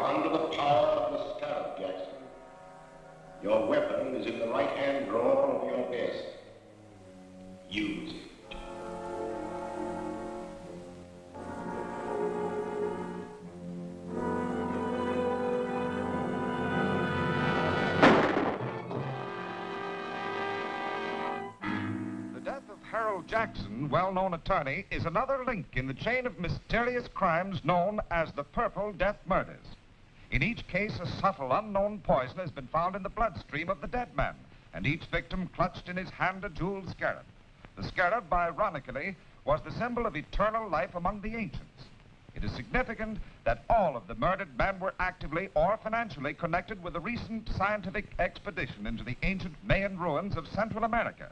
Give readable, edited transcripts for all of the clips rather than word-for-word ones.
under the power of the Scarab, Jackson. Your weapon is in the right-hand drawer of your desk. Use it. The death of Harold Jackson, well-known attorney, is another link in the chain of mysterious crimes known as the Purple Death Murders. In each case, a subtle, unknown poison has been found in the bloodstream of the dead man, and each victim clutched in his hand a jeweled scarab. The scarab, ironically, was the symbol of eternal life among the ancients. It is significant that all of the murdered men were actively or financially connected with a recent scientific expedition into the ancient Mayan ruins of Central America.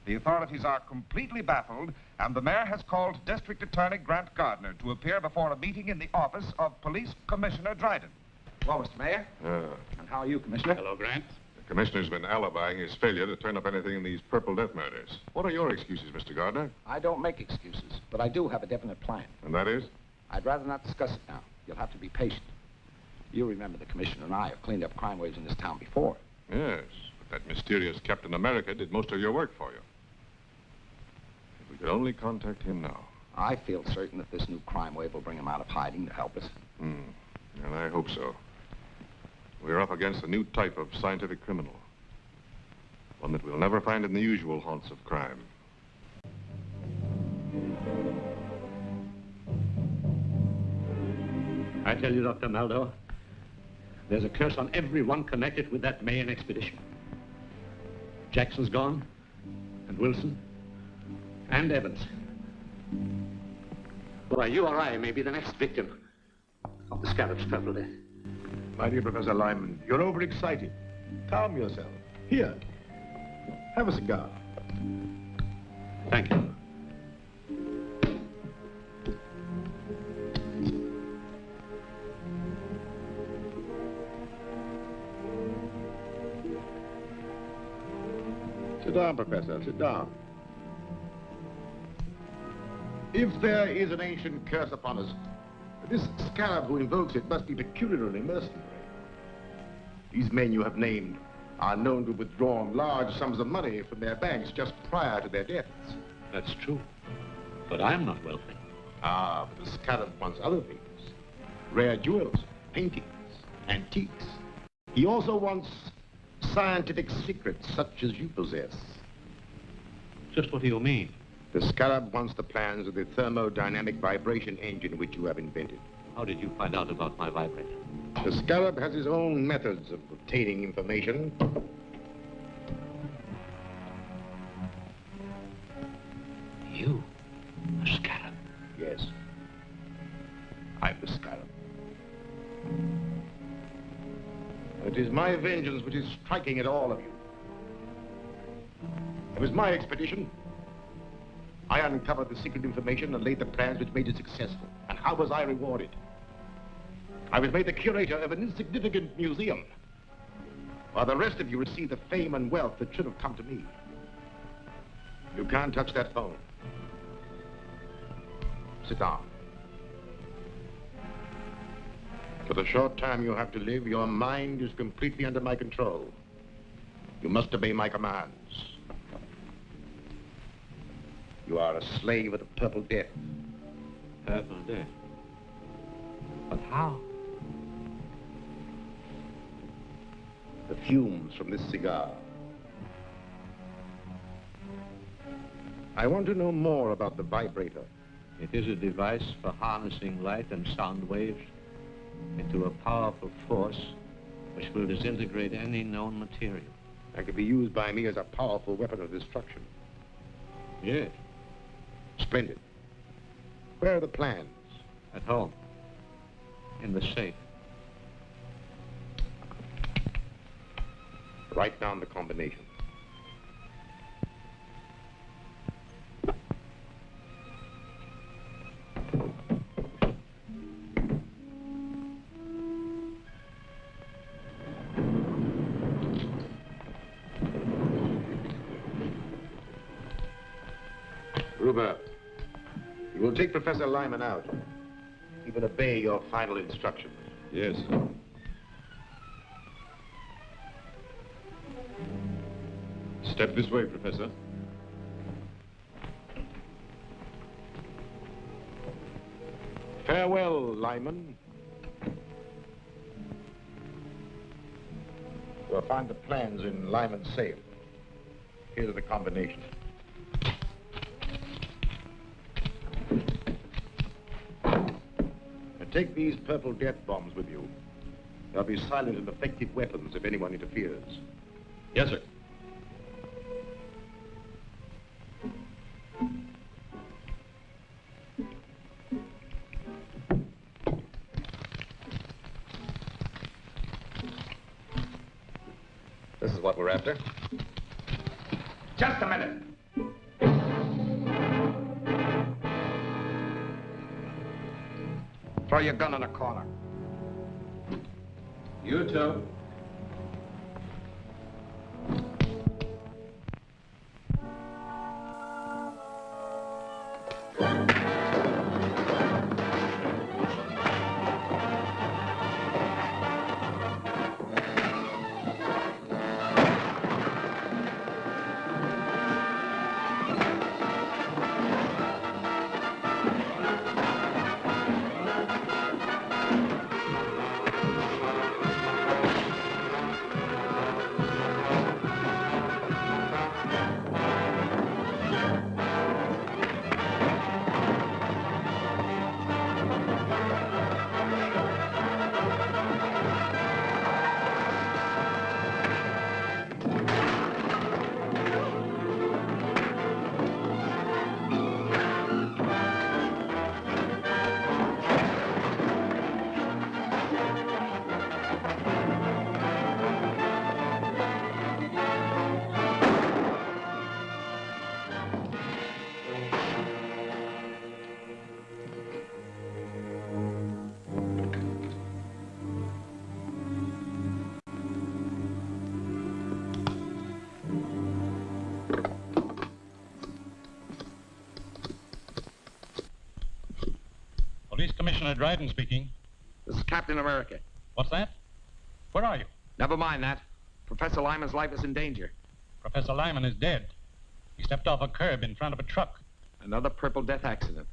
The authorities are completely baffled, and the mayor has called District Attorney Grant Gardner to appear before a meeting in the office of Police Commissioner Dryden. Well, Mr. Mayor. And how are you, Commissioner? Hello, Grant. The commissioner's been alibying his failure to turn up anything in these Purple Death Murders. What are your excuses, Mr. Gardner? I don't make excuses, but I do have a definite plan. And that is? I'd rather not discuss it now. You'll have to be patient. You remember the commissioner and I have cleaned up crime waves in this town before. Yes, but that mysterious Captain America did most of your work for you. If we could only contact him now. I feel certain that this new crime wave will bring him out of hiding to help us. And I hope so. We're up against a new type of scientific criminal. One that we'll never find in the usual haunts of crime. I tell you, Dr. Maldo, there's a curse on everyone connected with that Mayan expedition. Jackson's gone, and Wilson, and Evans. Why, you or I may be the next victim of the Scarab's Purple Death. My dear Professor Lyman, you're overexcited. Calm yourself. Here, have a cigar. Thank you. Sit down, Professor, sit down. If there is an ancient curse upon us, this Scarab who invokes it must be peculiarly mercenary. These men you have named are known to have withdrawn large sums of money from their banks just prior to their deaths. That's true. But I'm not wealthy. Ah, but the Scarab wants other things. Rare jewels, paintings, antiques. He also wants scientific secrets such as you possess. Just what do you mean? The Scarab wants the plans of the thermodynamic vibration engine which you have invented. How did you find out about my vibrator? The Scarab has his own methods of obtaining information. You? The Scarab? Yes. I'm the Scarab. It is my vengeance which is striking at all of you. It was my expedition. I uncovered the secret information and laid the plans which made it successful. And how was I rewarded? I was made the curator of an insignificant museum, while the rest of you received the fame and wealth that should have come to me. You can't touch that phone. Sit down. For the short time you have to live, your mind is completely under my control. You must obey my commands. You are a slave of the Purple Death. Purple Death? But how? The fumes from this cigar. I want to know more about the vibrator. It is a device for harnessing light and sound waves into a powerful force which will disintegrate any known material. And can be used by me as a powerful weapon of destruction. Yes. Splendid. Where are the plans? At home. In the safe. Write down the combination. Gruber, you will take Professor Lyman out. He will obey your final instructions. Yes. Step this way, Professor. Farewell, Lyman. You'll find the plans in Lyman's safe. Here are the combinations. Now take these purple death bombs with you. They'll be silent and effective weapons if anyone interferes. Yes, sir. This is what we're after. Just a minute. Throw your gun in a corner. You too. Police Commissioner Dryden speaking. This is Captain America. What's that? Where are you? Never mind that. Professor Lyman's life is in danger. Professor Lyman is dead. He stepped off a curb in front of a truck. Another Purple Death accident.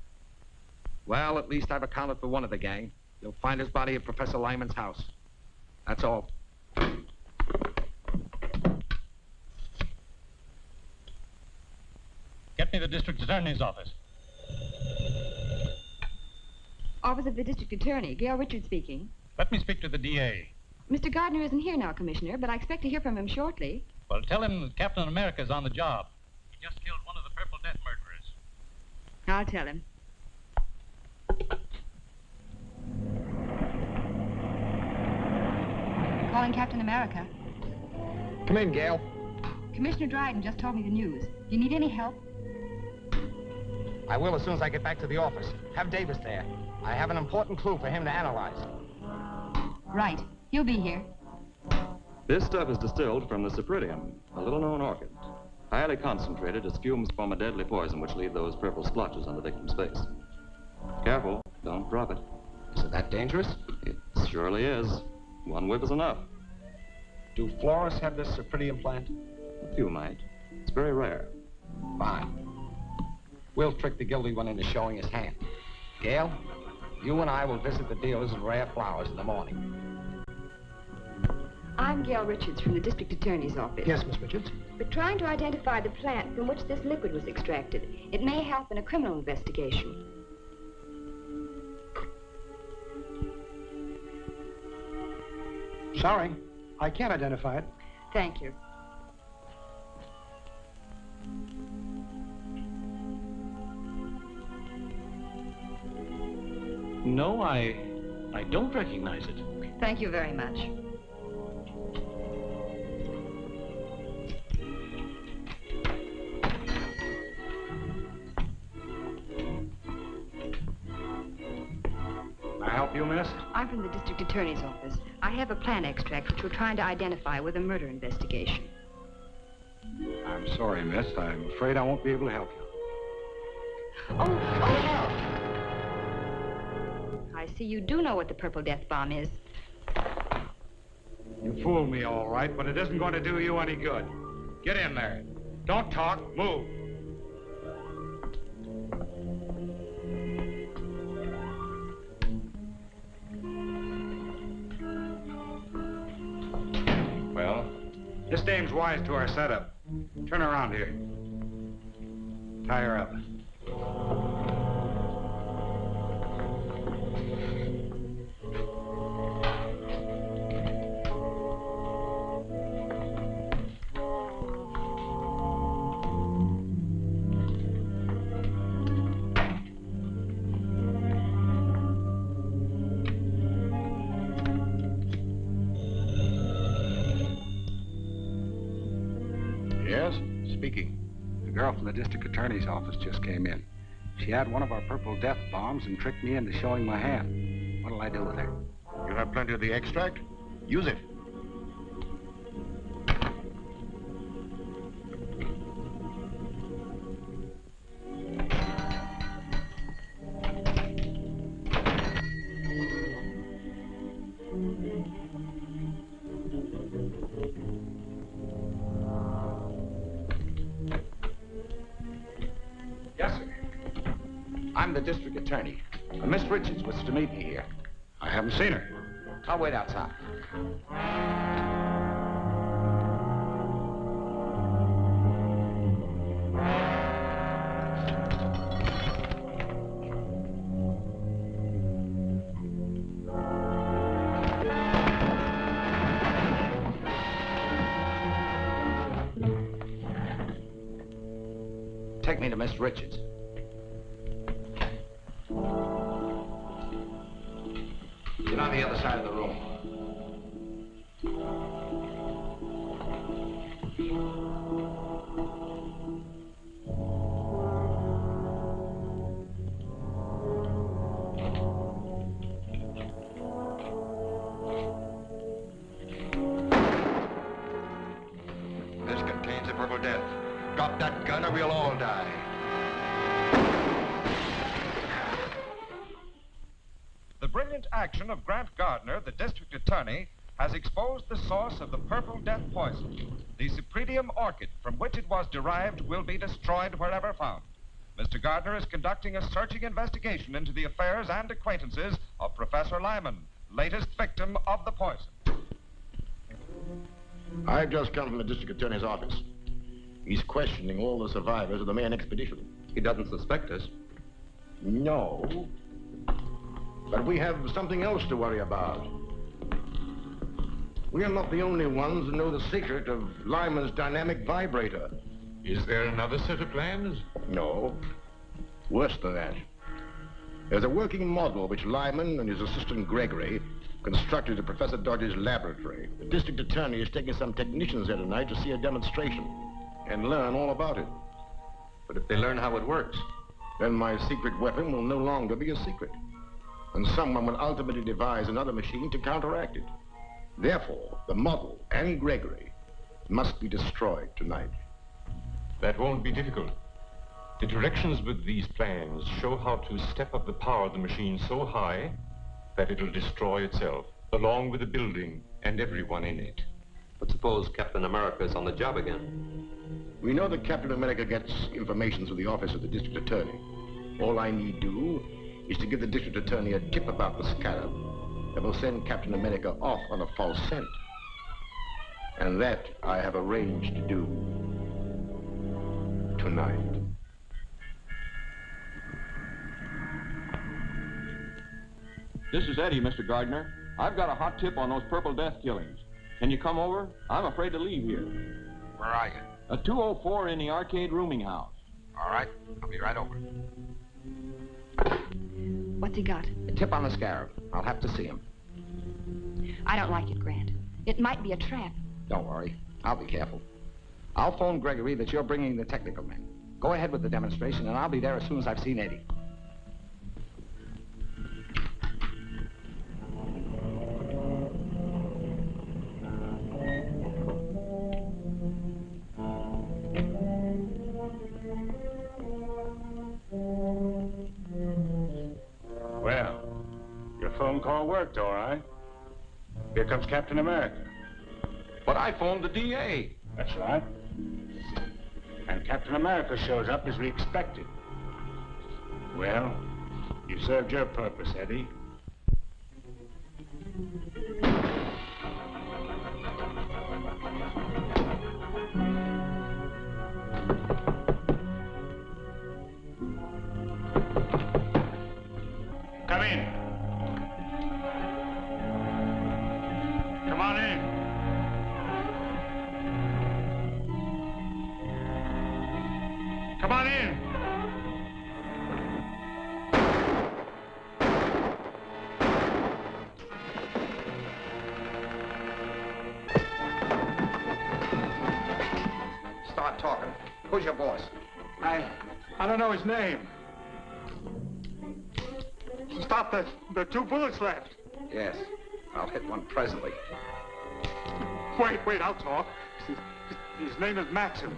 Well, at least I've accounted for one of the gang. You'll find his body at Professor Lyman's house. That's all. Get me the district attorney's office. Office of the District Attorney, Gail Richards speaking. Let me speak to the DA. Mr. Gardner isn't here now, Commissioner, but I expect to hear from him shortly. Well, tell him that Captain America's on the job. He just killed one of the Purple Death murderers. I'll tell him. Calling Captain America. Come in, Gail. Commissioner Dryden just told me the news. Do you need any help? I will as soon as I get back to the office. Have Davis there. I have an important clue for him to analyze. Right. He'll be here. This stuff is distilled from the cypripedium, a little-known orchid. Highly concentrated, it spumes from a deadly poison which leave those purple splotches on the victim's face. Careful, don't drop it. Is it that dangerous? It surely is. One whiff is enough. Do florists have this cypripedium plant? A few might. It's very rare. Fine. We'll trick the guilty one into showing his hand. Gail, you and I will visit the dealers in rare flowers in the morning. I'm Gail Richards from the District Attorney's office. Yes, Miss Richards. We're trying to identify the plant from which this liquid was extracted. It may help in a criminal investigation. Sorry, I can't identify it. Thank you. No, I don't recognize it. Thank you very much. May I help you, miss? I'm from the District Attorney's office. I have a plant extract which we're trying to identify with a murder investigation. I'm sorry, miss. I'm afraid I won't be able to help you. Oh, help! I see you do know what the Purple Death Bomb is. You fooled me, all right, but it isn't going to do you any good. Get in there. Don't talk. Move. Well? This dame's wise to our setup. Turn around here. Tie her up. Yes, speaking. The girl from the district attorney's office just came in. She had one of our purple death bombs and tricked me into showing my hand. What'll I do with her? You have plenty of the extract? Use it. Yes, sir. I'm the district attorney. Miss Richards was to meet me here. I haven't seen her. I'll wait outside. Take me to Miss Richards. Get on the other side of the room. This contains the purple death. Drop that gun or we'll all die. The brilliant action of Grant Gardner, the district attorney, has exposed the source of the purple death poison. The Cypripedium orchid from which it was derived will be destroyed wherever found. Mr. Gardner is conducting a searching investigation into the affairs and acquaintances of Professor Lyman, latest victim of the poison. I've just come from the district attorney's office. He's questioning all the survivors of the Mayan expedition. He doesn't suspect us. No. But we have something else to worry about. We are not the only ones who know the secret of Lyman's dynamic vibrator. Is there another set of plans? No. Worse than that. There's a working model which Lyman and his assistant Gregory constructed at Professor Dodge's laboratory. The district attorney is taking some technicians there tonight to see a demonstration and learn all about it. But if they learn how it works? Then my secret weapon will no longer be a secret. And someone will ultimately devise another machine to counteract it. Therefore, the model and Gregory must be destroyed tonight. That won't be difficult. The directions with these plans show how to step up the power of the machine so high that it'll destroy itself, along with the building and everyone in it. But suppose Captain America is on the job again. We know that Captain America gets information through the office of the district attorney. All I need do is to give the district attorney a tip about the scarab that will send Captain America off on a false scent. And that I have arranged to do tonight. This is Eddie, Mr. Gardner. I've got a hot tip on those Purple Death killings. Can you come over? I'm afraid to leave here. Where are you? A 204 in the arcade rooming house. All right, I'll be right over. What's he got? A tip on the scarab. I'll have to see him. I don't like it, Grant. It might be a trap. Don't worry. I'll be careful. I'll phone Gregory that you're bringing the technical men. Go ahead with the demonstration, and I'll be there as soon as I've seen Eddie. Well, your phone call worked, all right. Here comes Captain America. But I phoned the DA. That's right. And Captain America shows up as we expected. Well, you served your purpose, Eddie. Come in. Come on in. Come on in. Start talking. Who's your boss? I don't know his name. Stop, the 2 bullets left. Yes. I'll hit one presently. Wait, I'll talk. His name is Maxim.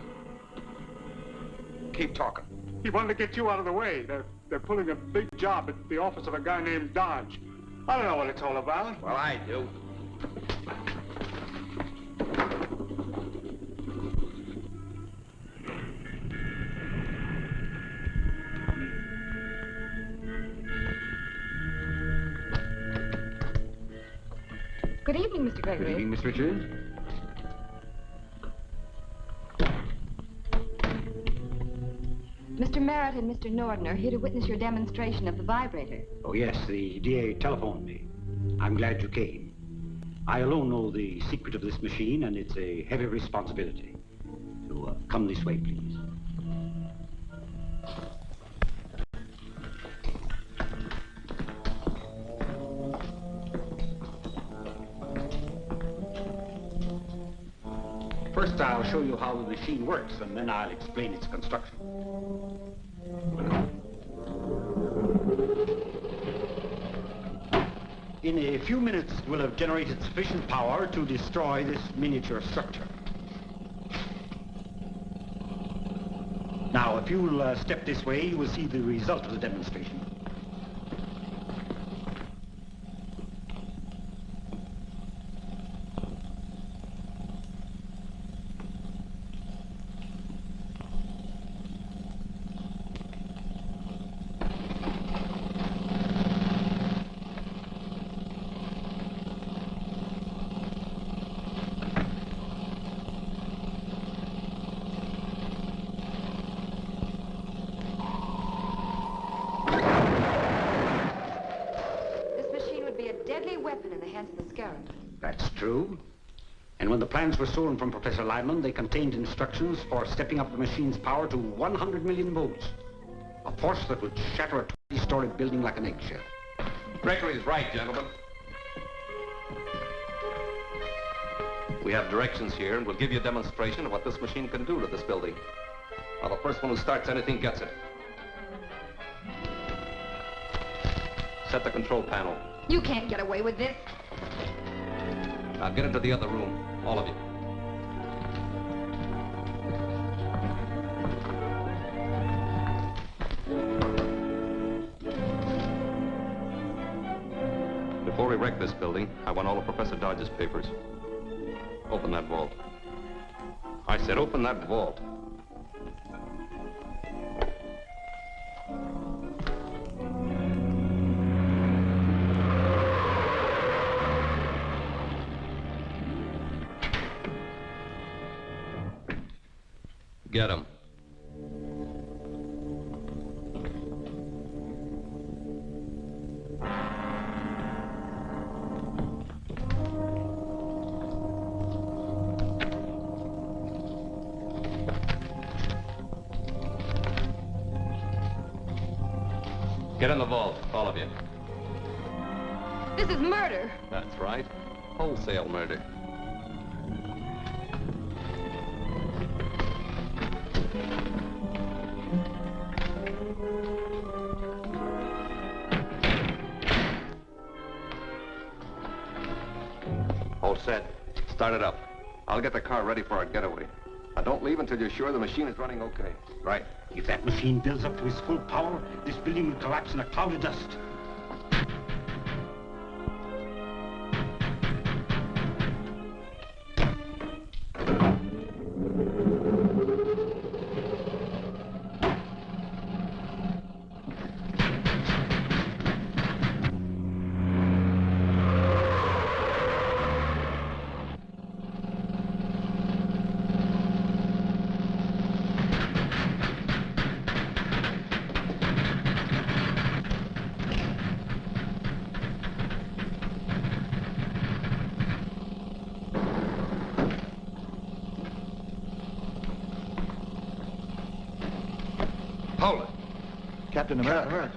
Keep talking. He wanted to get you out of the way. They're pulling a big job at the office of a guy named Dodge. I don't know what it's all about. Well, I do. Good evening, Mr. Gregory. Good evening, Miss Richards. Mr. Merritt and Mr. Norden are here to witness your demonstration of the vibrator. Oh, yes, the DA telephoned me. I'm glad you came. I alone know the secret of this machine, and it's a heavy responsibility. So, come this way, please. First, I'll show you how the machine works, and then I'll explain its construction. In a few minutes, we'll have generated sufficient power to destroy this miniature structure. Now, if you'll step this way, you will see the result of the demonstration. That's true. And when the plans were stolen from Professor Lyman, they contained instructions for stepping up the machine's power to 100 million volts. A force that would shatter a 20-story building like an eggshell. Gregory's right, gentlemen. We have directions here, and we'll give you a demonstration of what this machine can do to this building. Now, the first one who starts anything gets it. Set the control panel. You can't get away with this. Now get into the other room, all of you. Before we wreck this building, I want all of Professor Dodge's papers. Open that vault. I said open that vault. Get him. Get in the vault, all of you. This is murder. That's right. Wholesale murder. All set. Start it up. I'll get the car ready for our getaway. Now, don't leave until you're sure the machine is running okay. Right. If that machine builds up to its full power, this building will collapse in a cloud of dust. Captain America.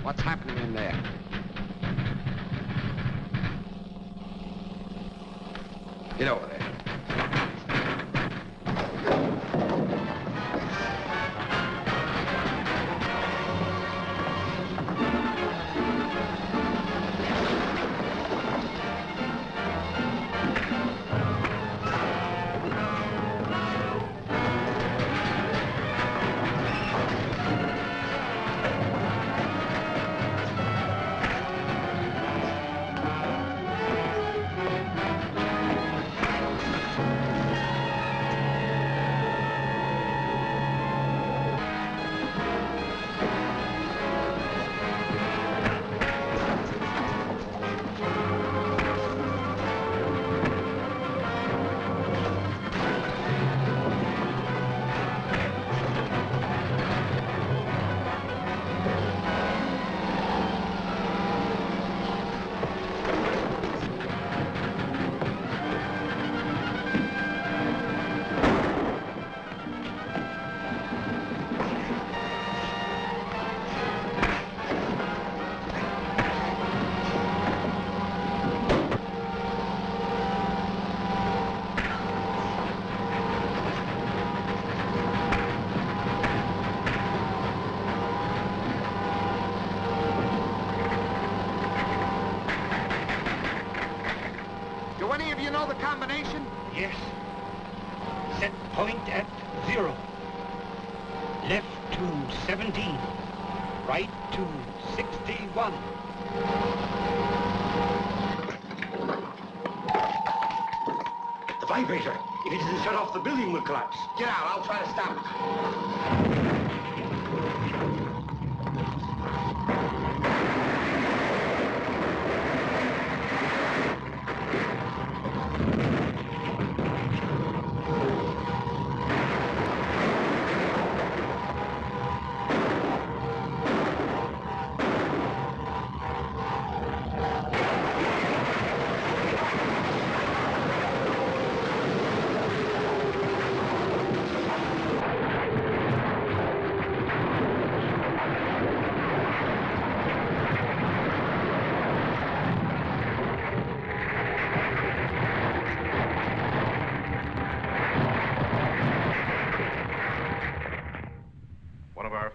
What's happening in there? Get over there. Do any of you know the combination? Yes. Set point at 0. Left to 17. Right to 61. The vibrator. If it isn't shut off, the building will collapse. Get out. I'll try to stop it.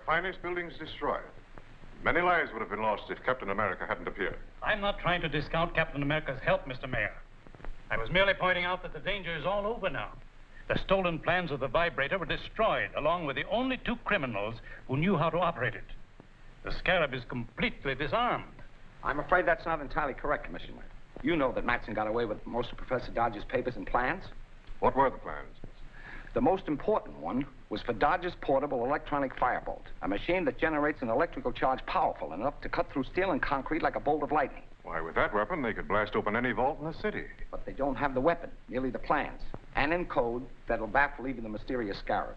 Finest buildings destroyed. Many lives would have been lost if Captain America hadn't appeared. I'm not trying to discount Captain America's help, Mr. Mayor. I was merely pointing out that the danger is all over now. The stolen plans of the vibrator were destroyed, along with the only 2 criminals who knew how to operate it. The Scarab is completely disarmed. I'm afraid that's not entirely correct, Commissioner. You know that Matson got away with most of Professor Dodge's papers and plans. What were the plans? The most important one was for Dodge's portable electronic firebolt, a machine that generates an electrical charge powerful enough to cut through steel and concrete like a bolt of lightning. Why, with that weapon, they could blast open any vault in the city. But they don't have the weapon, merely the plans, and in code that'll baffle even the mysterious Scarab.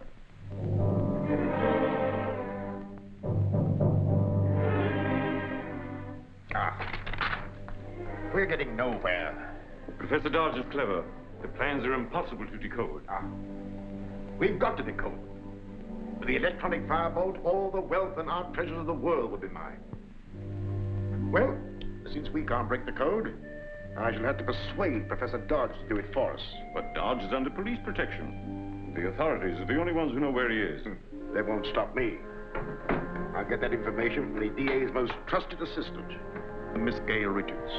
We're getting nowhere. Professor Dodge is clever. The plans are impossible to decode. We've got to decode. With the electronic firebolt, all the wealth and art treasures of the world will be mine. Well, since we can't break the code, I shall have to persuade Professor Dodge to do it for us. But Dodge is under police protection. The authorities are the only ones who know where he is. They won't stop me. I'll get that information from the DA's most trusted assistant, Miss Gail Richards.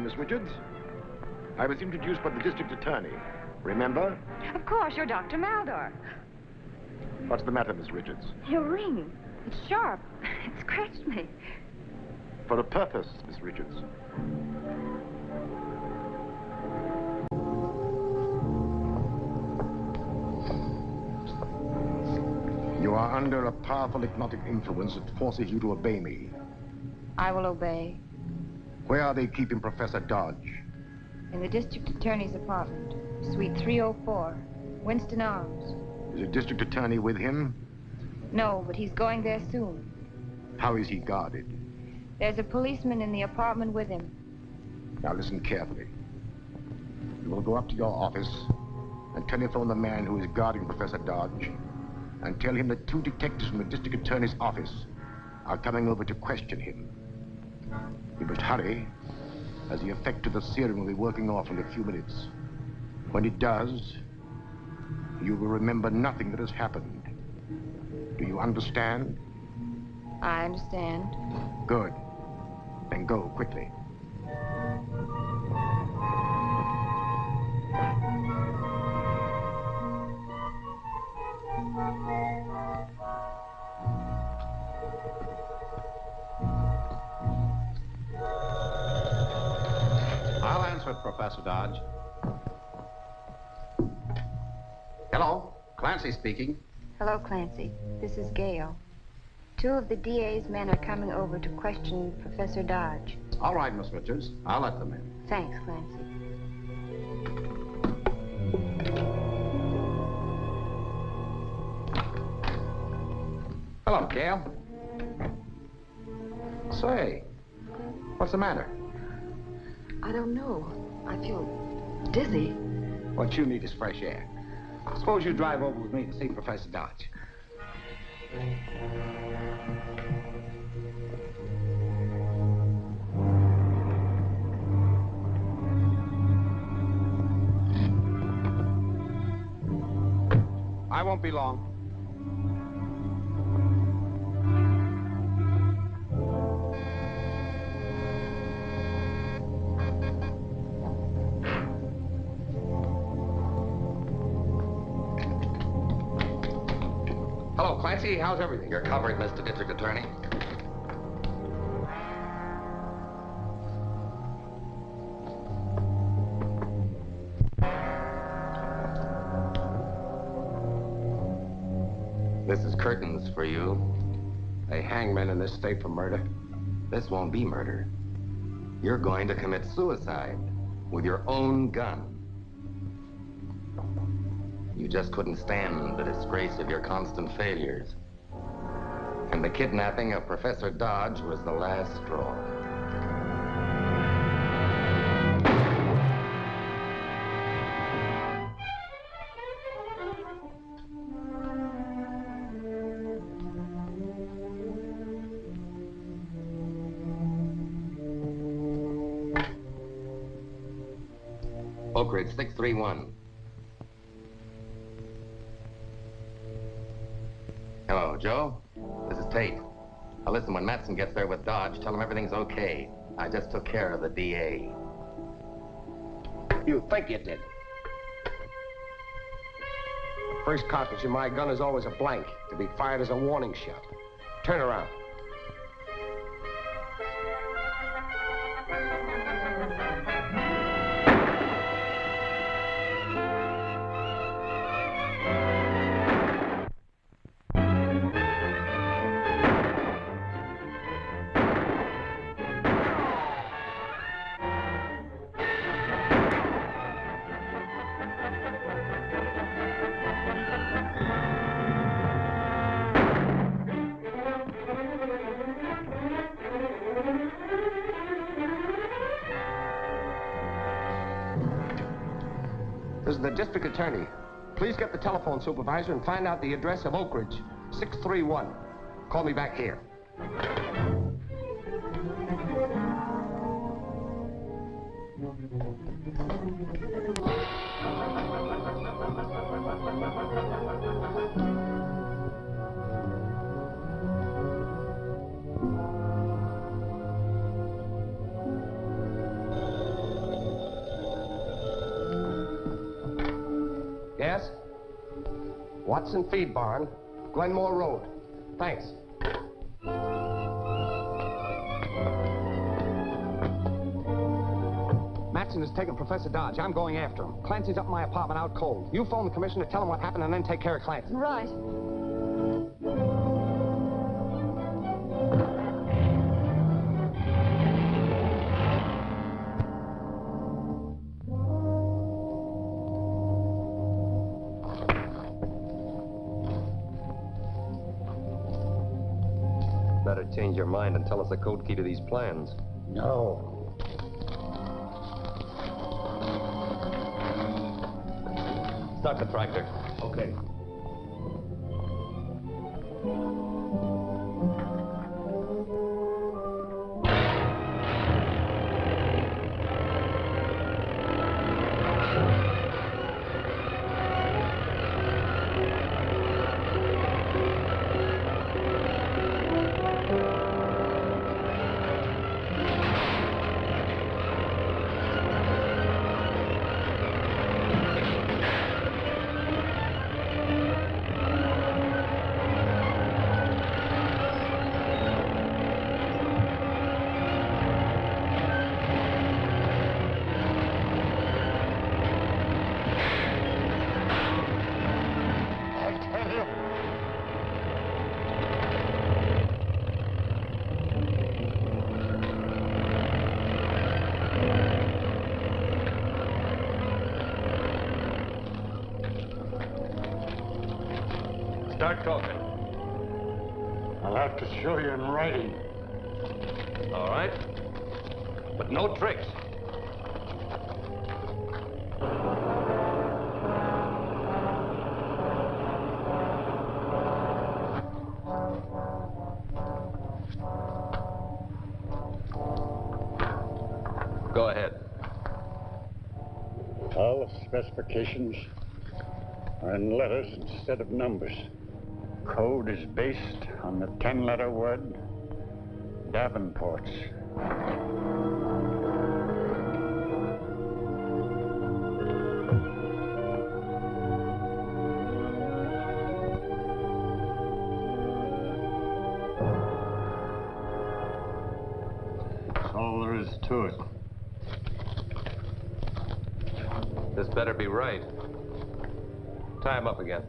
Miss Richards. I was introduced by the district attorney. Remember? Of course, you're Dr. Maldor. What's the matter, Miss Richards? Your ring. It's sharp. It scratched me. For a purpose, Miss Richards. You are under a powerful hypnotic influence that forces you to obey me. I will obey. Where are they keeping Professor Dodge? In the district attorney's apartment, suite 304, Winston Arms. Is the district attorney with him? No, but he's going there soon. How is he guarded? There's a policeman in the apartment with him. Now listen carefully. You will go up to your office and telephone the man who is guarding Professor Dodge and tell him that 2 detectives from the district attorney's office are coming over to question him. You must hurry, as the effect of the serum will be working off in a few minutes. When it does, you will remember nothing that has happened. Do you understand? I understand. Good. Then go quickly. I'll answer it, Professor Dodge. Hello, Clancy speaking. Hello, Clancy. This is Gail. 2 of the DA's men are coming over to question Professor Dodge. All right, Miss Richards. I'll let them in. Thanks, Clancy. Hello, Gail. Say, what's the matter? I don't know. I feel dizzy. What you need is fresh air. Suppose you drive over with me to see Professor Dodge. I won't be long. Hello, Clancy. How's everything? You're covered, Mr. District Attorney. This is curtains for you. They hang men in this state for murder. This won't be murder. You're going to commit suicide with your own gun. You just couldn't stand the disgrace of your constant failures. And the kidnapping of Professor Dodge was the last straw. Oak Ridge 631. Hello, Joe. This is Tate. Now listen, when Matson gets there with Dodge, tell him everything's okay. I just took care of the DA. You think you did. The first cartridge in my gun is always a blank, to be fired as a warning shot. Turn around. This is the district attorney. Please get the telephone supervisor and find out the address of Oak Ridge, 631. Call me back here. Yes? Watson Feed Barn, Glenmore Road. Thanks. Matson has taken Professor Dodge. I'm going after him. Clancy's up in my apartment out cold. You phone the commissioner, tell him what happened, and then take care of Clancy. Right. change your mind and tell us the code key to these plans. No. Start the tractor. Okay. Start talking. I'll have to show you in writing. All right. But no tricks. Go ahead. All the specifications are in letters instead of numbers. Code is based on the 10-letter word Davenport's. That's all there is to it. This better be right. Tie him up again.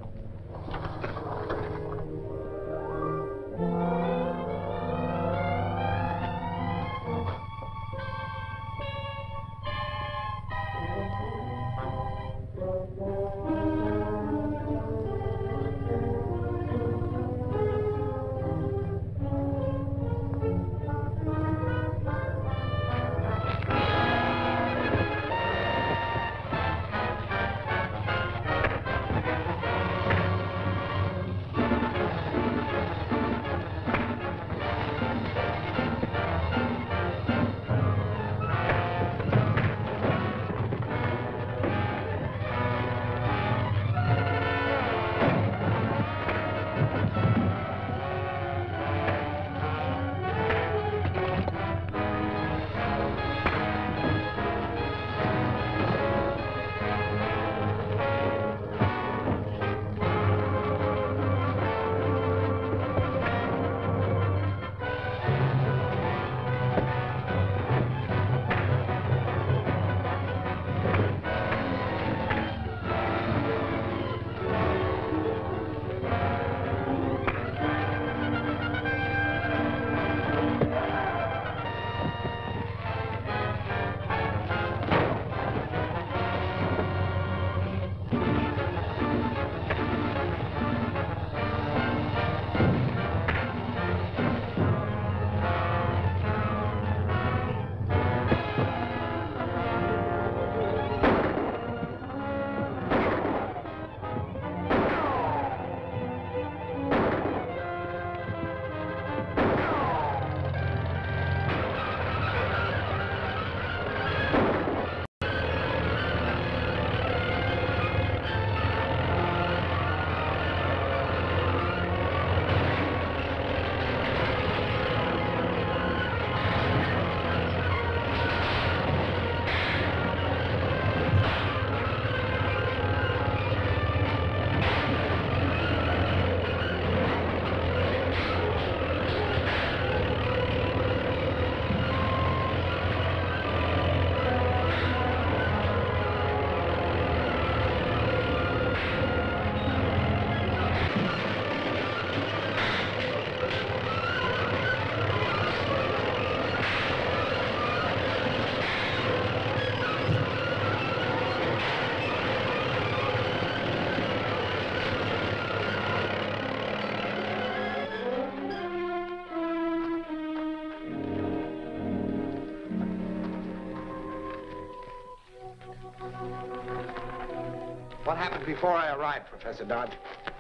What happened before I arrived, Professor Dodge?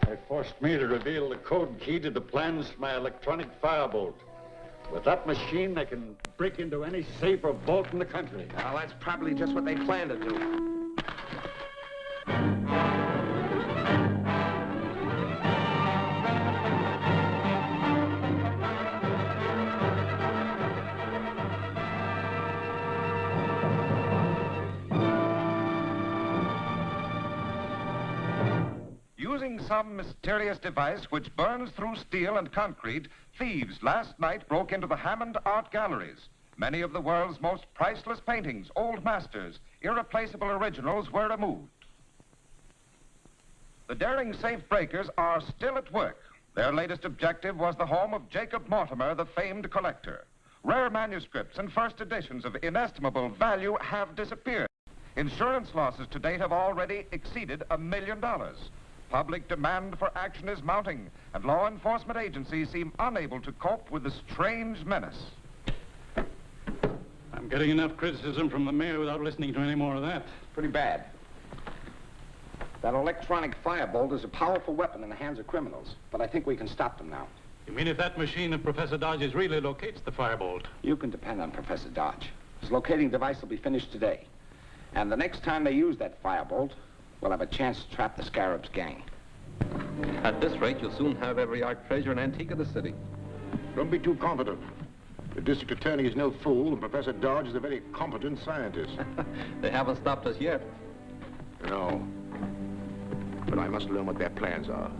They forced me to reveal the code key to the plans for my electronic firebolt. With that machine, they can break into any safe or vault in the country. Well, that's probably just what they plan to do. Using some mysterious device which burns through steel and concrete, thieves last night broke into the Hammond Art Galleries. Many of the world's most priceless paintings, old masters, irreplaceable originals were removed. The daring safe breakers are still at work. Their latest objective was the home of Jacob Mortimer, the famed collector. Rare manuscripts and first editions of inestimable value have disappeared. Insurance losses to date have already exceeded $1 million. Public demand for action is mounting, and law enforcement agencies seem unable to cope with the strange menace. I'm getting enough criticism from the mayor without listening to any more of that. Pretty bad. That electronic firebolt is a powerful weapon in the hands of criminals, but I think we can stop them now. You mean if that machine of Professor Dodge's really locates the firebolt? You can depend on Professor Dodge. His locating device will be finished today. And the next time they use that firebolt, we'll have a chance to trap the Scarab's gang. At this rate, you'll soon have every art treasure and antique of the city. Don't be too confident. The district attorney is no fool, and Professor Dodge is a very competent scientist. They haven't stopped us yet. No. But I must learn what their plans are.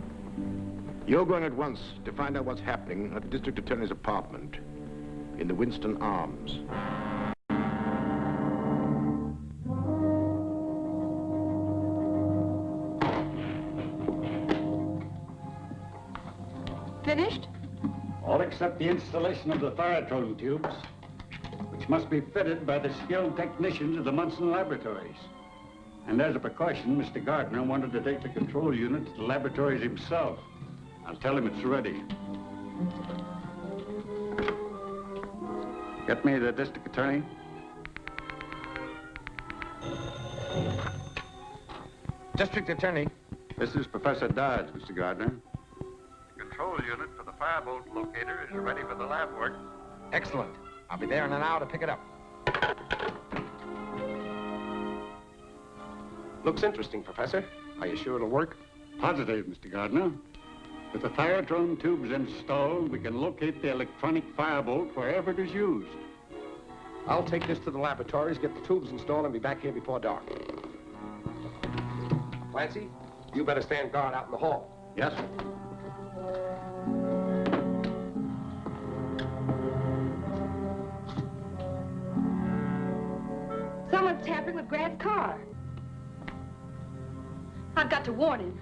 You're going at once to find out what's happening at the district attorney's apartment in the Winston Arms. Finished? All except the installation of the Thyatron tubes, which must be fitted by the skilled technicians of the Munson Laboratories. And as a precaution, Mr. Gardner wanted to take the control unit to the laboratories himself. I'll tell him it's ready. Get me the district attorney. District Attorney. This is Professor Dodge, Mr. Gardner. The control unit for the firebolt locator is ready for the lab work. Excellent. I'll be there in an hour to pick it up. Looks interesting, Professor. Are you sure it'll work? Positive, Mr. Gardner. With the Thyatron tubes installed, we can locate the electronic firebolt wherever it is used. I'll take this to the laboratories, get the tubes installed, and be back here before dark. Clancy, you better stand guard out in the hall. Yes, sir. Someone's tampering with Grant's car. I've got to warn him.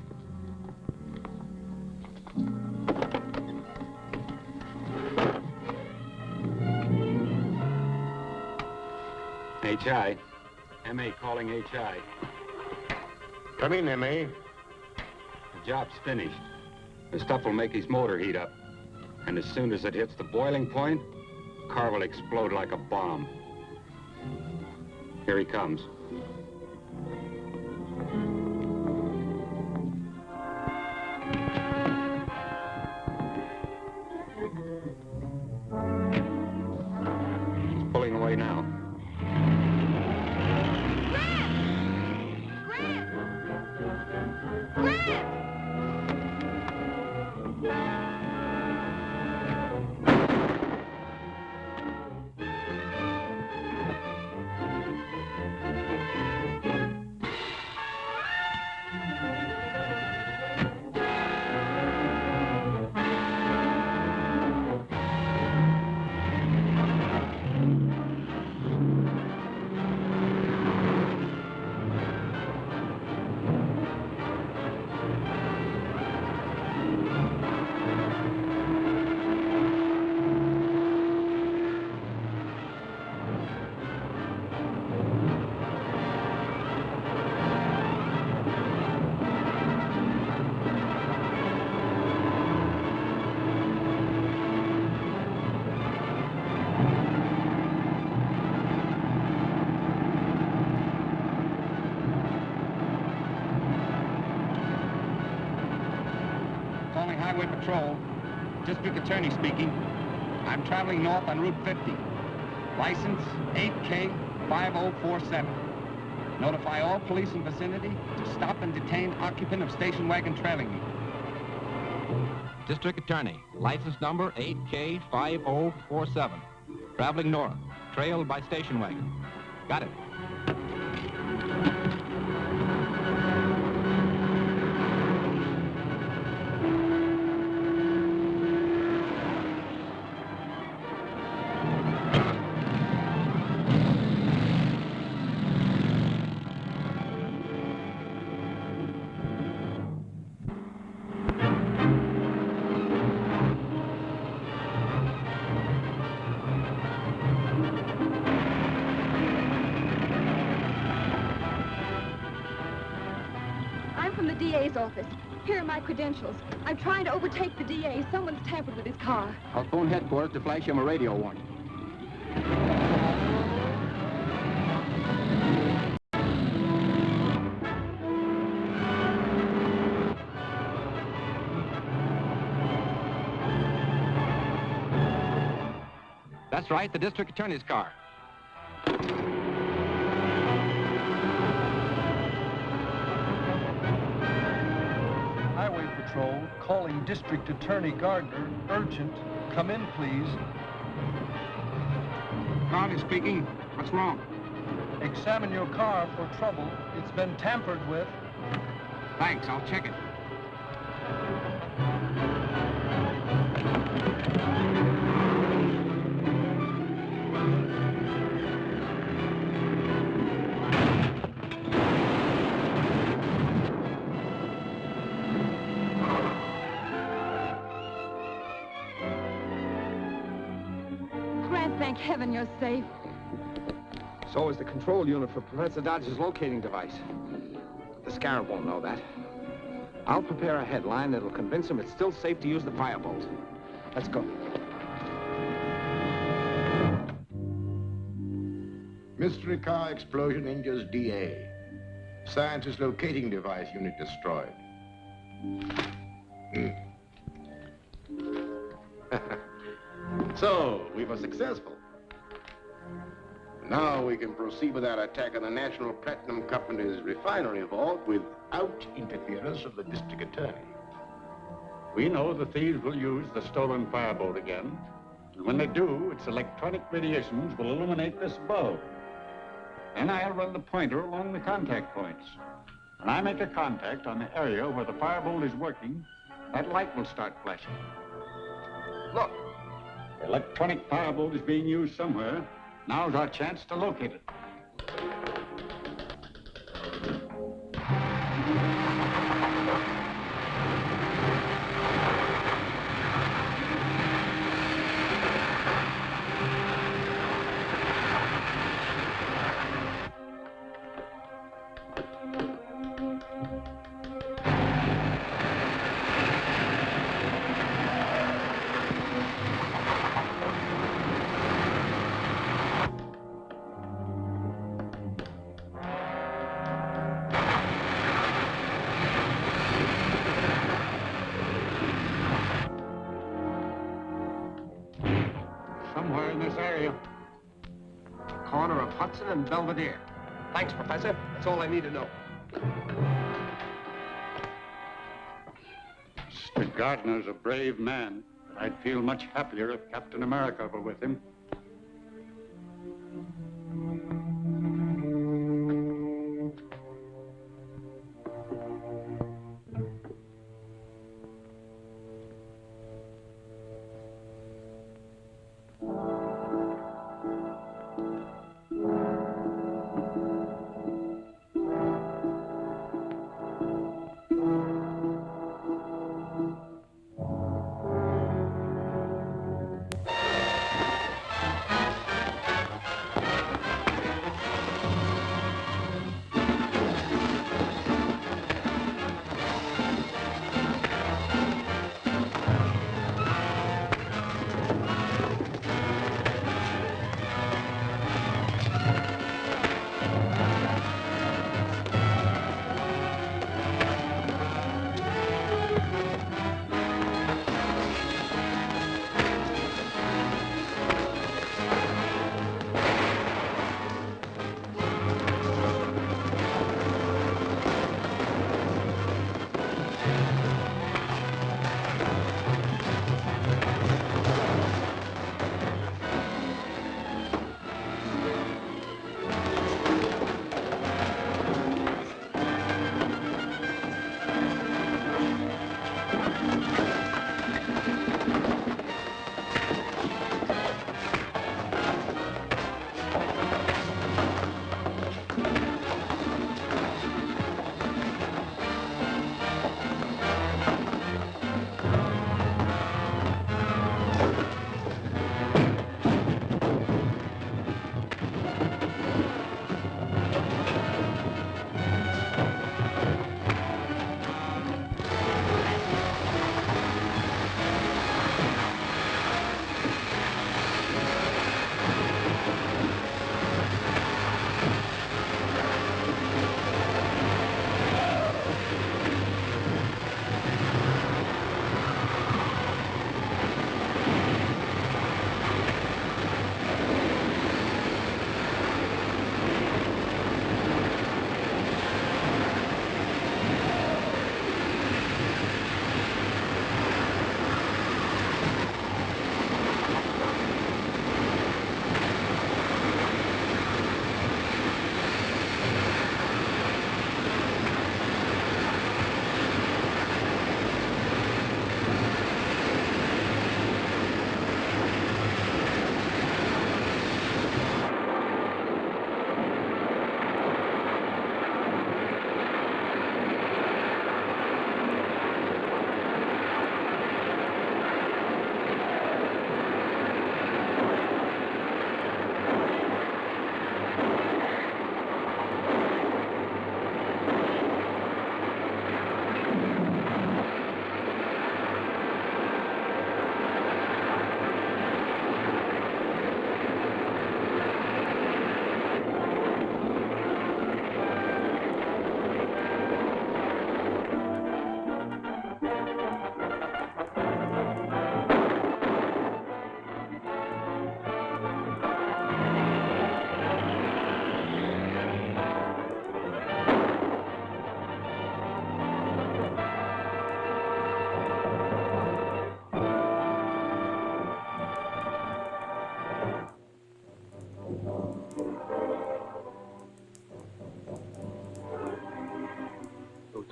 H.I. M.A. calling H.I. Come in, M.A. The job's finished. The stuff will make his motor heat up. And as soon as it hits the boiling point, the car will explode like a bomb. Here he comes. He's pulling away now. Valley Highway Patrol. District Attorney speaking. I'm traveling north on Route 50. License 8K5047. Notify all police in vicinity to stop and detain occupant of station wagon trailing me. District Attorney, license number 8K5047. Traveling north, trailed by station wagon. Got it. Office. Here are my credentials. I'm trying to overtake the DA. Someone's tampered with his car. I'll phone headquarters to flash him a radio warning. That's right, the district attorney's car. Highway Patrol calling District Attorney Gardner. Urgent. Come in, please. Garvey speaking. What's wrong? Examine your car for trouble. It's been tampered with. Thanks, I'll check it. Thank heaven you're safe. So is the control unit for Professor Dodge's locating device. The Scarab won't know that. I'll prepare a headline that'll convince him it's still safe to use the firebolt. Let's go. Mystery car explosion injures DA. Scientist locating device unit destroyed. So, we were successful. Now we can proceed with our attack on the National Platinum Company's refinery vault without interference of the district attorney. We know the thieves will use the stolen firebolt again. And when they do, its electronic radiations will illuminate this bulb. Then I'll run the pointer along the contact points. When I make a contact on the area where the firebolt is working, that light will start flashing. Look, the electronic firebolt is being used somewhere. Now's our chance to locate it. And Belvedere. Thanks, Professor. That's all I need to know. Mr. Gardner's a brave man, but I'd feel much happier if Captain America were with him.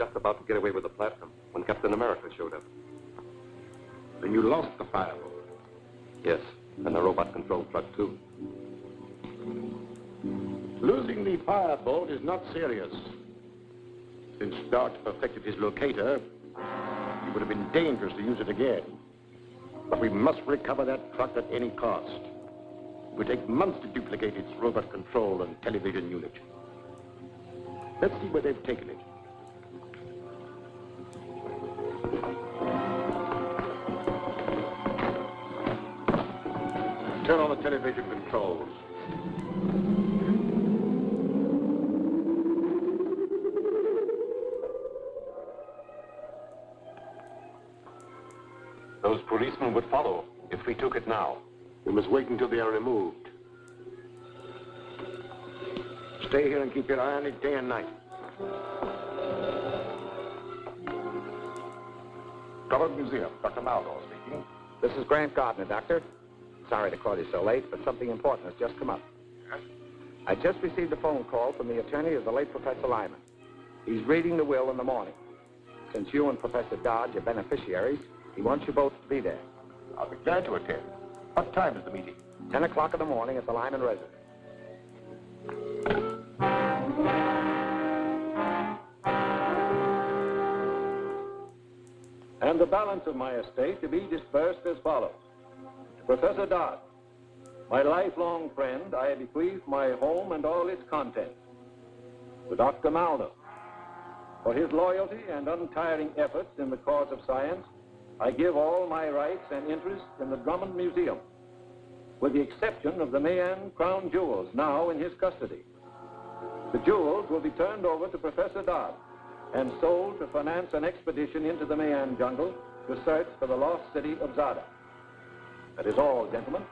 just about to get away with the platinum when Captain America showed up. Then you lost the firebolt. Yes, and the robot control truck, too. Losing the firebolt is not serious. Since Dodge perfected his locator, it would have been dangerous to use it again. But we must recover that truck at any cost. It would take months to duplicate its robot control and television unit. Let's see where they've taken it. Turn on the television controls. Those policemen would follow if we took it now. We must wait until they are removed. Stay here and keep your eye on it day and night. Government Museum, Dr. Maldo speaking. This is Grant Gardner, Doctor. Sorry to call you so late, but something important has just come up. Yes? I just received a phone call from the attorney of the late Professor Lyman. He's reading the will in the morning. Since you and Professor Dodge are beneficiaries, he wants you both to be there. I'll be glad to attend. What time is the meeting? 10 o'clock in the morning at the Lyman residence. And the balance of my estate to be dispersed as follows. To Professor Dodge, my lifelong friend, I bequeath my home and all its contents. To Dr. Maldo, for his loyalty and untiring efforts in the cause of science, I give all my rights and interests in the Drummond Museum, with the exception of the Mayan crown jewels now in his custody. The jewels will be turned over to Professor Dodge and sold to finance an expedition into the Mayan jungle to search for the lost city of Zada. That is all, gentlemen.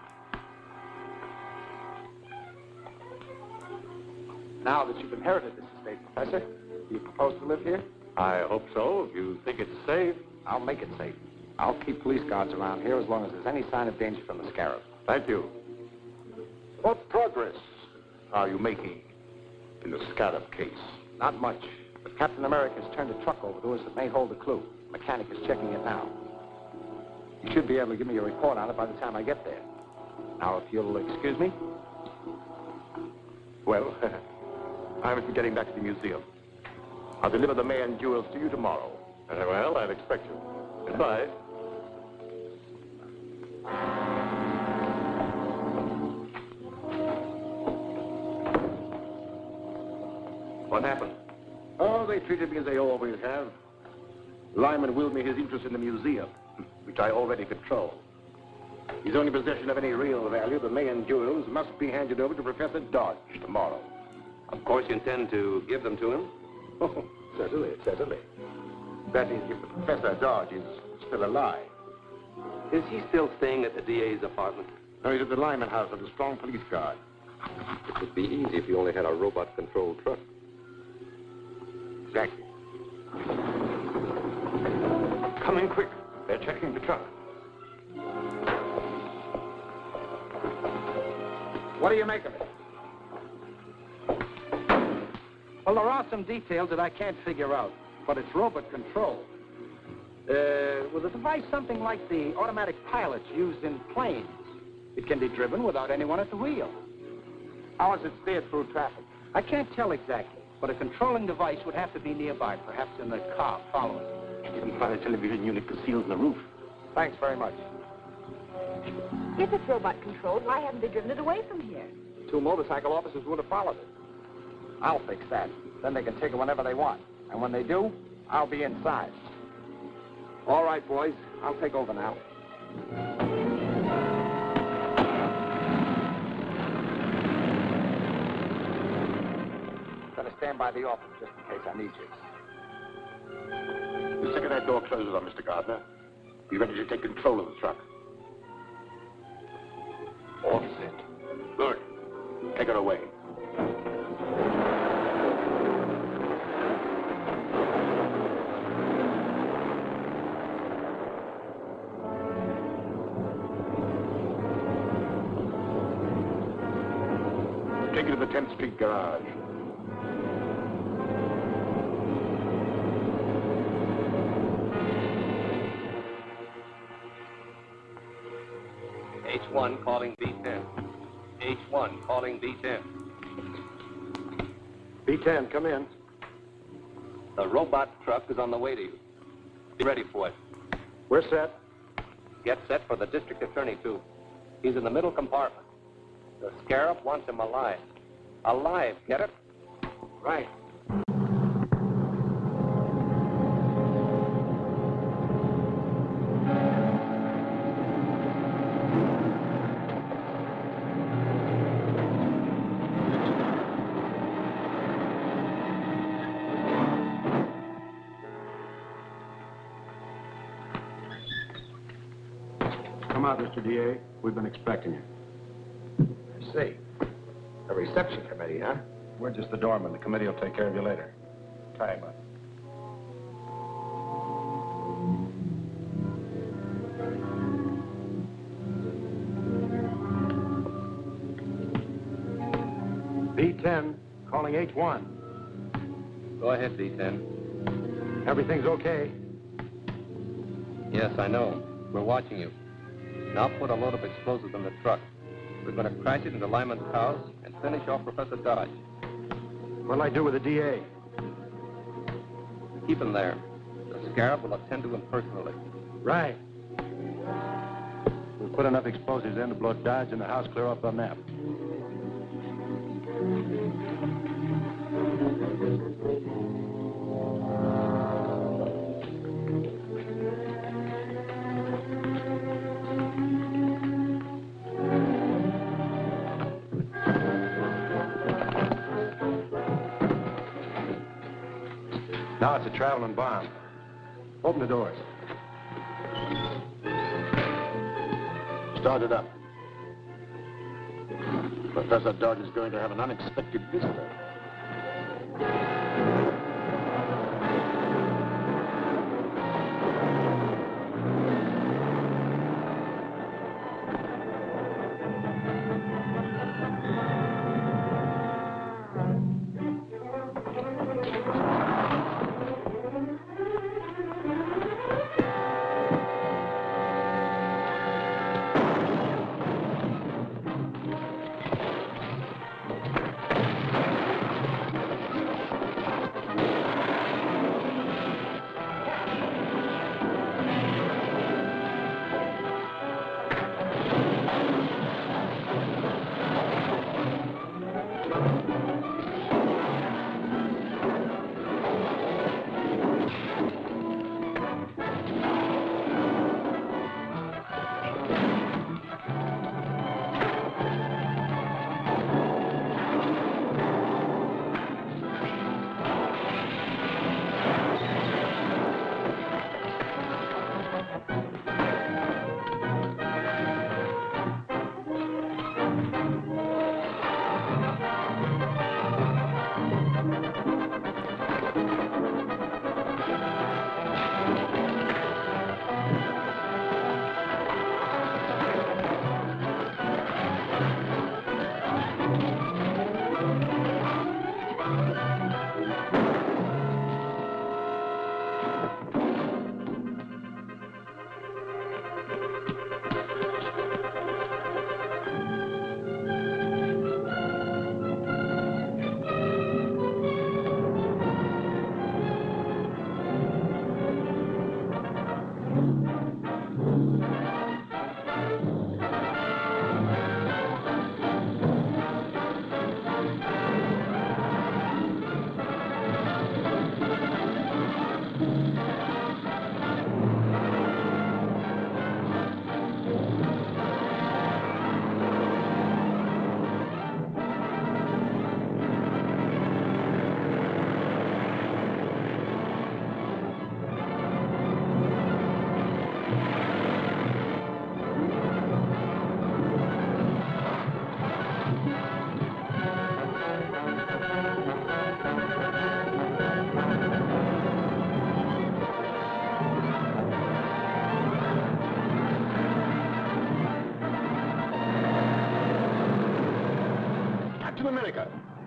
Now that you've inherited this estate, Professor, do you propose to live here? I hope so. If you think it's safe. I'll make it safe. I'll keep police guards around here as long as there's any sign of danger from the Scarab. Thank you. What progress are you making in the Scarab case? Not much, but Captain America has turned a truck over to us that may hold a clue. The mechanic is checking it now. You should be able to give me a report on it by the time I get there. Now, if you'll excuse me. Well, I must be getting back to the museum. I'll deliver the Mayan jewels to you tomorrow. Well, I'd expect you. Goodbye. What happened? Oh, they treated me as they always have. Lyman willed me his interest in the museum, which I already control. His only possession of any real value, the Mayan jewels, must be handed over to Professor Dodge tomorrow. Of course, you intend to give them to him? Oh, certainly, certainly. That is, if Professor Dodge is still alive. Is he still staying at the DA's apartment? No, he's at the Lyman house under strong police guard. It would be easy if you only had a robot-controlled truck. Exactly. Come in quick. They're checking the truck. What do you make of it? Well, there are some details that I can't figure out, but it's robot control. With a device something like the automatic pilots used in planes. It can be driven without anyone at the wheel. How is it steered through traffic? I can't tell exactly, but a controlling device would have to be nearby, perhaps in the car following. You didn't find a television unit concealed in the roof. Thanks very much. If it's robot-controlled, why haven't they driven it away from here? 2 motorcycle officers would have followed it. I'll fix that. Then they can take it whenever they want. And when they do, I'll be inside. All right, boys. I'll take over now. Better stand by the office just in case I need you. The second that door closes on Mr. Gardner, be ready to take control of the truck. All set. Good. Take her away. Take her to the 10th Street garage. H1 calling B10. H1 calling B10. B10, come in. The robot truck is on the way to you. Be ready for it. We're set. Get set for the district attorney, too. He's in the middle compartment. The scarab wants him alive. Alive, get it? Right. Come out, Mr. DA. We've been expecting you. I see. A reception committee, huh? We're just the doorman. The committee will take care of you later. Tie him up. B10, calling H1. Go ahead, B10. Everything's okay. Yes, I know. We're watching you. Now put a load of explosives in the truck. We're going to crash it into Lyman's house and finish off Professor Dodge. What'll I do with the DA? Keep him there. The scarab will attend to him personally. Right. We'll put enough explosives in to blow Dodge and the house clear off the map. Now it's a traveling bomb. Open the doors. Start it up. Professor Dodge is going to have an unexpected visitor.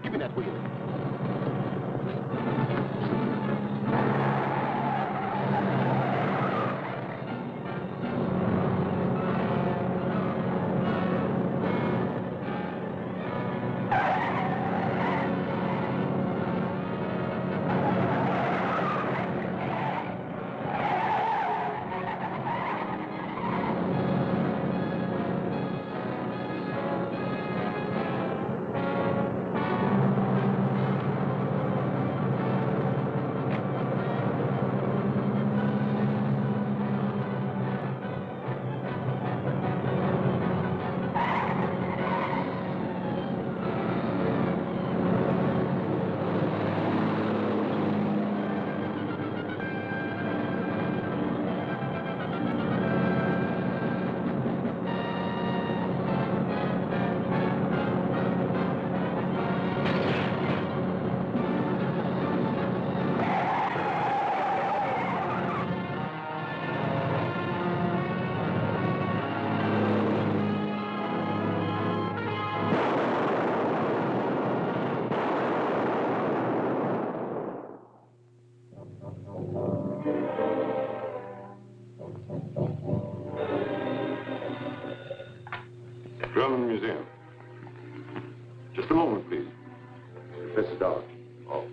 Give me that wheel. Professor Dodge. Oh.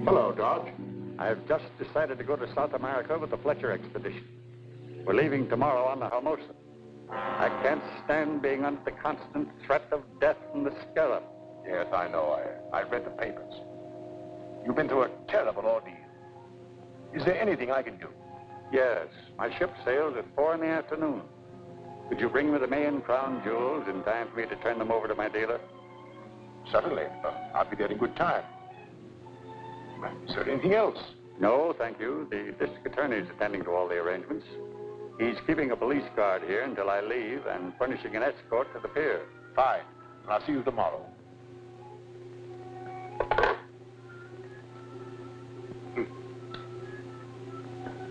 Hello, Dodge. I've just decided to go to South America with the Fletcher expedition. We're leaving tomorrow on the Hermosa. I can't stand being under the constant threat of death from the scarab. Yes, I know. I read the papers. You've been through a terrible ordeal. Is there anything I can do? Yes, my ship sails at 4 in the afternoon. Could you bring me the Mayan crown jewels in time for me to turn them over to my dealer? Certainly. I'll be there in good time. Is there anything else? No, thank you. The district attorney is attending to all the arrangements. He's keeping a police guard here until I leave and furnishing an escort to the pier. Fine. I'll see you tomorrow.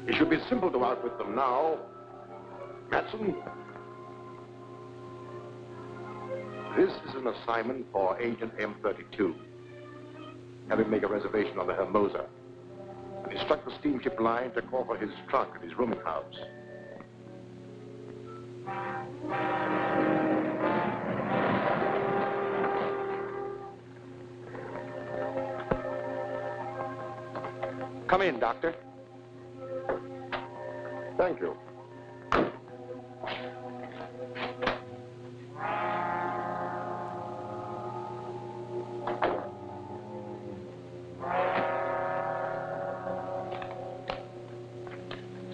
It should be simple to outwit them now. Matson, this is an assignment for Agent M32. Have him make a reservation on the Hermosa and instruct the steamship line to call for his trunk at his rooming house. Come in, Doctor. Thank you.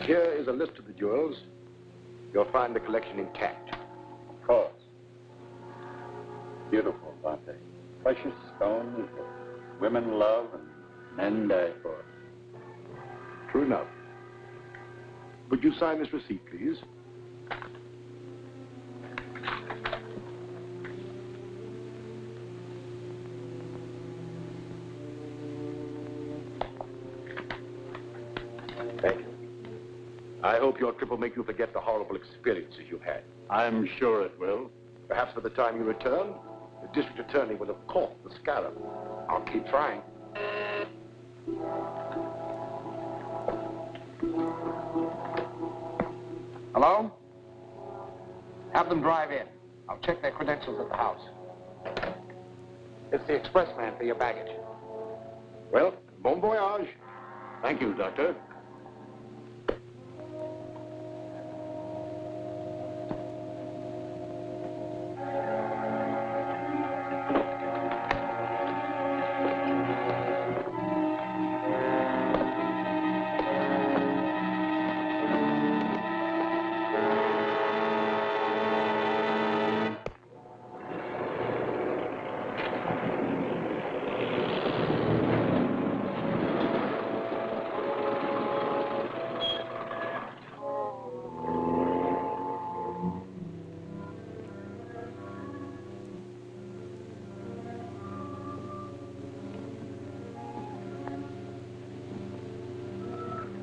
Here is a list of the jewels. You'll find the collection intact. Of course. Beautiful, aren't they? Precious stones that women love and men die for. True enough. Would you sign this receipt, please? Thank you. I hope your trip will make you forget the horrible experiences you've had. I'm sure it will. Perhaps by the time you return, the district attorney will have caught the scarab. I'll keep trying. Hello? Have them drive in. I'll check their credentials at the house. It's the expressman for your baggage. Well, bon voyage. Thank you, Doctor.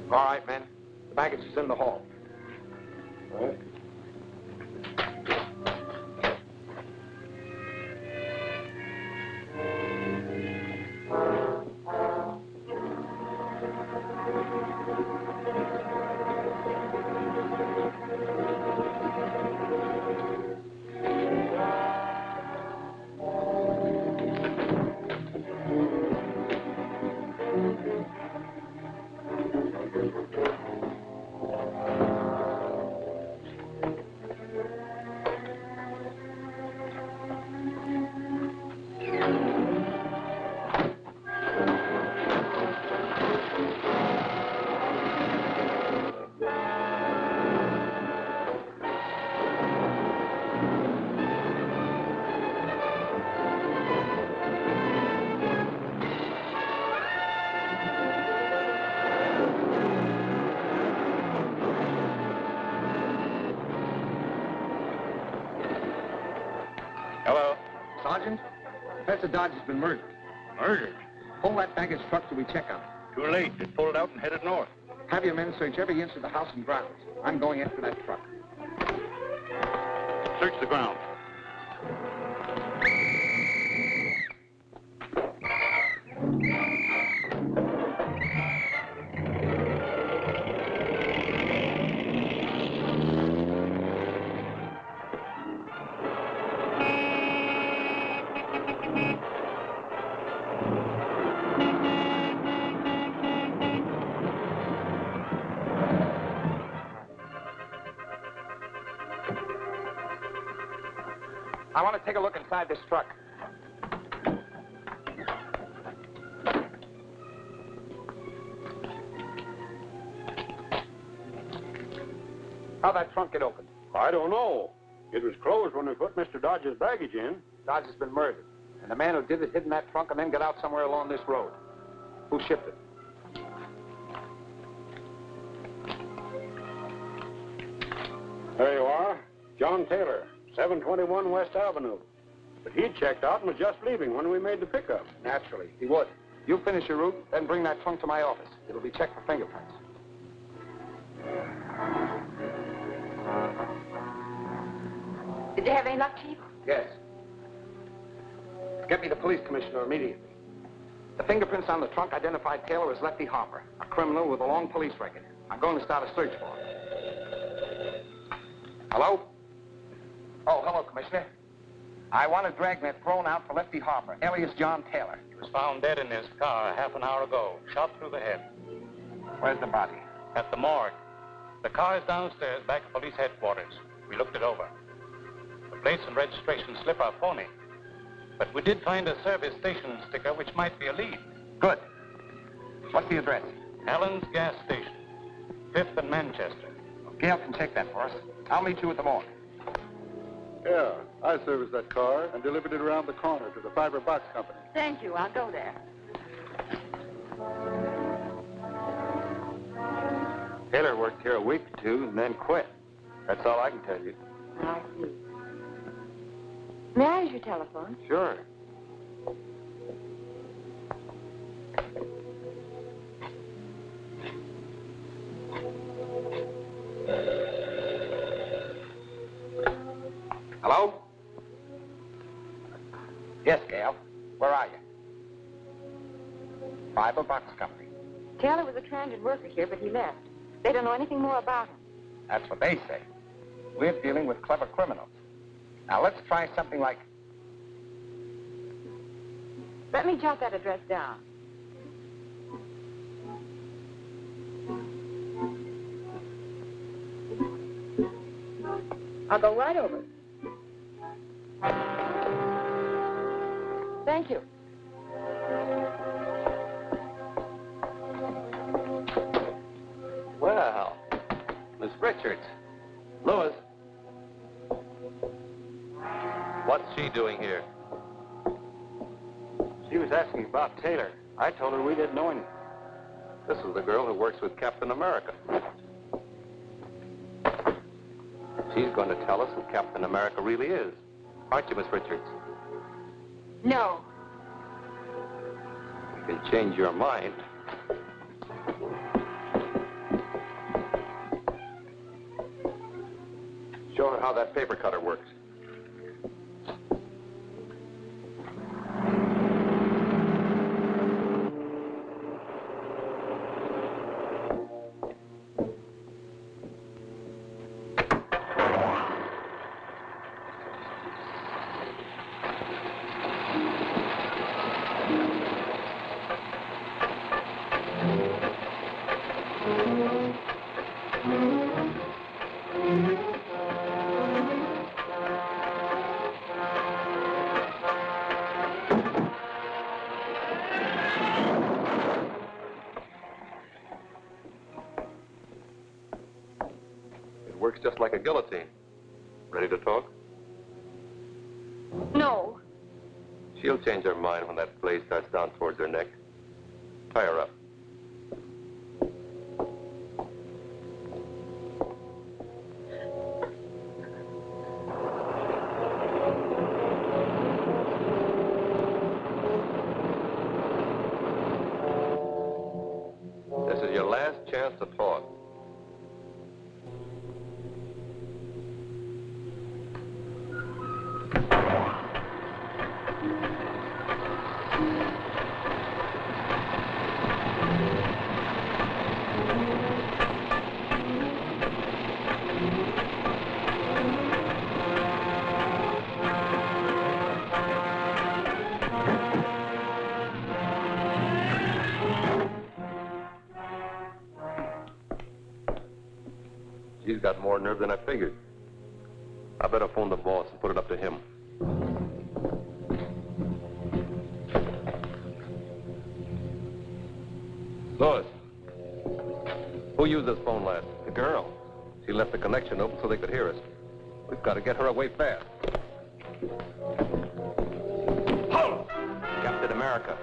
All right, men. The baggage is in the hall. All right. Sergeant, Professor Dodge has been murdered. Murdered? Pull that baggage truck till we check on it. Too late. It pulled out and headed north. Have your men search every inch of the house and grounds. I'm going after that truck. Search the ground. I want to take a look inside this truck. How'd that trunk get open? I don't know. It was closed when we put Mr. Dodge's baggage in. Dodge has been murdered. And the man who did it hid in that trunk and then got out somewhere along this road. Who shipped it? There you are. John Taylor, 721 West Avenue. But he checked out and was just leaving when we made the pickup. Naturally, he would. You finish your route, then bring that trunk to my office. It'll be checked for fingerprints. Did you have any luck, Chief? Yes. Get me the police commissioner immediately. The fingerprints on the trunk identified Taylor as Lefty Harper, a criminal with a long police record. I'm going to start a search for him. Hello? Oh, hello, Commissioner. I want a dragnet thrown out for Lefty Harper, alias John Taylor. He was found dead in his car half an hour ago, shot through the head. Where's the body? At the morgue. The car is downstairs, back at police headquarters. We looked it over. The plates and registration slip are phony. But we did find a service station sticker which might be a lead. Good. What's the address? Allen's Gas Station, 5th and Manchester. Gail can check that for us. I'll meet you at the morgue. Yeah, I serviced that car and delivered it around the corner to the Fiber Box Company. Thank you. I'll go there. Taylor worked here a week or two and then quit. That's all I can tell you. I see. May I use your telephone? Sure. Hello? Yes, Gail. Where are you? Fiber Box Company. Taylor was a transit worker here, but he left. They don't know anything more about him. That's what they say. We're dealing with clever criminals. Now, let's try something like... Let me jot that address down. I'll go right over. Thank you. Well, Miss Richards. Louis. What's she doing here? She was asking about Taylor. I told her we didn't know him. This is the girl who works with Captain America. She's going to tell us who Captain America really is. Aren't you, Miss Richards? No. You can change your mind. Show her how that paper cutter works. Works just like a guillotine. Ready to talk? No. She'll change her mind when that blade starts down towards her neck. Tie her up. This is your last chance to talk. She's got more nerve than I figured. I better phone the boss and put it up to him. Lois, who used this phone last? The girl. She left the connection open so they could hear us. We've got to get her away fast. Hold! Captain America.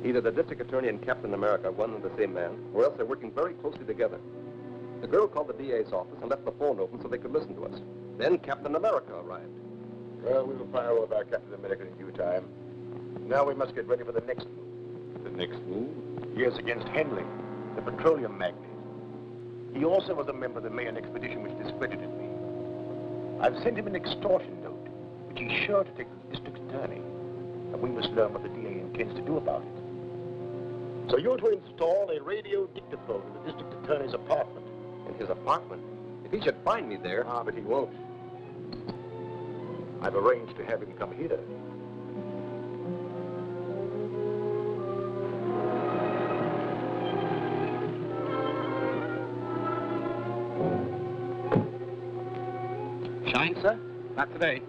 Either the district attorney and Captain America are one and the same man, or else they're working very closely together. The girl called the DA's office and left the phone open so they could listen to us. Then Captain America arrived. Well, we will fire over our Captain America in due time. Now we must get ready for the next move. The next move? Yes, against Henley, the petroleum magnate. He also was a member of the Mayan expedition which discredited me. I've sent him an extortion note, which he's sure to take to the district attorney. And we must learn what the DA intends to do about it. So you're to install a radio dictaphone in the district attorney's apartment. In his apartment? If he should find me there... Ah, but he won't. I've arranged to have him come here. Shine, sir? Not today.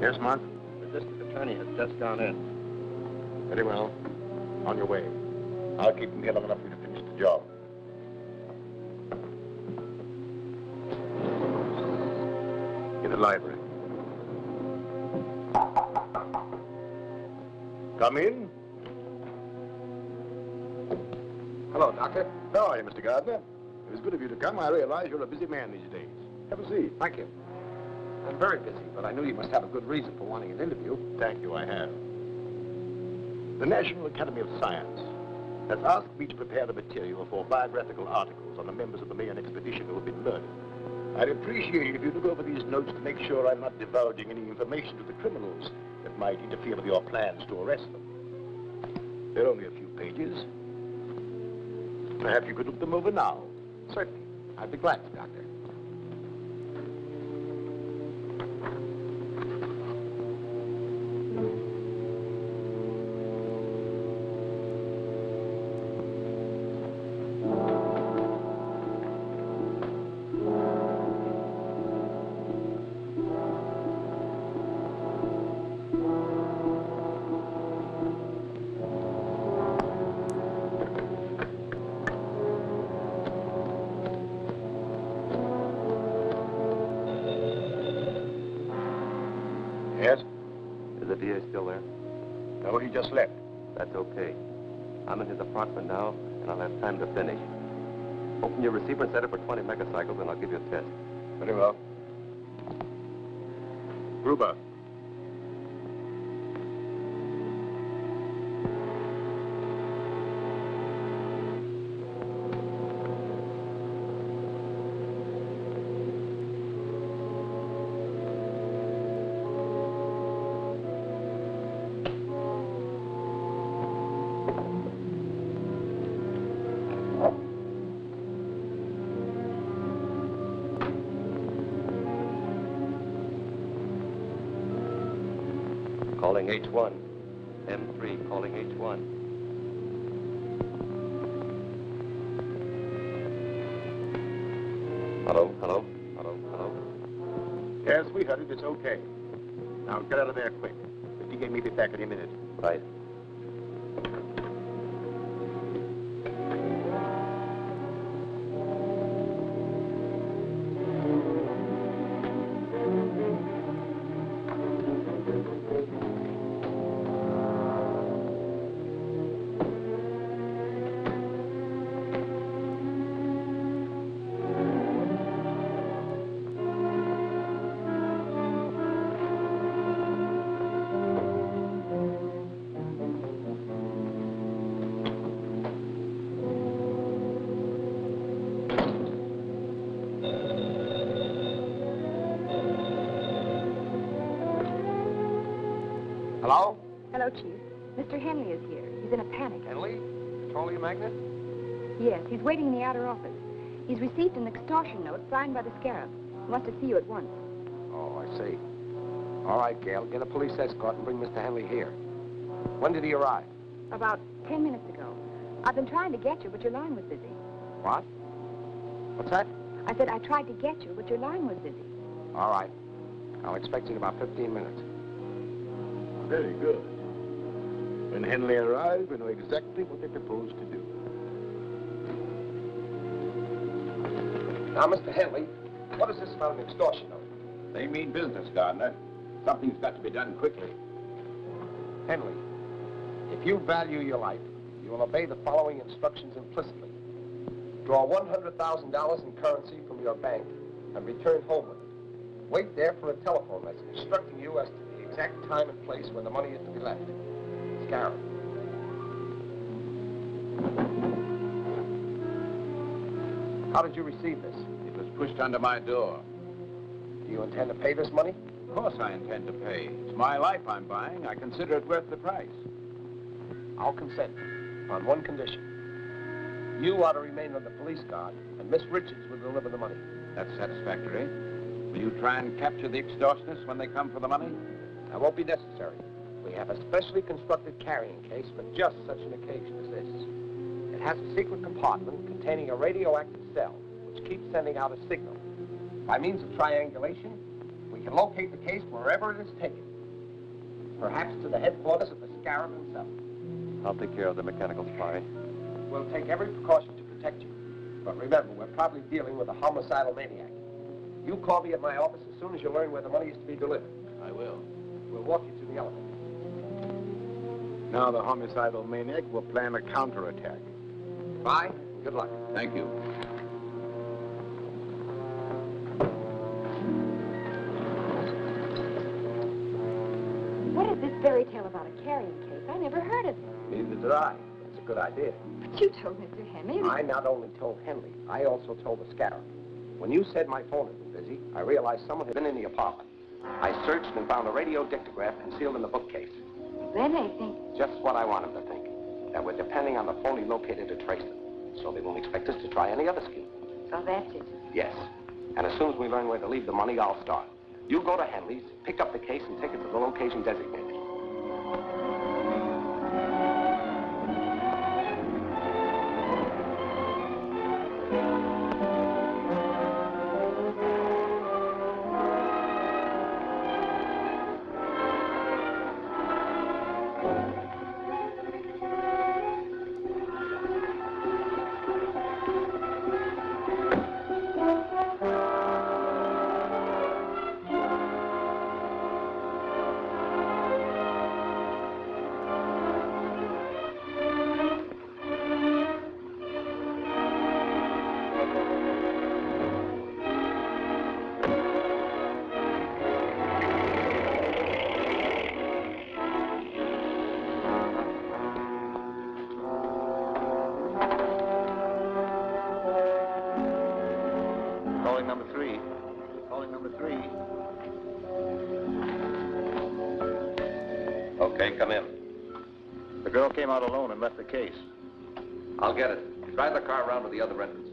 Yes, Mark? The district attorney has just gone in. Very well. On your way. I'll keep him here long enough for you to finish the job. In the library. Come in. Hello, Doctor. How are you, Mr. Gardner? It was good of you to come. I realize you're a busy man these days. Have a seat. Thank you. I'm very busy, but I knew you must have a good reason for wanting an interview. Thank you, I have. The National Academy of Science has asked me to prepare the material for biographical articles on the members of the Mayan expedition who have been murdered. I'd appreciate it if you look over these notes to make sure I'm not divulging any information to the criminals that might interfere with your plans to arrest them. They're only a few pages. Perhaps you could look them over now. Certainly. I'd be glad to, Doctor. Yes? Is the DA still there? No, he just left. That's okay. I'm in his apartment now, and I'll have time to finish. Open your receiver and set it for 20 megacycles, and I'll give you a test. Very well. Gruber. Calling H1. M3 calling H1. Hello, hello, hello, hello. Yes, we heard it. It's okay. Now get out of there quick. The DA may be back any minute. Right. Hello? Hello, Chief. Mr. Henley is here. He's in a panic. Henley? Petroleum Magnate? Yes, he's waiting in the outer office. He's received an extortion note signed by the Scarab. He wants to see you at once. Oh, I see. All right, Gail. Get a police escort and bring Mr. Henley here. When did he arrive? About 10 minutes ago. I've been trying to get you, but your line was busy. What? What's that? I said I tried to get you, but your line was busy. All right. I'll expect you in about 15 minutes. Very good. When Henley arrives, we know exactly what they propose to do. Now, Mr. Henley, what is this about an extortion note? They mean business, Gardner. Something's got to be done quickly. Henley, if you value your life, you will obey the following instructions implicitly. Draw $100,000 in currency from your bank and return home with it. Wait there for a telephone message instructing you as to the exact time and place where the money is to be left. Scarab. How did you receive this? It was pushed under my door. Do you intend to pay this money? Of course I intend to pay. It's my life I'm buying. I consider it worth the price. I'll consent on one condition. You are to remain on the police guard, and Miss Richards will deliver the money. That's satisfactory. Will you try and capture the extortionists when they come for the money? That won't be necessary. We have a specially constructed carrying case for just such an occasion as this. It has a secret compartment containing a radioactive cell, which keeps sending out a signal. By means of triangulation, we can locate the case wherever it is taken. Perhaps to the headquarters of the Scarab himself. I'll take care of the mechanical spy. We'll take every precaution to protect you. But remember, we're probably dealing with a homicidal maniac. You call me at my office as soon as you learn where the money is to be delivered. I will. We'll walk you to the elevator. Now the homicidal maniac will plan a counterattack. Bye. Good luck. Thank you. What is this fairy tale about a carrying case? I never heard of it. Neither did I. It's a good idea. But you told Mr. Henley. I not only told Henley, I also told the Scarab. When you said my phone had been busy, I realized someone had been in the apartment. I searched and found a radio dictograph concealed in the bookcase. Then they think. Just what I want them to think. That we're depending on the phone he located to trace them. So they won't expect us to try any other scheme. So that's it. Yes. And as soon as we learn where to leave the money, I'll start. You go to Henley's, pick up the case, and take it to the location designated. 3. Okay, come in. The girl came out alone and left the case. I'll get it. Drive the car around to the other entrance.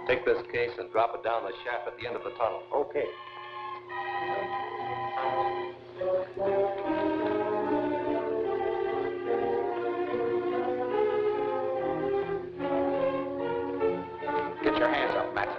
Take this case and drop it down the shaft at the end of the tunnel. Okay. Get your hands up, Matson.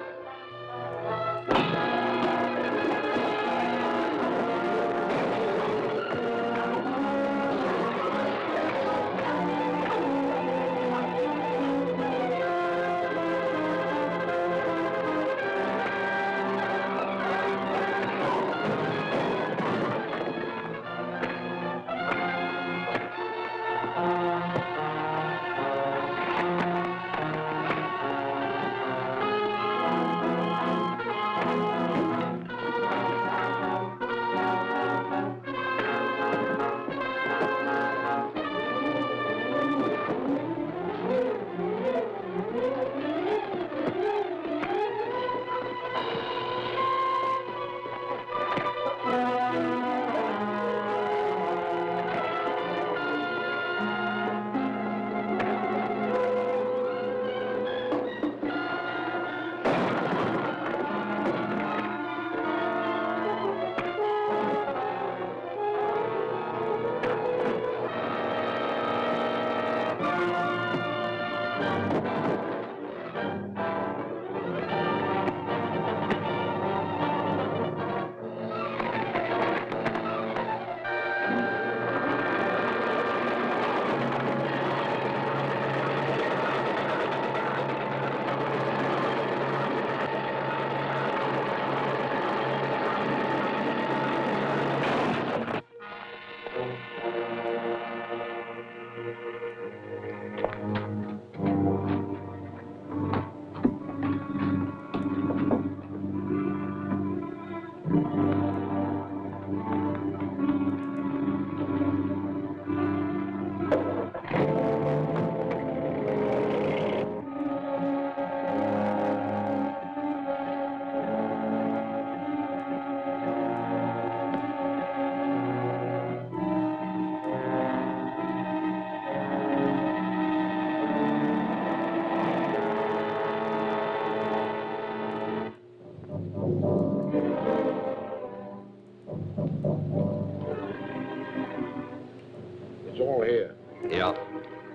It's all here. Yeah.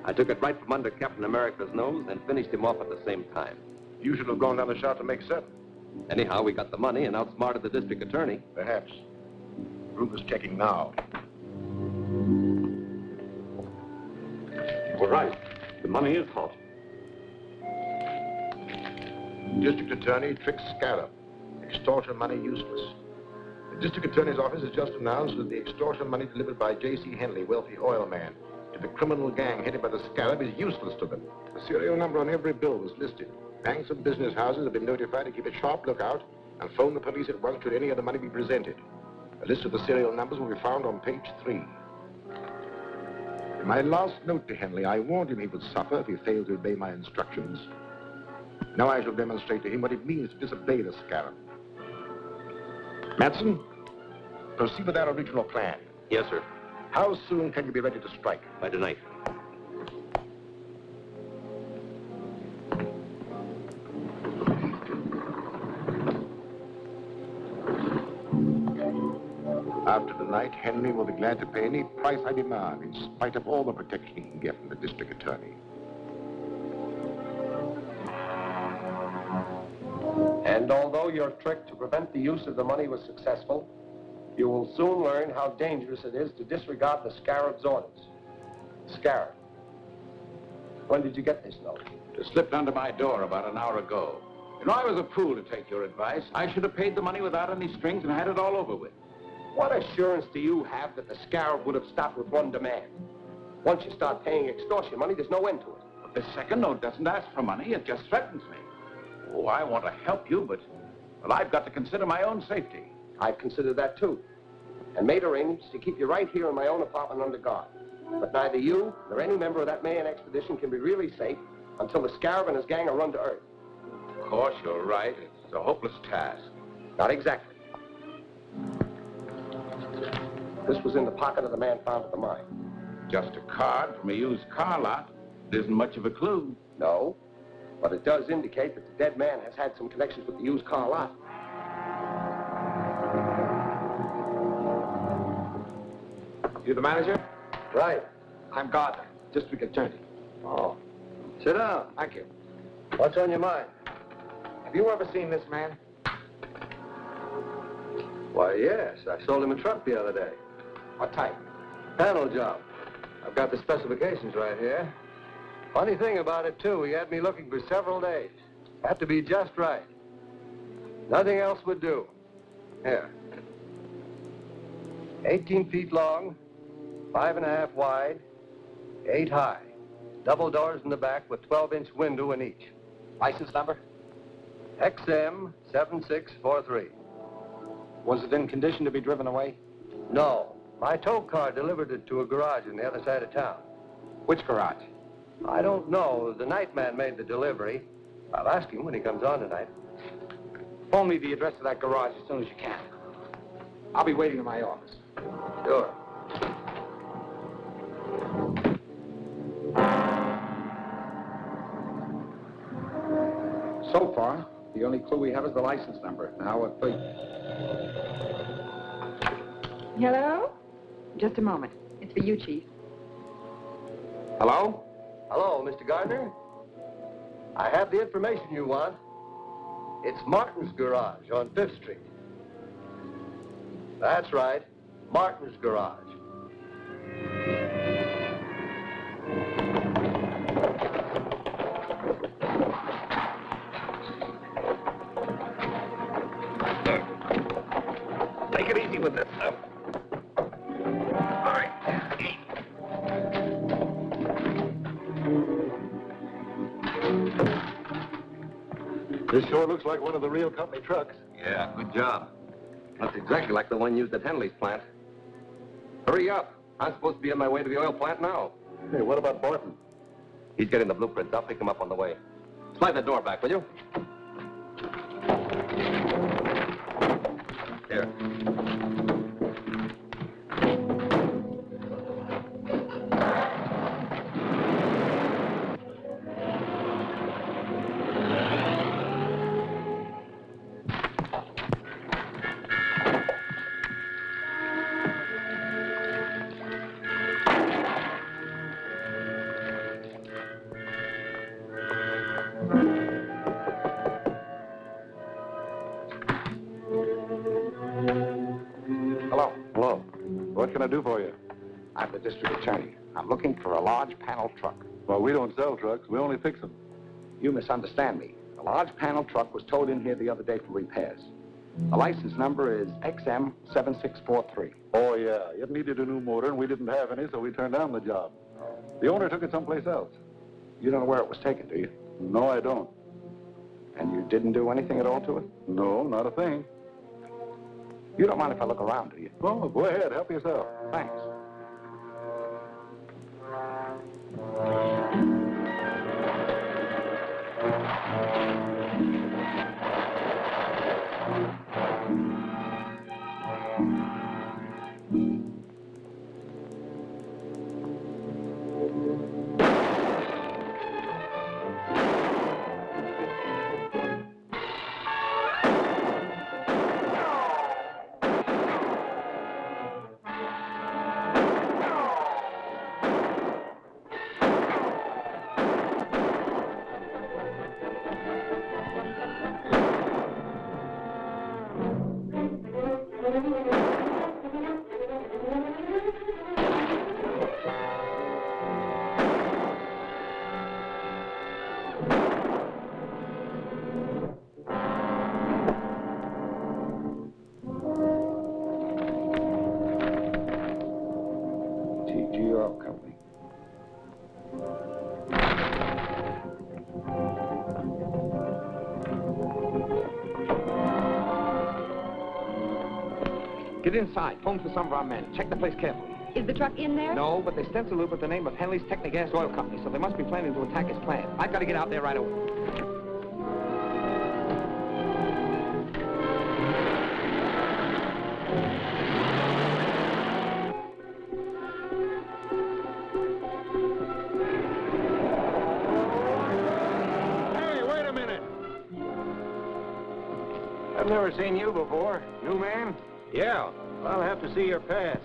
I took it right from under Captain America's nose and finished him off at the same time. You should have gone down the shaft to make certain. Anyhow, we got the money and outsmarted the district attorney. Perhaps. Ruth is checking now. We're right. The money is hot. District Attorney Trick Scarab. Extortion money useless. The District Attorney's office has just announced that the extortion money delivered by J.C. Henley, wealthy oil man, to the criminal gang headed by the Scarab is useless to them. The serial number on every bill was listed. Banks and business houses have been notified to keep a sharp lookout and phone the police at once should any of the money be presented. A list of the serial numbers will be found on page 3. In my last note to Henley, I warned him he would suffer if he failed to obey my instructions. Now I shall demonstrate to him what it means to disobey the scarab. Matson, proceed with our original plan. Yes, sir. How soon can you be ready to strike? By tonight. After tonight, Henry will be glad to pay any price I demand, in spite of all the protection he can get from the district attorney. And although your trick to prevent the use of the money was successful, you will soon learn how dangerous it is to disregard the Scarab's orders. Scarab, when did you get this note? It slipped under my door about an hour ago. You know, I was a fool to take your advice. I should have paid the money without any strings and had it all over with. What assurance do you have that the Scarab would have stopped with one demand? Once you start paying extortion money, there's no end to it. But the second note doesn't ask for money, it just threatens me. Oh, I want to help you, but well, I've got to consider my own safety. I've considered that too, and made arrangements to keep you right here in my own apartment under guard. But neither you nor any member of that Mayan expedition can be really safe until the Scarab and his gang are run to earth. Of course, you're right. It's a hopeless task. Not exactly. This was in the pocket of the man found at the mine. Just a card from a used car lot. It isn't much of a clue. No, but it does indicate that the dead man has had some connections with the used car lot. You the manager? Right. I'm Gardner, district attorney. Oh. Sit down. Thank you. What's on your mind? Have you ever seen this man? Why, yes. I sold him a truck the other day. What type? Panel job. I've got the specifications right here. Funny thing about it, too, he had me looking for several days. Had to be just right. Nothing else would do. Here. 18 feet long, 5.5 wide, 8 high. Double doors in the back with 12-inch window in each. License number? XM 7643. Was it in condition to be driven away? No. My tow car delivered it to a garage on the other side of town. Which garage? I don't know. The night man made the delivery. I'll ask him when he comes on tonight. Phone me the address of that garage as soon as you can. I'll be waiting in my office. Sure. So far, the only clue we have is the license number. Now what for? Hello? Just a moment. It's for you, Chief. Hello? Hello, Mr. Gardner. I have the information you want. It's Martin's garage on 5th Street. That's right. Martin's garage. Take it easy with this stuff. All right. This sure looks like one of the real company trucks. Yeah, good job. Looks exactly like the one used at Henley's plant. Hurry up. I'm supposed to be on my way to the oil plant now. Hey, what about Barton? He's getting the blueprints. I'll pick him up on the way. Slide that door back, will you? Here. What can I do for you? I'm the district attorney. I'm looking for a large panel truck. Well, we don't sell trucks. We only fix them. You misunderstand me. The large panel truck was towed in here the other day for repairs. The license number is XM 7643. Oh, yeah. It needed a new motor, and we didn't have any, so we turned down the job. The owner took it someplace else. You don't know where it was taken, do you? No, I don't. And you didn't do anything at all to it? No, not a thing. You don't mind if I look around, do you? Oh, go ahead. Help yourself. Thanks. TG Oil Company. Get inside. Phone for some of our men. Check the place carefully. Is the truck in there? No, but they stenciled it with the name of Henley's Technigas Oil Company, so they must be planning to attack his plant. I've got to get out there right away. Hey, wait a minute. I've never seen you before. New man? Yeah. I'll have to see your pass.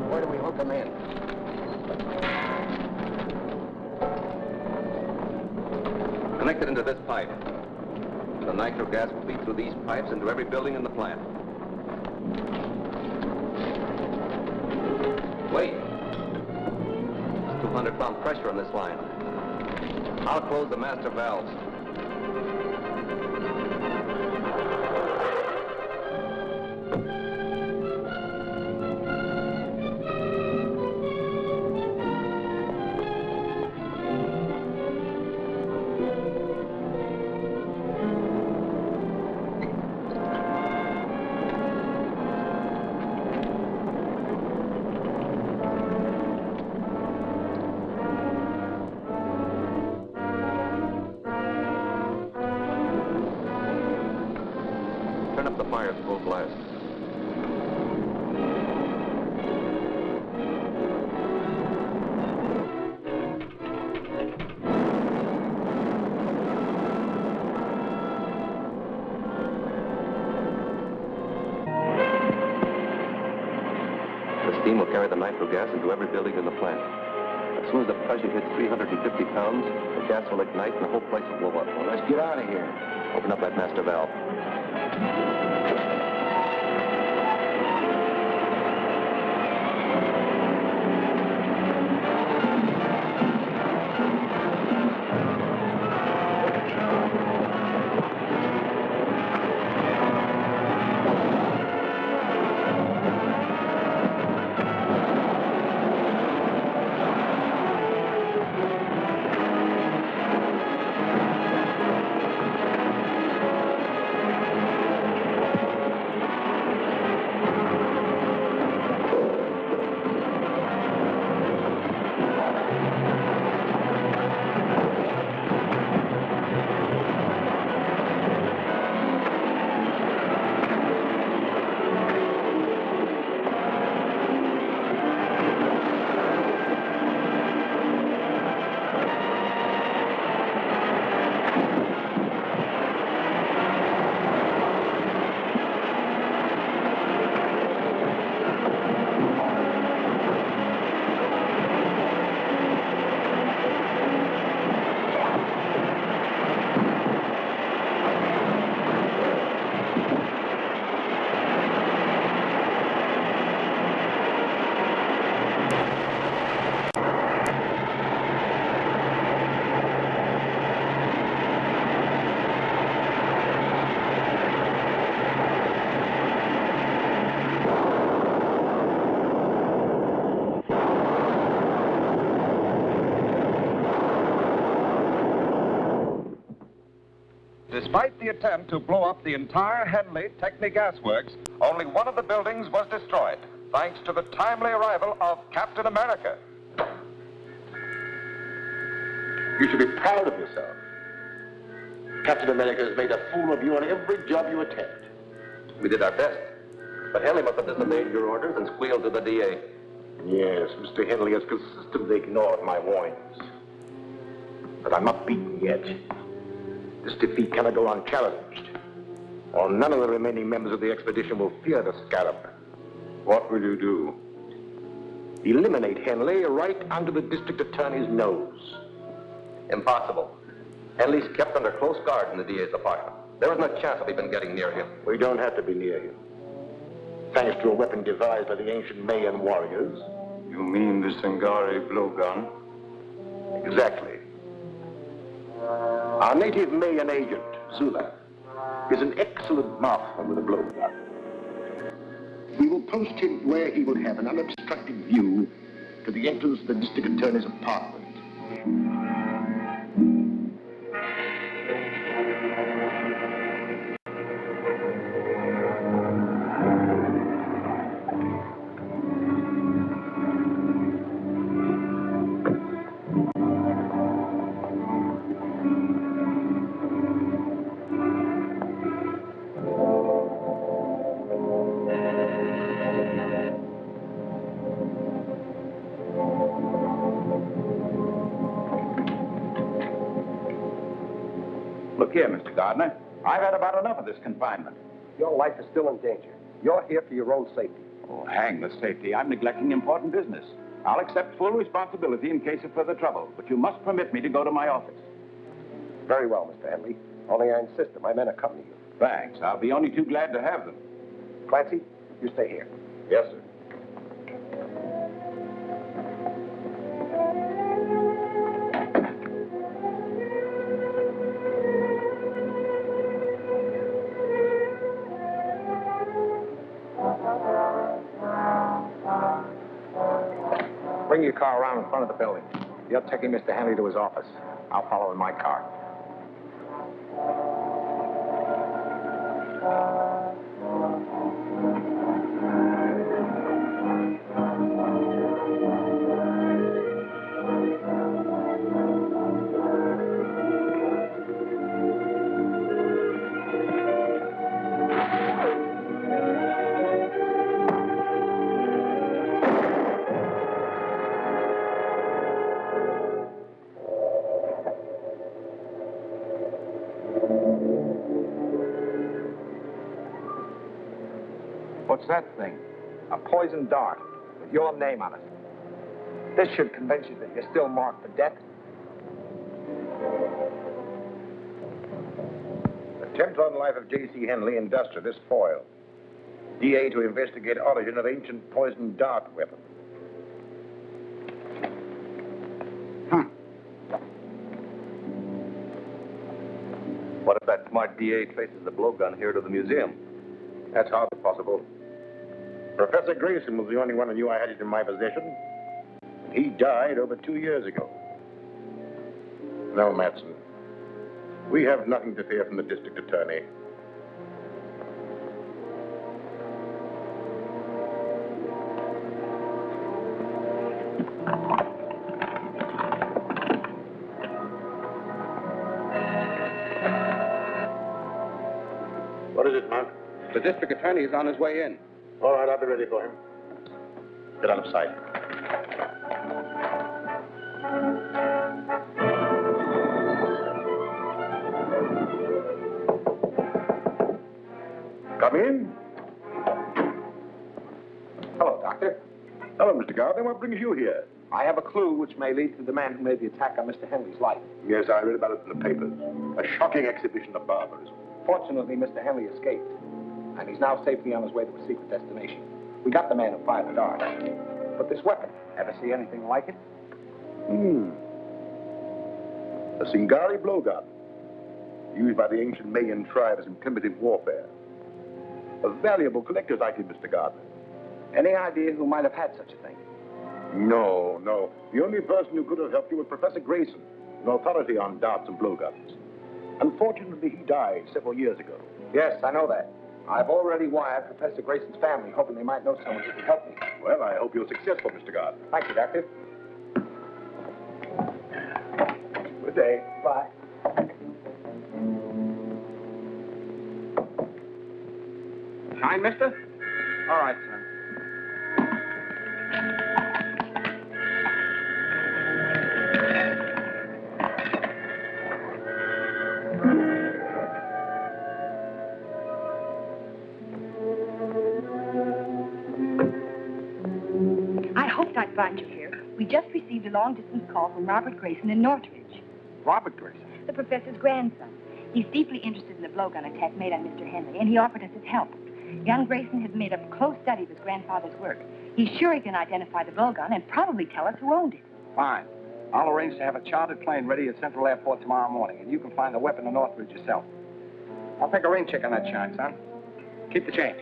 Where do we hook him in? Connected into this pipe. The nitro gas will feed through these pipes into every building in the plant. Wait. There's 200-pound pressure on this line. I'll close the master valves. Turn up the fire at full blast. The steam will carry the nitro gas into every building in the plant. As soon as the pressure hits 350 pounds, the gas will ignite and the whole place will blow up. Well, let's get out of here. Open up that master valve. Despite the attempt to blow up the entire Henley Technic Gas Works, only one of the buildings was destroyed, thanks to the timely arrival of Captain America. You should be proud of yourself. Captain America has made a fool of you on every job you attempt. We did our best. But Henley must have disobeyed your orders and squealed to the DA. Yes, Mr. Henley has consistently ignored my warnings. But I'm not beaten yet. This defeat cannot go unchallenged, or none of the remaining members of the expedition will fear the Scarab. What will you do? Eliminate Henley right under the district attorney's nose. Impossible. Henley's kept under close guard in the DA's apartment. There is no chance of even getting near him. We don't have to be near him. Thanks to a weapon devised by the ancient Mayan warriors. You mean the Singari blowgun? Exactly. Our native Mayan agent, Zula, is an excellent marksman with a blowgun. We will post him where he will have an unobstructed view to the entrance of the district attorney's apartment. Look here, Mr. Gardner. I've had about enough of this confinement. Your life is still in danger. You're here for your own safety. Oh, hang the safety. I'm neglecting important business. I'll accept full responsibility in case of further trouble, but you must permit me to go to my office. Very well, Mr. Henley. Only I insist that my men accompany you. Thanks. I'll be only too glad to have them. Clancy, you stay here. Yes, sir. Bring your car around in front of the building. You're taking Mr. Henley to his office. I'll follow in my car. What's that thing? A poison dart with your name on it. This should convince you that you're still marked for death. Attempt on life of J.C. Henley, industrialist, foiled. DA to investigate origin of ancient poison dart weapon. What if that smart DA traces the blowgun here to the museum? That's hardly possible. Professor Grayson was the only one who knew I had it in my possession. He died over 2 years ago. No, Matson. We have nothing to fear from the district attorney. What is it, Mount? The district attorney is on his way in. All right, I'll be ready for him. Get out of sight. Come in. Hello, Doctor. Hello, Mr. Gardner. What brings you here? I have a clue which may lead to the man who made the attack on Mr. Henley's life. Yes, I read about it in the papers. A shocking exhibition of barbarism. Fortunately, Mr. Henley escaped, and he's now safely on his way to a secret destination. We got the man who fired the dart. But this weapon, ever see anything like it? A Singari blowgun, used by the ancient Mayan tribes in primitive warfare. A valuable collector's item, Mr. Gardner. Any idea who might have had such a thing? No. The only person who could have helped you was Professor Grayson, an authority on darts and blowguns. Unfortunately, he died several years ago. Yes, I know that. I've already wired Professor Grayson's family, hoping they might know someone who can help me. Well, I hope you're successful, Mr. Gardner. Thank you, Doctor. Good day. Bye. Shine, mister? All right, son. I hoped I'd find you here. We just received a long-distance call from Robert Grayson in Northridge. Robert Grayson? The professor's grandson. He's deeply interested in the blowgun attack made on Mr. Henry, and he offered us his help. Young Grayson has made a close study of his grandfather's work. He's sure he can identify the blowgun and probably tell us who owned it. Fine. I'll arrange to have a chartered plane ready at Central Airport tomorrow morning, and you can find the weapon in Northridge yourself. I'll take a rain check on that shine, son. Keep the change.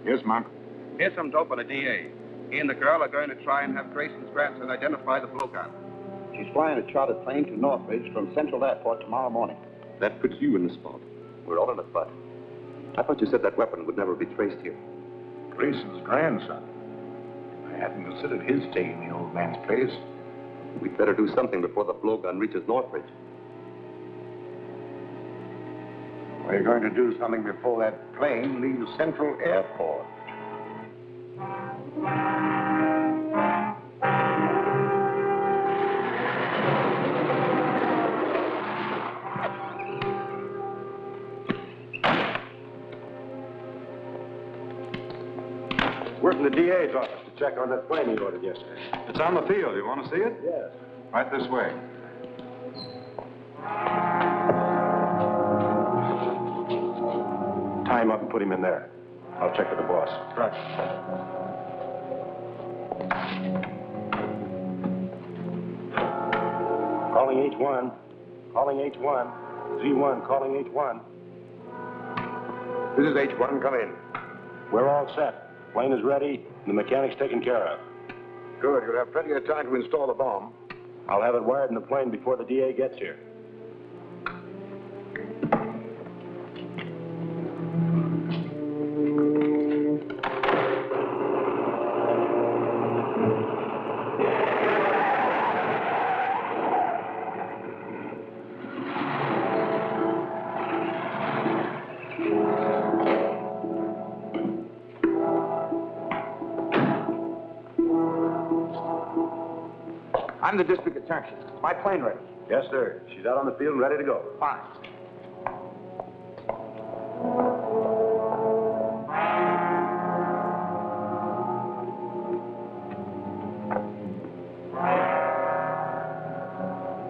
Yes, Mom. Here's some dope on a DA. He and the girl are going to try and have Grayson's grandson identify the blowgun. She's flying a chartered plane to Northridge from Central Airport tomorrow morning. That puts you in the spot. We're all in a butt. I thought you said that weapon would never be traced here. Grayson's grandson. I hadn't considered his taking the old man's place. We'd better do something before the blowgun reaches Northridge. We're going to do something before that plane leaves Central Airport. We're from the DA's office to check on that plane he ordered yesterday. It's on the field. You want to see it? Yes. Right this way. Tie him up and put him in there. I'll check with the boss. Right. Calling H1. Calling H1. Z1 calling H1. This is H1. Come in. We're all set. Plane is ready, and the mechanic's taken care of. Good. You'll have plenty of time to install the bomb. I'll have it wired in the plane before the DA gets here. I'm the district attorney. Is my plane ready? Yes, sir. She's out on the field and ready to go. Fine.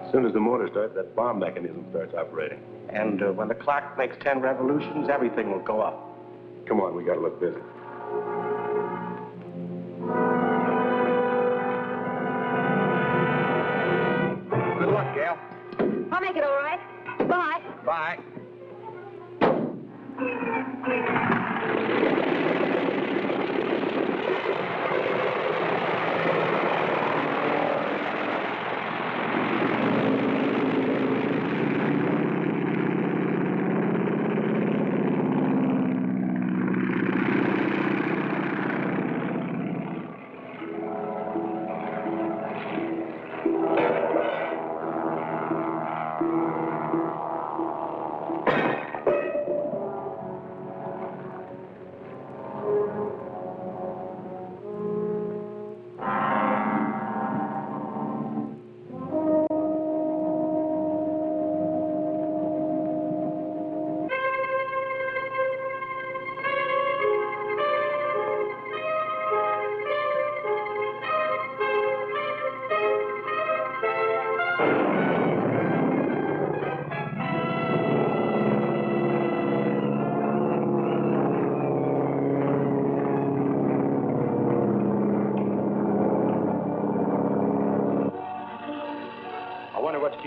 As soon as the motor starts, that bomb mechanism starts operating. And when the clock makes 10 revolutions, everything will go up. Come on, we gotta look busy. Good luck, Gail. I'll make it all right. Bye. Bye.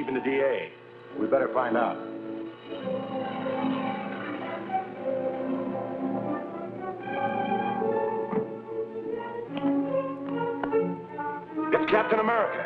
even the DA? We better find out. It's Captain America.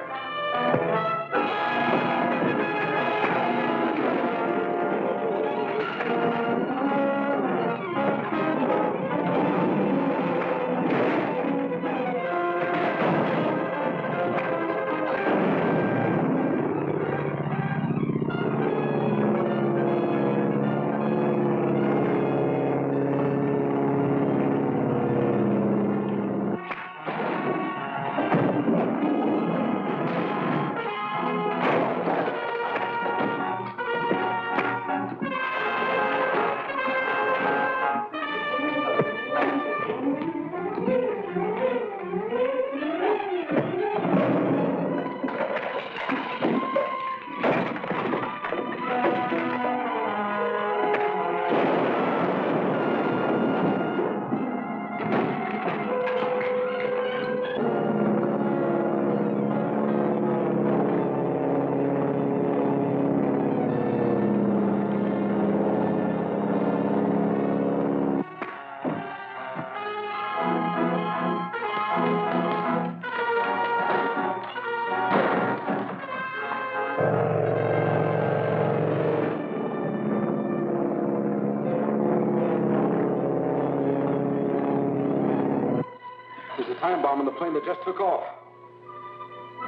Time bomb in the plane that just took off.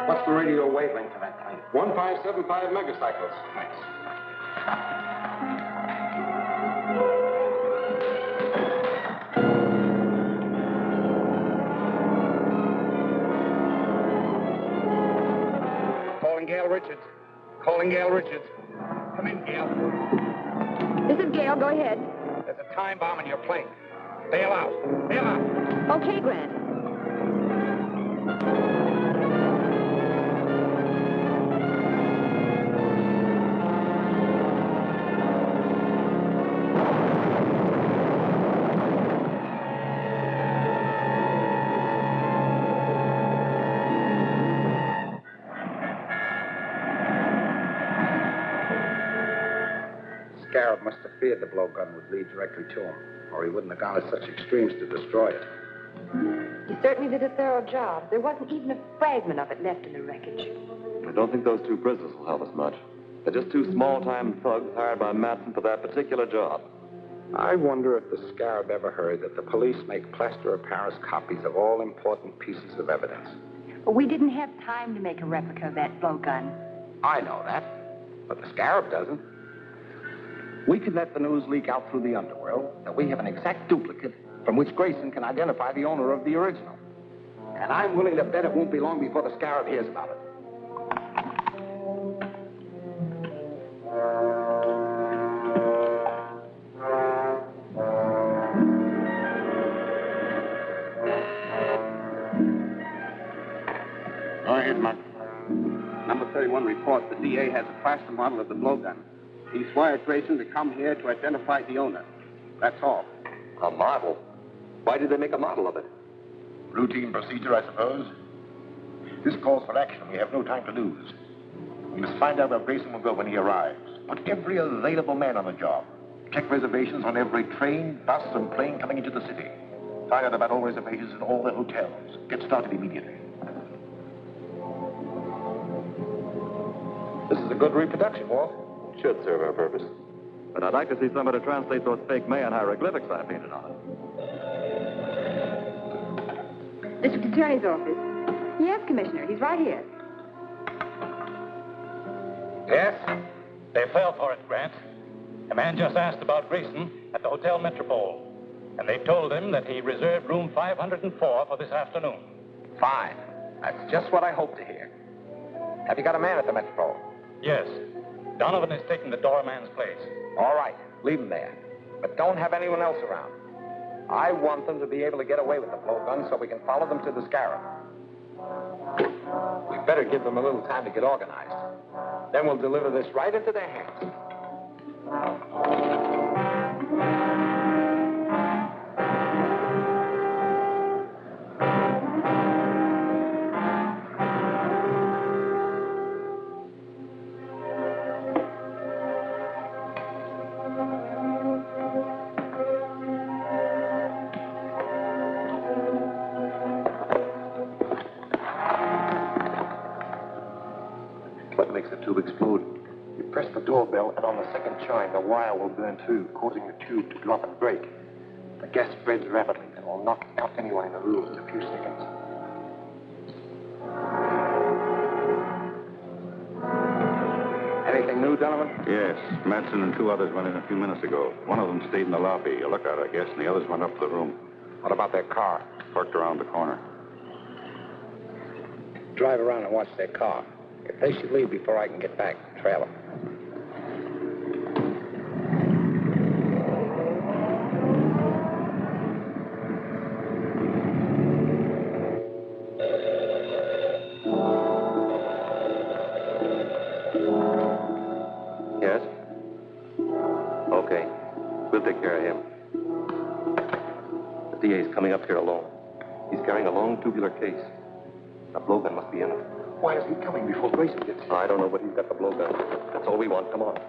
What's the radio wavelength of that plane? 1575 megacycles. Thanks. Calling Gail Richards. Calling Gail Richards. Come in, Gail. This is Gail. Go ahead. There's a time bomb in your plane. Bail out. Bail out. Okay, Grant. Scarab must have feared the blowgun would lead directly to him, or he wouldn't have gone to such extremes to destroy it. He certainly did a thorough job. There wasn't even a fragment of it left in the wreckage. I don't think those two prisoners will help us much. They're just two small-time thugs hired by Matson for that particular job. I wonder if the Scarab ever heard that the police make plaster of Paris copies of all important pieces of evidence. But we didn't have time to make a replica of that blowgun. I know that, but the Scarab doesn't. We could let the news leak out through the underworld that we have an exact duplicate from which Grayson can identify the owner of the original. And I'm willing to bet it won't be long before the Scarab hears about it. Go ahead, Mark. Number 31 reports the DA has a plaster model of the blowgun. He's wired Grayson to come here to identify the owner. That's all. A model? Why did they make a model of it? Routine procedure, I suppose. This calls for action. We have no time to lose. We must find out where Grayson will go when he arrives. Put every available man on the job. Check reservations on every train, bus, and plane coming into the city. Find out about all reservations in all the hotels. Get started immediately. This is a good reproduction, Walt. Should serve our purpose. But I'd like to see somebody translate those fake Mayan hieroglyphics I painted on it. District Attorney's office. Yes, Commissioner. He's right here. Yes? They fell for it, Grant. A man just asked about Grayson at the Hotel Metropole. And they told him that he reserved room 504 for this afternoon. Fine. That's just what I hoped to hear. Have you got a man at the Metropole? Yes. Donovan is taking the doorman's place. All right. Leave him there. But don't have anyone else around. I want them to be able to get away with the blowgun so we can follow them to the Scarab. We better give them a little time to get organized. Then we'll deliver this right into their hands. and on the second chime, the wire will burn through, causing the tube to drop and break. The gas spreads rapidly and will knock out anyone in the room in a few seconds. Anything new, gentlemen? Yes. Madsen and two others went in a few minutes ago. One of them stayed in the lobby, a lookout, I guess, and the others went up to the room. What about their car? Parked around the corner. Drive around and watch their car. If they should leave before I can get back, trail them. Yes? Okay. We'll take care of him. The DA's coming up here alone. He's carrying a long tubular case. A blowgun must be in it. Why is he coming before Grayson gets here? I don't know, but he's got the blowgun. That's all we want. Come on.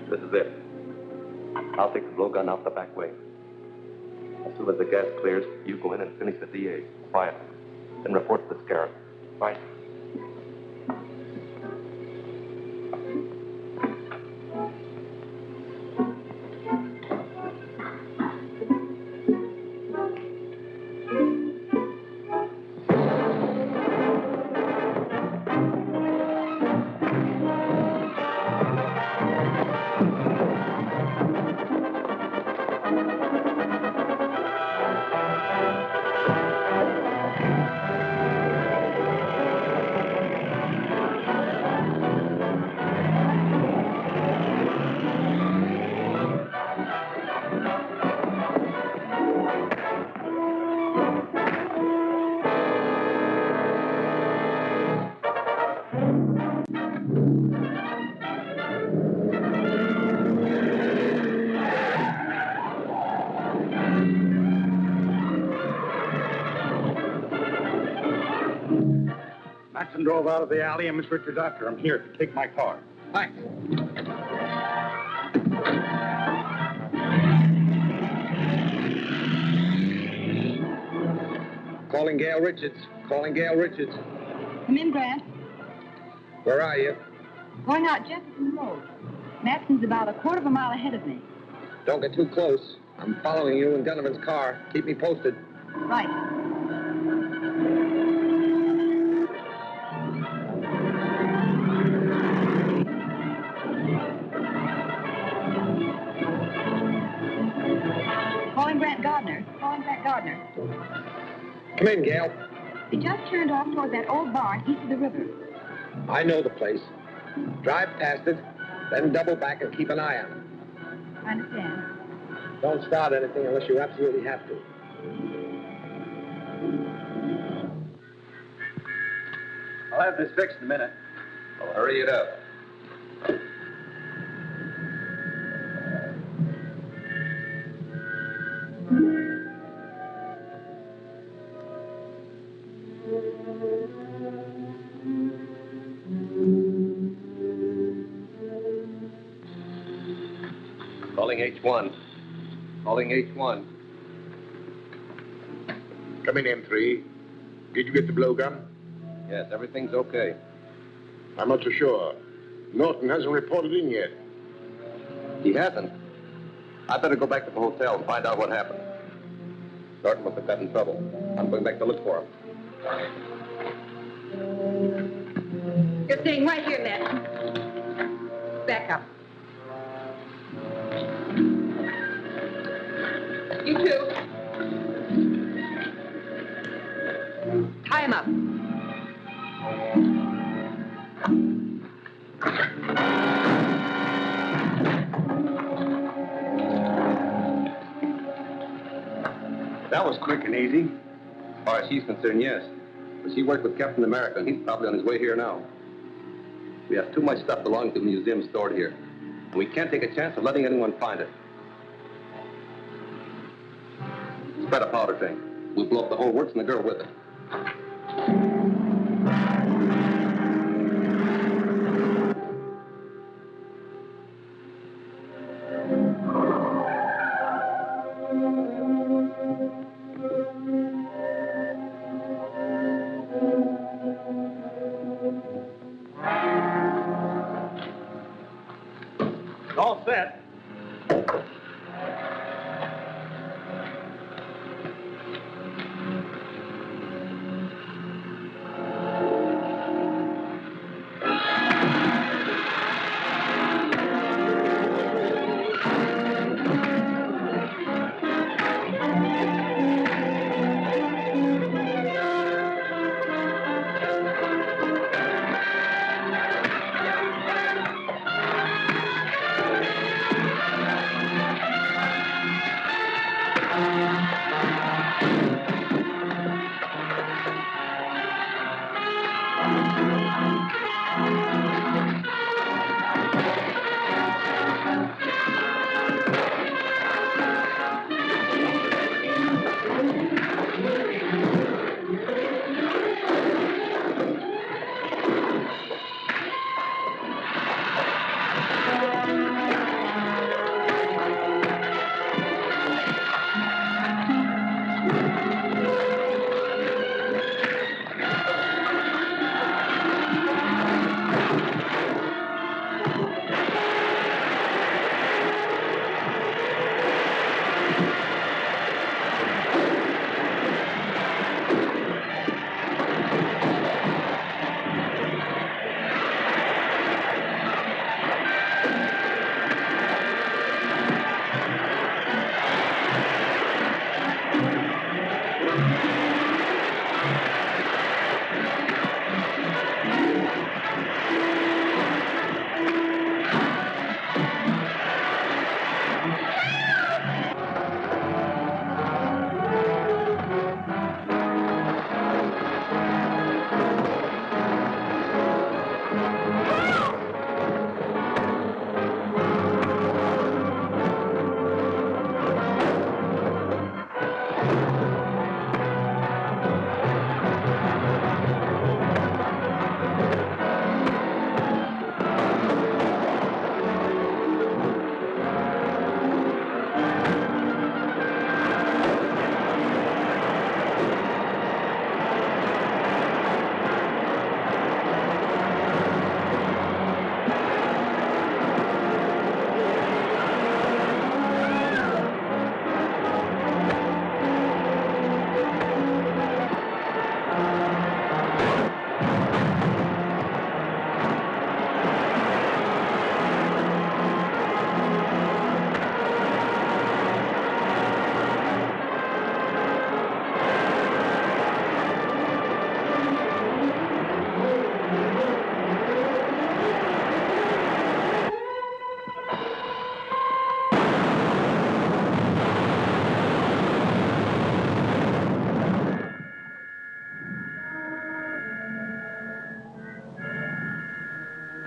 This is it. I'll take the blowgun out the back way. As soon as the gas clears, you go in and finish the DA. Quiet. Then report to the scarab. Right. Matson drove out of the alley, and Miss Richards after him. Here, take my car. Thanks. Calling Gail Richards. Calling Gail Richards. Come in, Grant. Where are you? Going out Jefferson Road. Matson's about a quarter of a mile ahead of me. Don't get too close. I'm following you in Donovan's car. Keep me posted. Right. Calling Grant Gardner. Calling Grant Gardner. Come in, Gail. He just turned off toward that old barn east of the river. I know the place. Drive past it, then double back and keep an eye on it. I understand. Don't start anything unless you absolutely have to. I'll have this fixed in a minute. Well, hurry it up. Calling H1. Calling H1. Come in, M3. Did you get the blowgun? Yes, everything's okay. I'm not so sure. Norton hasn't reported in yet. He hasn't. I better go back to the hotel and find out what happened. Norton must have got in trouble. I'm going back to look for him. You're staying right here, Matt. Back up. You too. Tie him up. That was quick and easy. As far as she's concerned, yes. But she worked with Captain America, and he's probably on his way here now. We have too much stuff belonging to the museum stored here. And we can't take a chance of letting anyone find it. Spread a powder tank. We'll blow up the whole works and the girl with it. All set.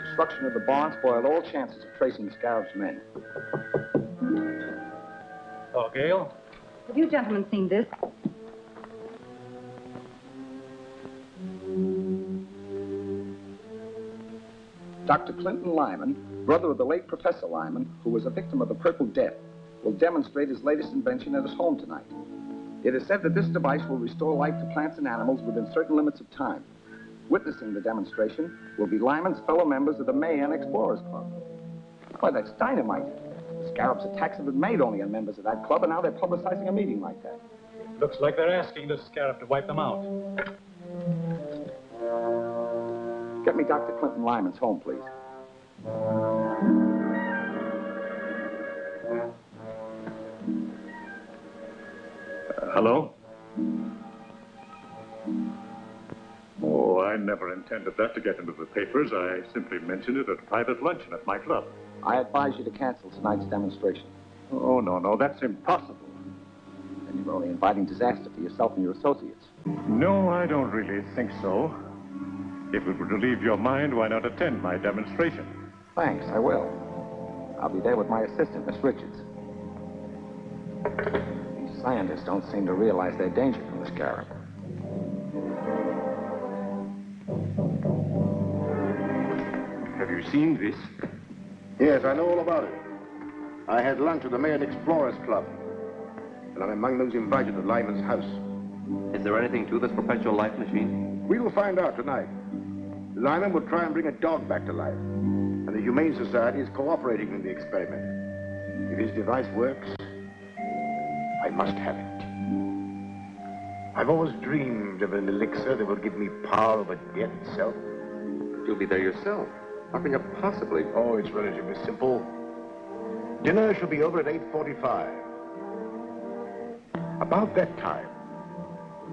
Destruction of the barn spoiled all chances of tracing the Scarab's men. Oh, Gail? Have you gentlemen seen this? Dr. Clinton Lyman, brother of the late Professor Lyman, who was a victim of the Purple Death, will demonstrate his latest invention at his home tonight. It is said that this device will restore life to plants and animals within certain limits of time. Witnessing the demonstration will be Lyman's fellow members of the Mayan Explorers Club. Why, that's dynamite. The Scarab's attacks have been made only on members of that club, and now they're publicizing a meeting like that. Looks like they're asking the Scarab to wipe them out. Get me Dr. Clinton Lyman's home, please. Hello? Oh, I never intended that to get into the papers. I simply mentioned it at a private luncheon at my club. I advise you to cancel tonight's demonstration. Oh, no, that's impossible. Then you're only inviting disaster for yourself and your associates. No, I don't really think so. If it would relieve your mind, why not attend my demonstration? Thanks, I will. I'll be there with my assistant, Miss Richards. These scientists don't seem to realize their danger from the Scarab. Have you seen this? Yes, I know all about it. I had lunch with the Mayan Explorers Club, and I'm among those invited to Lyman's house. Is there anything to this perpetual life machine? We will find out tonight. Lyman will try and bring a dog back to life, and the Humane Society is cooperating in the experiment. If his device works, I must have it. I've always dreamed of an elixir that will give me power over death itself. You'll be there yourself. How can you possibly? Oh, it's relatively simple. Dinner shall be over at 8:45. About that time,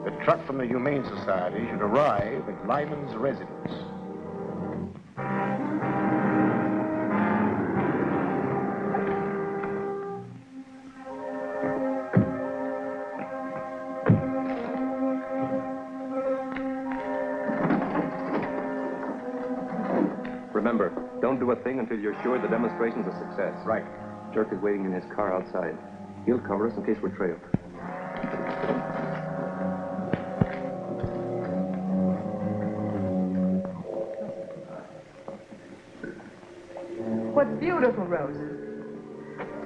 the truck from the Humane Society should arrive at Lyman's residence. Remember, don't do a thing until you're sure the demonstration's a success. Right. Jerk is waiting in his car outside. He'll cover us in case we're trailed. What beautiful roses.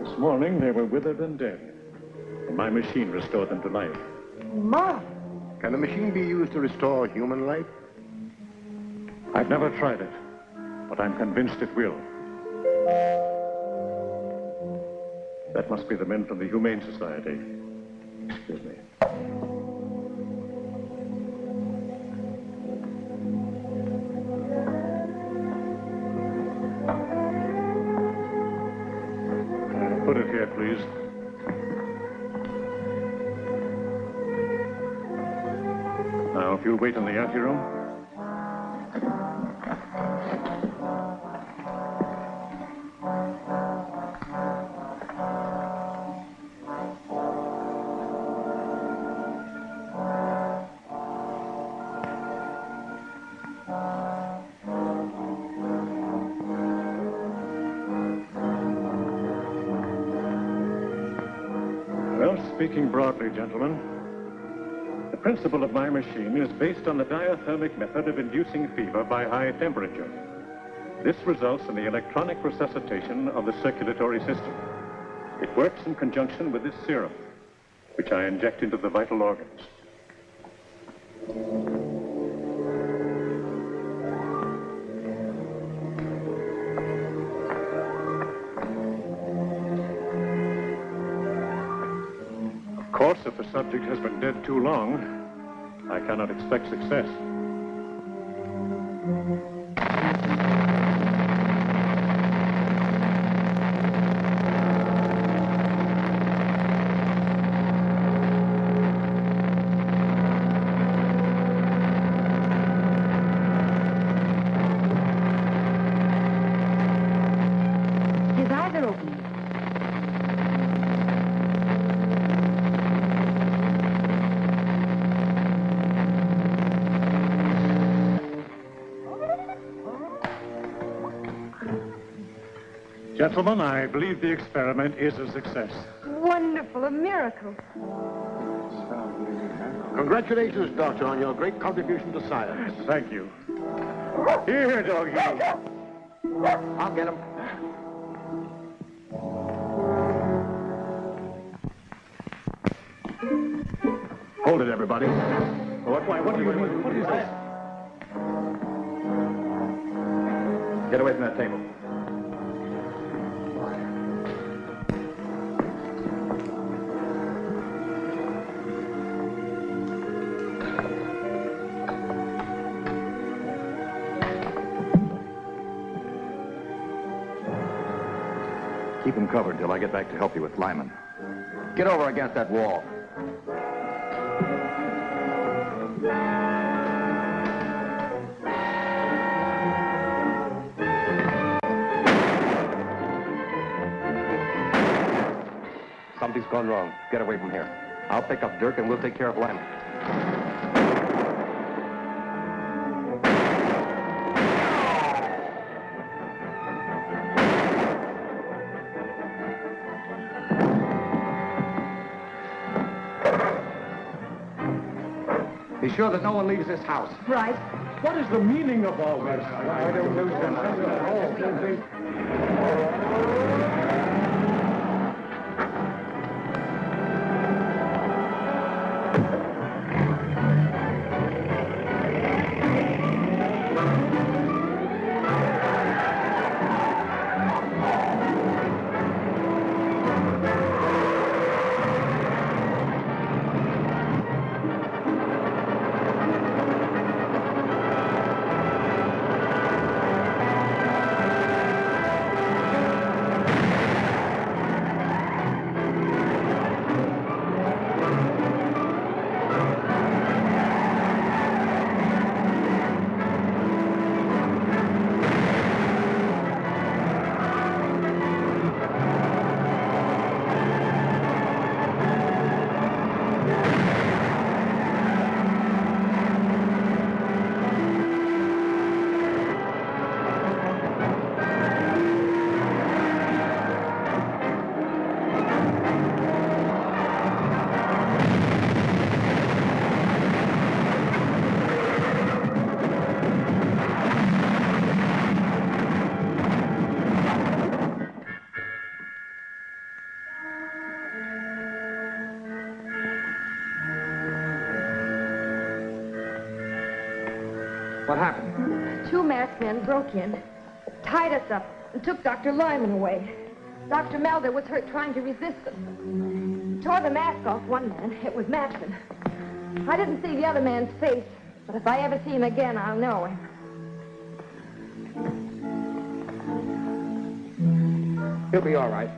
This morning they were withered and dead, and my machine restored them to life. Mom. Can the machine be used to restore human life? I've never tried it, but I'm convinced it will. That must be the men from the Humane Society. Excuse me. Put it here, please. Now, if you'll wait in the anteroom. Speaking broadly, gentlemen, the principle of my machine is based on the diathermic method of inducing fever by high temperature. This results in the electronic resuscitation of the circulatory system. It works in conjunction with this serum, which I inject into the vital organs. Of course, if the subject has been dead too long, I cannot expect success. His eyes are opening. Gentlemen, I believe the experiment is a success. Wonderful, a miracle. Congratulations, Doctor, on your great contribution to science. Thank you. Here, doggy. I'll get him. Hold it, everybody. What do you mean? What is this? Get away from that table. Keep him covered till I get back to help you with Lyman. Get over against that wall. Something's gone wrong. Get away from here. I'll pick up Dirk and we'll take care of Lyman. Be sure that no one leaves this house. Right. What is the meaning of all this? I don't know. What happened? Two masked men broke in, tied us up, and took Dr. Lyman away. Dr. Melder was hurt trying to resist them. Tore the mask off one man. It was Matson. I didn't see the other man's face, but if I ever see him again, I'll know him. He'll be all right.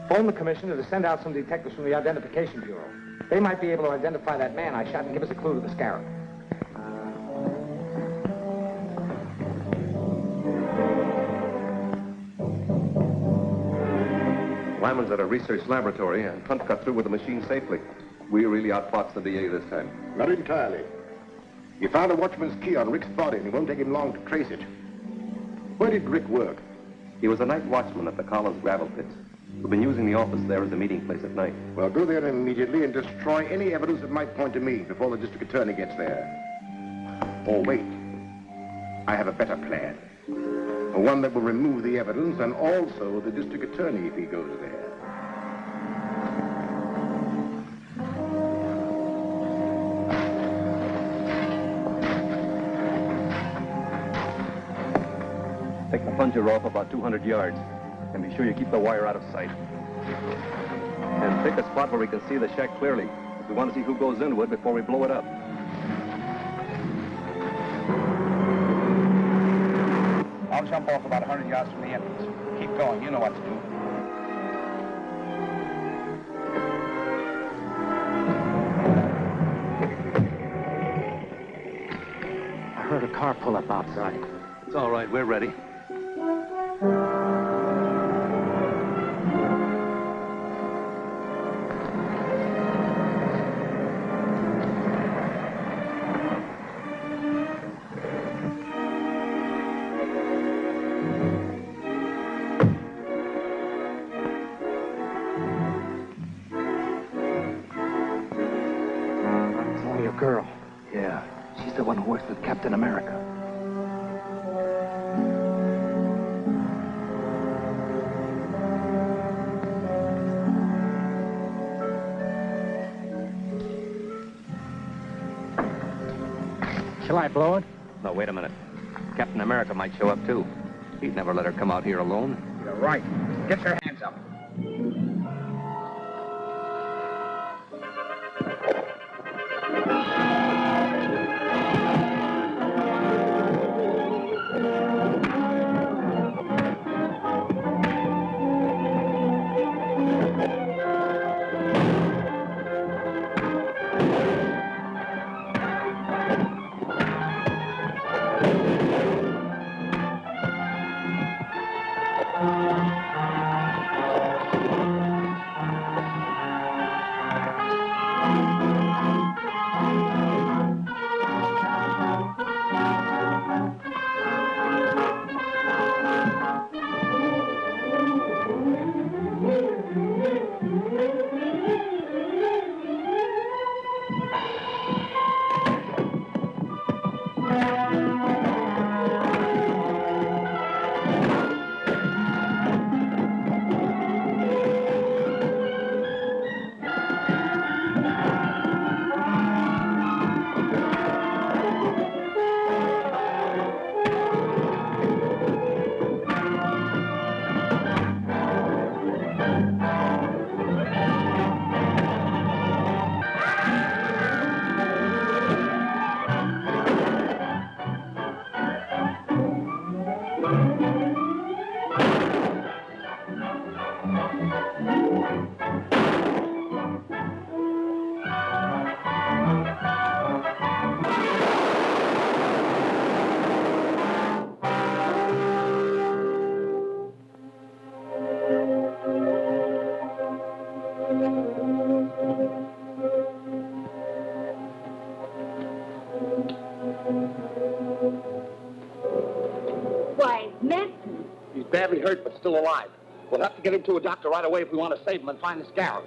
Phone the commissioner to send out some detectives from the Identification Bureau. They might be able to identify that man I shot and give us a clue to the scarab. Lyman's at a research laboratory, and Hunt got through with the machine safely. We really outfoxed the DA this time. Not entirely. He found a watchman's key on Rick's body, and it won't take him long to trace it. Where did Rick work? He was a night watchman at the Collins gravel pits. We've been using the office there as a meeting place at night. Well, go there immediately and destroy any evidence that might point to me before the district attorney gets there. Or wait. I have a better plan. One that will remove the evidence and also the district attorney if he goes there. Take the plunger rope about 200 yards. And be sure you keep the wire out of sight. And pick a spot where we can see the shack clearly. We want to see who goes into it before we blow it up. I'll jump off about 100 yards from the entrance. Keep going. You know what to do. I heard a car pull up outside. It's all right. We're ready. Girl. Yeah, she's the one who works with Captain America. Shall I blow it? No, wait a minute. Captain America might show up, too. He'd never let her come out here alone. You're right. Get your hands up. Why, Matson. He's badly hurt, but still alive. We'll have to get him to a doctor right away if we want to save him and find the scarab.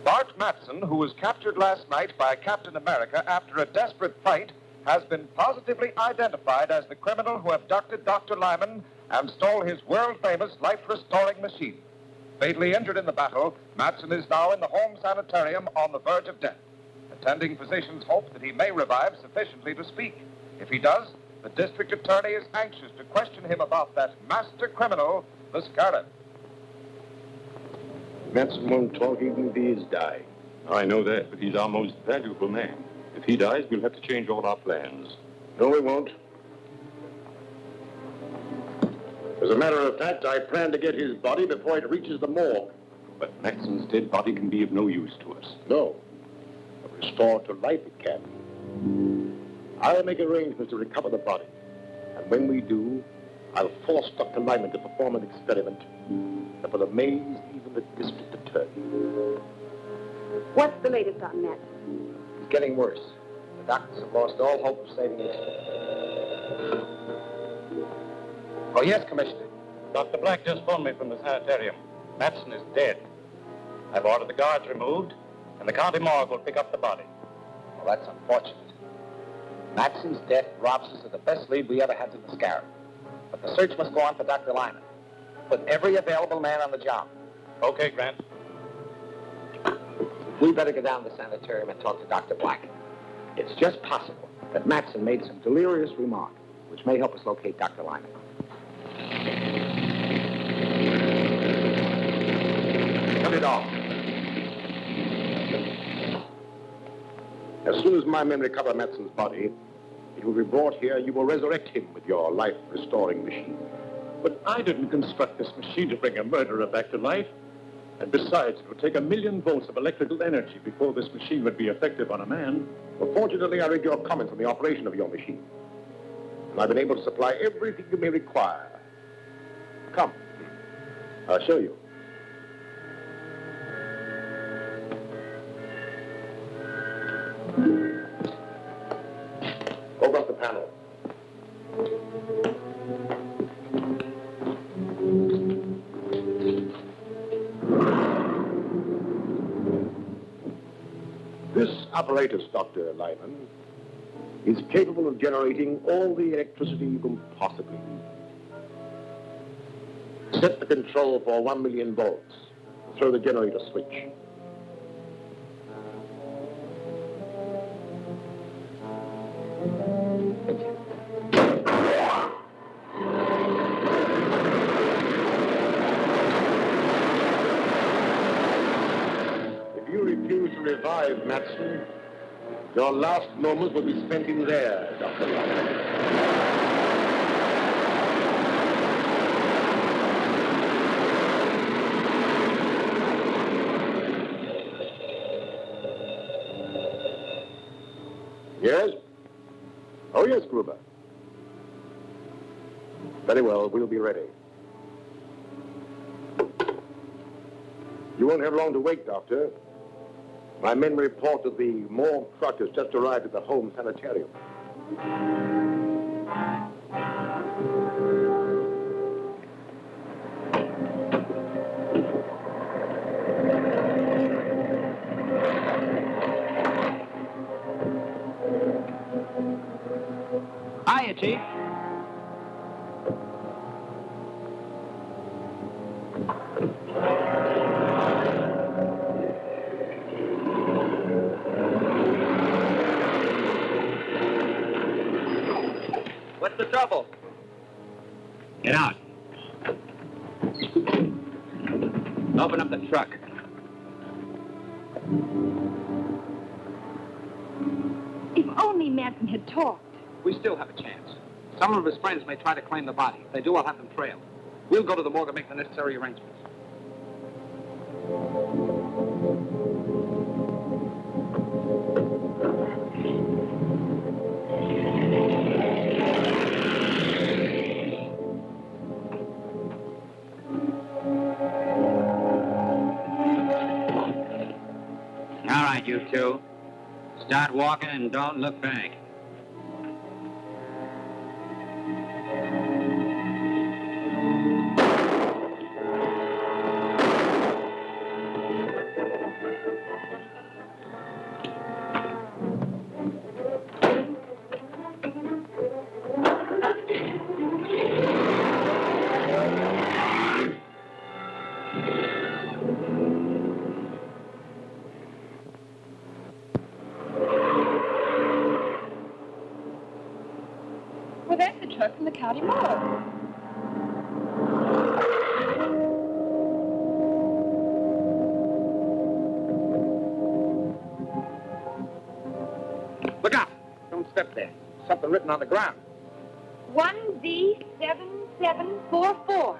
Bart Matson, who was captured last night by Captain America after a desperate fight, has been positively identified as the criminal who abducted Dr. Lyman and stole his world-famous life-restoring machine. Fatally injured in the battle, Matson is now in the home sanitarium on the verge of death. Attending physicians hope that he may revive sufficiently to speak. If he does, the district attorney is anxious to question him about that master criminal, the Scarab. Matson won't talk even if he is dying. I know that, but he's our most valuable man. If he dies, we'll have to change all our plans. No, we won't. As a matter of fact, I plan to get his body before it reaches the morgue. But Matson's dead body can be of no use to us. No. But restored to life it can. I'll make arrangements to recover the body. And when we do, I'll force Dr. Lyman to perform an experiment that will amaze even the district attorney. What's the latest on Matson? He's getting worse. The doctors have lost all hope of saving him. Oh, yes, Commissioner. Dr. Black just phoned me from the sanitarium. Matson is dead. I've ordered the guards removed, and the county morgue will pick up the body. Well, that's unfortunate. Matson's death robs us of the best lead we ever had to the Scarab. But the search must go on for Dr. Lyman. Put every available man on the job. Okay, Grant. We better go down to the sanitarium and talk to Dr. Black. It's just possible that Matson made some delirious remark, which may help us locate Dr. Lyman. Cut it off. As soon as my men recover Matson's body, it will be brought here. You will resurrect him with your life-restoring machine. But I didn't construct this machine to bring a murderer back to life. And besides, it would take 1,000,000 volts of electrical energy before this machine would be effective on a man. Well, fortunately, I read your comments on the operation of your machine. And I've been able to supply everything you may require. Come, I'll show you. Open up the panel. This apparatus, Dr. Lyman, is capable of generating all the electricity you can possibly need. Set the control for 1,000,000 volts. Throw the generator switch. revive, Matson, your last moments will be spent in there, Dr. Lyman. Yes? Oh, yes, Gruber. Very well, we'll be ready. You won't have long to wait, Doctor. My men report that the morgue truck has just arrived at the home sanitarium. Hiya, Chief. What's the trouble? Get out. Open up the truck. If only Manson had talked. We still have a chance. Some of his friends may try to claim the body. If they do, I'll have them trailed. We'll go to the morgue and make the necessary arrangements. All right, you two. Start walking and don't look back. Well, that's the truck from the county morgue. Look out! Don't step there. Something written on the ground. 1Z7744.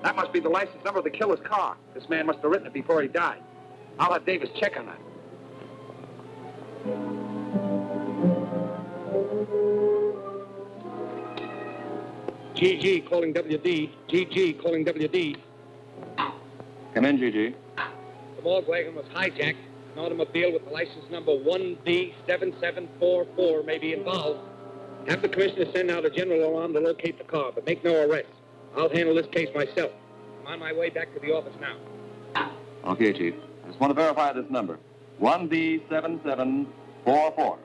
That must be the license number of the killer's car. This man must have written it before he died. I'll have Davis check on that. GG calling WD. GG calling WD. Come in, GG. The morgue wagon was hijacked. An automobile with the license number 1D7744 may be involved. Have the commissioner send out a general alarm to locate the car, but make no arrests. I'll handle this case myself. I'm on my way back to the office now. Okay, Chief. I just want to verify this number. 1B7744.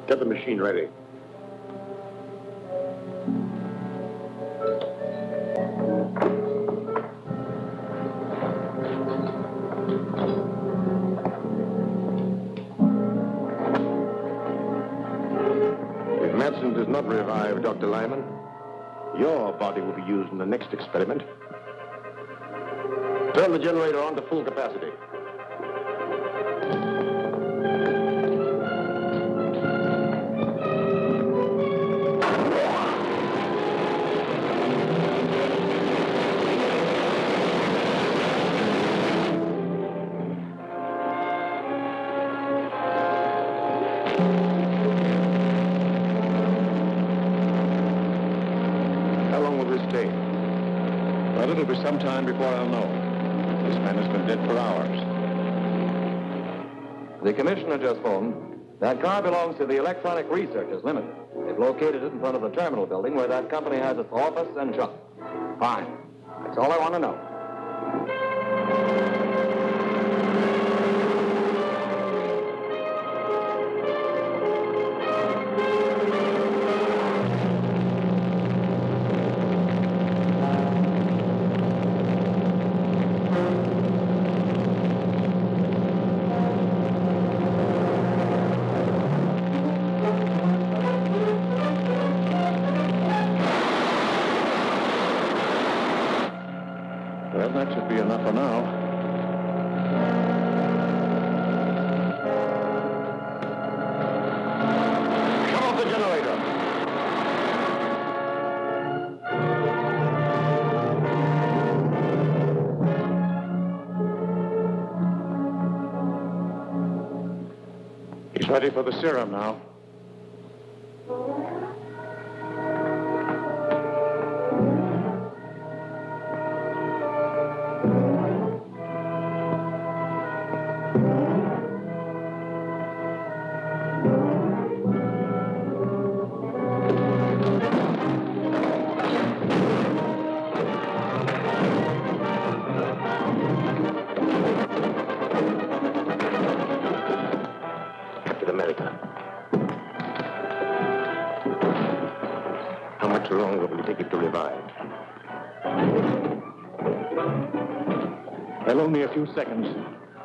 Get the machine ready. If Madsen does not revive Dr. Lyman, your body will be used in the next experiment. Turn the generator on to full capacity. Well, it'll be some time before I'll know. This man has been dead for hours. The commissioner just phoned. That car belongs to the Electronic Researchers Limited. They've located it in front of the terminal building where that company has its office and shop. Fine. That's all I want to know. Well, that should be enough for now. Come off the generator. He's ready for the serum now. Captain America. How much longer will it take it to revive? Well, only a few seconds.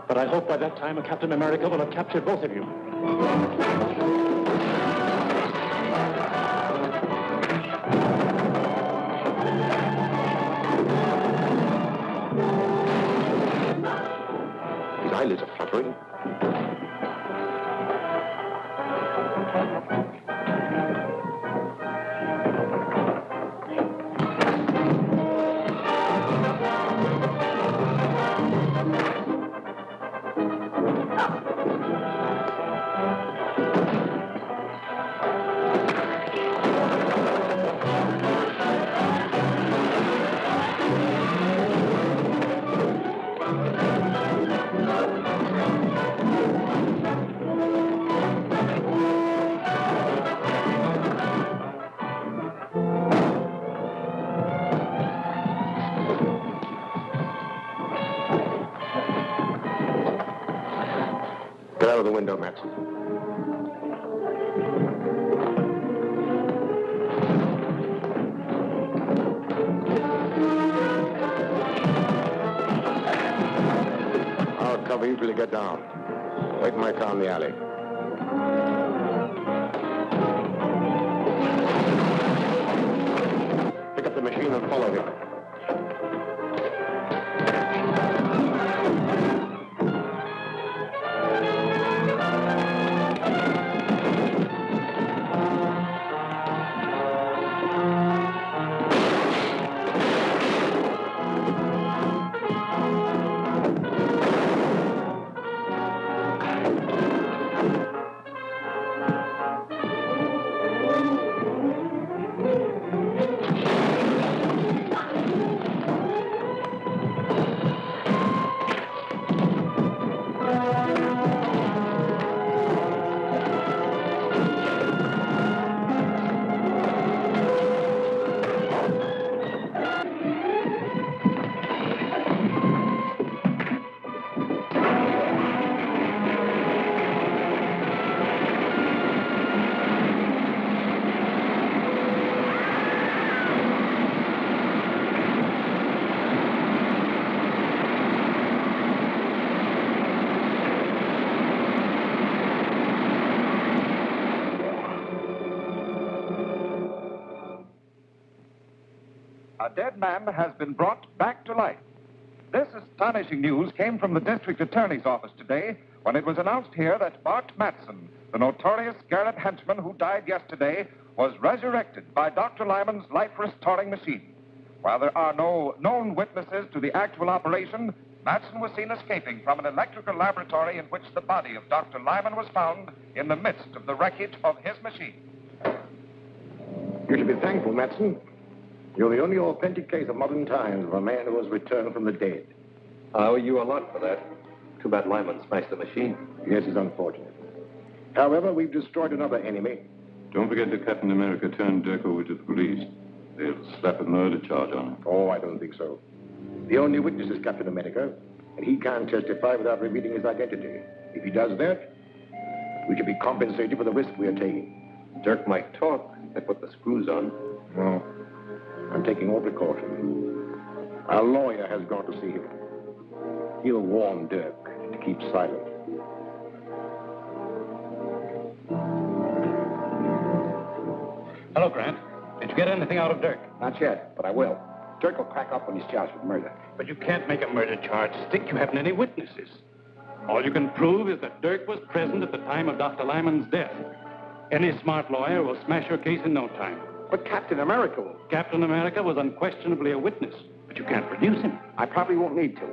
But I hope by that time Captain America will have captured both of you. His eyelids are fluttering. Get out of the window, Matson. I'll cover you till you get down. Wait in my car in the alley. Pick up the machine and follow him. A dead man has been brought back to life. This astonishing news came from the district attorney's office today when it was announced here that Bart Matson, the notorious Scarlet henchman who died yesterday, was resurrected by Dr. Lyman's life-restoring machine. While there are no known witnesses to the actual operation, Matson was seen escaping from an electrical laboratory in which the body of Dr. Lyman was found in the midst of the wreckage of his machine. You should be thankful, Matson. You're the only authentic case of modern times of a man who has returned from the dead. I owe you a lot for that. Too bad Lyman smashed the machine. Yes, it's unfortunate. However, we've destroyed another enemy. Don't forget that Captain America turned Dirk over to the police. They'll slap a murder charge on him. Oh, I don't think so. The only witness is Captain America, and he can't testify without revealing his identity. If he does that, we should be compensated for the risk we are taking. Dirk might talk. They put the screws on. No. I'm taking all precautions. Our lawyer has gone to see him. He'll warn Dirk to keep silent. Hello, Grant. Did you get anything out of Dirk? Not yet, but I will. Dirk will crack up when he's charged with murder. But you can't make a murder charge stick. You haven't any witnesses. All you can prove is that Dirk was present at the time of Dr. Lyman's death. Any smart lawyer will smash your case in no time. But Captain America will. Captain America was unquestionably a witness, but you can't produce him. I probably won't need to.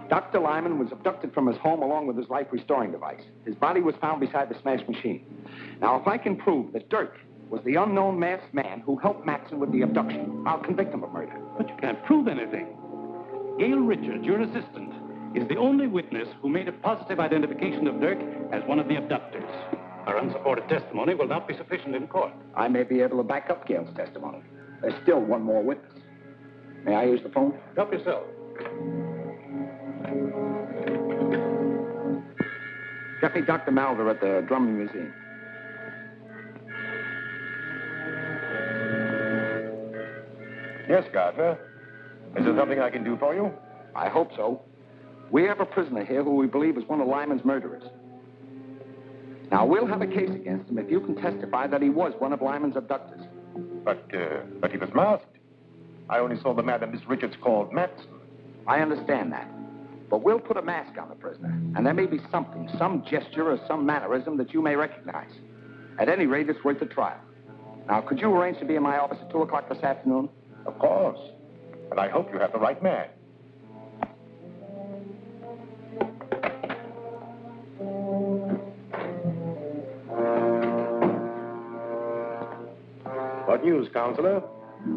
Dr. Lyman was abducted from his home along with his life-restoring device. His body was found beside the smashed machine. Now, if I can prove that Dirk was the unknown masked man who helped Matson with the abduction, I'll convict him of murder. But you can't prove anything. Gail Richards, your assistant, is the only witness who made a positive identification of Dirk as one of the abductors. Our unsupported testimony will not be sufficient in court. I may be able to back up Gail's testimony. There's still one more witness. May I use the phone? Help yourself. Get me Dr. Malder at the Drummond Museum. Yes, Gardner. Is there something I can do for you? I hope so. We have a prisoner here who we believe is one of Lyman's murderers. Now, we'll have a case against him if you can testify that he was one of Lyman's abductors. But he was masked. I only saw the man that Miss Richards called Matson. I understand that. But we'll put a mask on the prisoner, and there may be something, some gesture or some mannerism that you may recognize. At any rate, it's worth a trial. Now, could you arrange to be in my office at 2 o'clock this afternoon? Of course. And I hope you have the right man. What news, Counselor?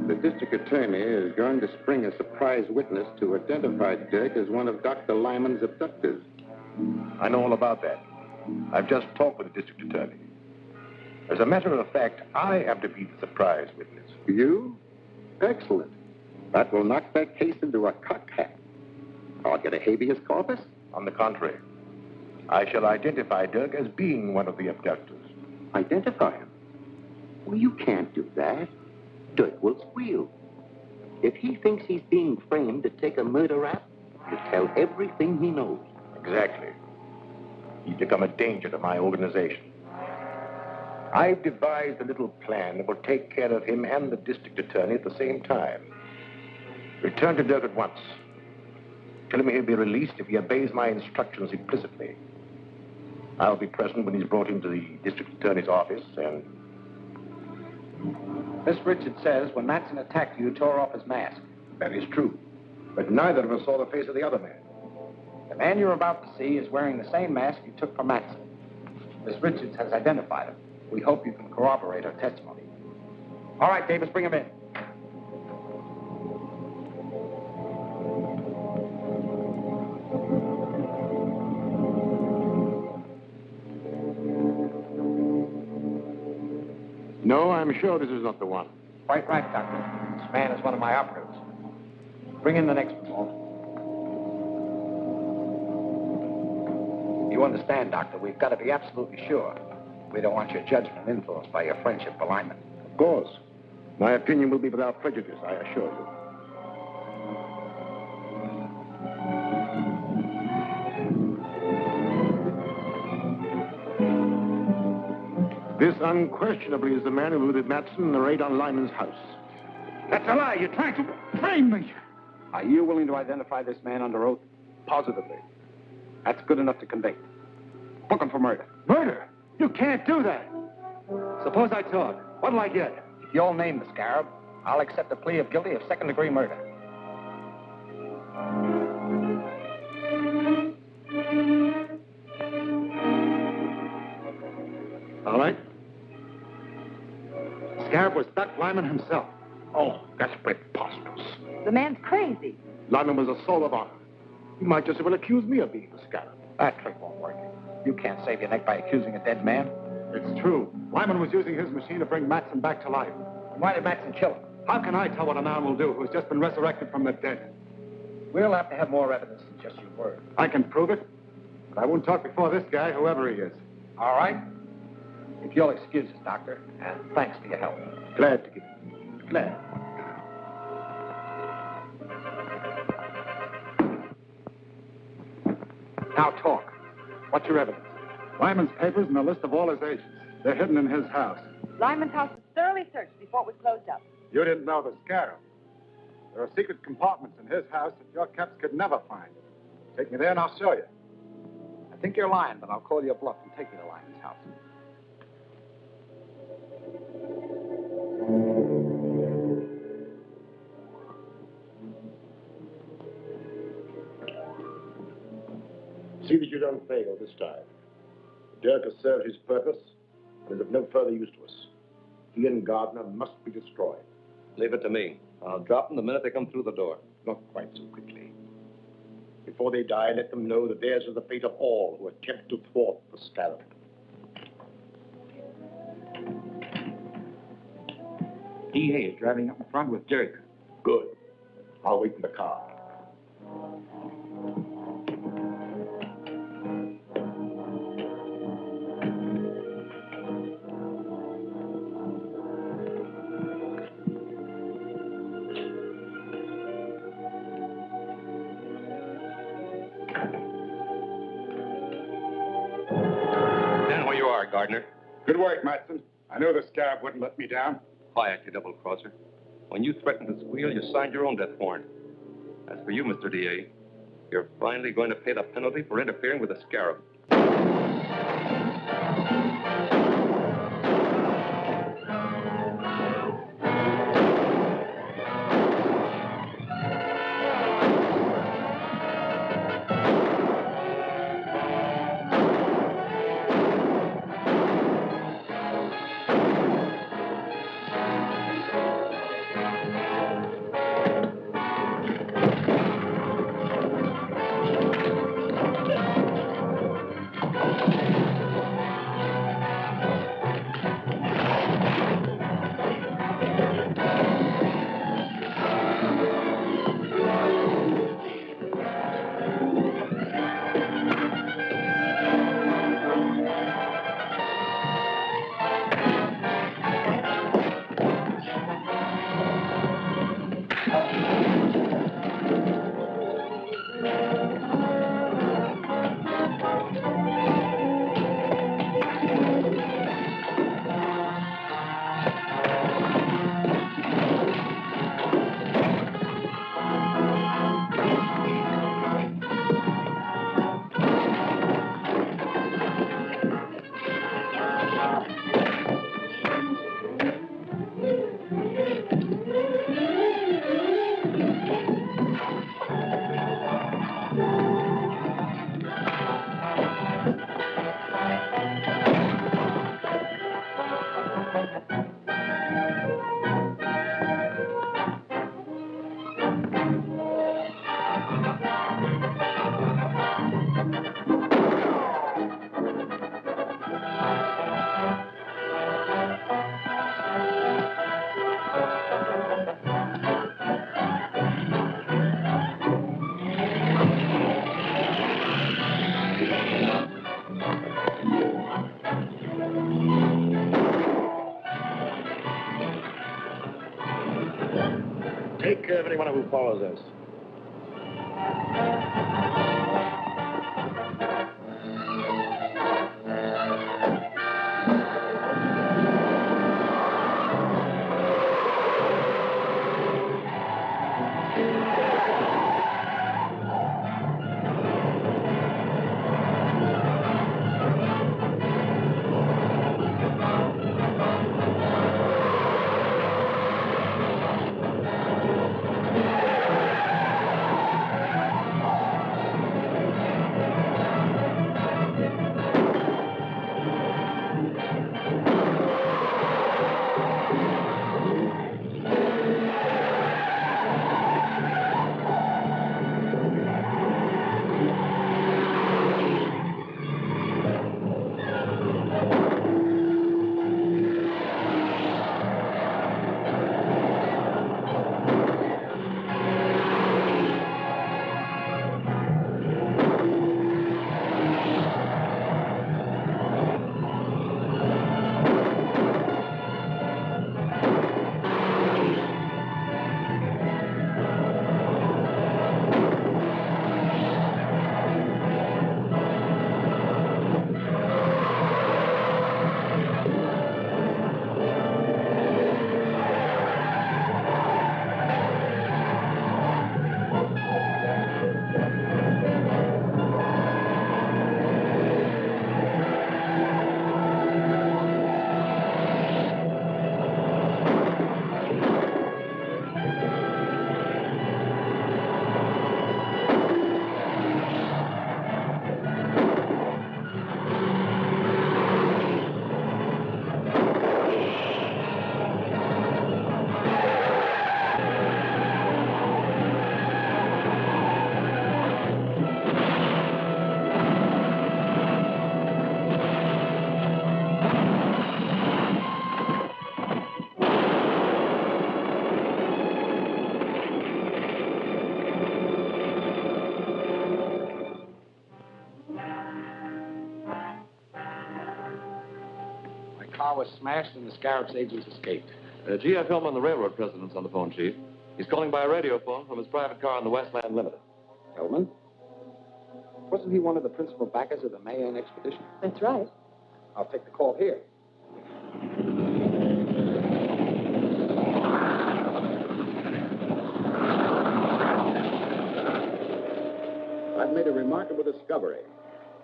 The district attorney is going to spring a surprise witness to identify Dirk as one of Dr. Lyman's abductors. I know all about that. I've just talked with the district attorney. As a matter of fact, I am to be the surprise witness. You? Excellent. That will knock that case into a cocked hat. I'll get a habeas corpus? On the contrary, I shall identify Dirk as being one of the abductors. Identify him? Well, you can't do that. Dirk will squeal. If he thinks he's being framed to take a murder rap, he'll tell everything he knows. Exactly. He's become a danger to my organization. I've devised a little plan that will take care of him and the district attorney at the same time. Return to Dirk at once. Tell him he'll be released if he obeys my instructions implicitly. I'll be present when he's brought into the district attorney's office, and... Miss Richards says when Matson attacked you, you tore off his mask. That is true. But neither of us saw the face of the other man. The man you're about to see is wearing the same mask you took from Matson. Miss Richards has identified him. We hope you can corroborate her testimony. All right, Davis, bring him in. No, I'm sure this is not the one. Quite right, Doctor. This man is one of my operatives. Bring in the next one, Walt. You understand, Doctor, we've got to be absolutely sure. We don't want your judgment influenced by your friendship for Lyman. Of course. My opinion will be without prejudice, I assure you. This unquestionably is the man who looted Matson in the raid on Lyman's house. That's a lie. You're trying to frame me. Are you willing to identify this man under oath? Positively. That's good enough to convict. Book him for murder. Murder? You can't do that. Suppose I talk. What'll I get? If you'll name the scarab, I'll accept a plea of guilty of second-degree murder. All right. Scarab was Doc Lyman himself. Oh, that's preposterous. The man's crazy. Lyman was a soul of honor. He might just as well accuse me of being the Scarab. That trick won't work. You can't save your neck by accusing a dead man. It's true. Lyman was using his machine to bring Matson back to life. Why did Matson kill him? How can I tell what a man will do who's just been resurrected from the dead? We'll have to have more evidence than just your word. I can prove it, but I won't talk before this guy, whoever he is. All right. If you'll excuse us, Doctor, and thanks for your help. Glad to give it. Glad. Now talk. What's your evidence? Lyman's papers and a list of all his agents. They're hidden in his house. Lyman's house was thoroughly searched before it was closed up. You didn't know the Scarab. There are secret compartments in his house that your caps could never find. Take me there and I'll show you. I think you're lying, but I'll call your bluff and take you to Lyman's house. See that you don't fail this time. Dirk has served his purpose and is of no further use to us. He and Gardner must be destroyed. Leave it to me. I'll drop them the minute they come through the door. Not quite so quickly. Before they die, let them know that theirs is the fate of all who attempt to thwart the Scarab. DA is driving up in front with Dirk. Good. I'll wait in the car. Stand where you are, Gardner. Good work, Matson. I knew the Scarab wouldn't let me down. Quiet, you double-crosser. When you threatened to squeal, you signed your own death warrant. As for you, Mr. D.A., you're finally going to pay the penalty for interfering with the Scarab. Take care of anyone who follows us. car was smashed and the Scarab's agents escaped. G.F. Hillman, the railroad president's on the phone, Chief. He's calling by a radio phone from his private car on the Westland Limited. Hillman? Wasn't he one of the principal backers of the Mayan expedition? That's right. I'll take the call here. I've made a remarkable discovery.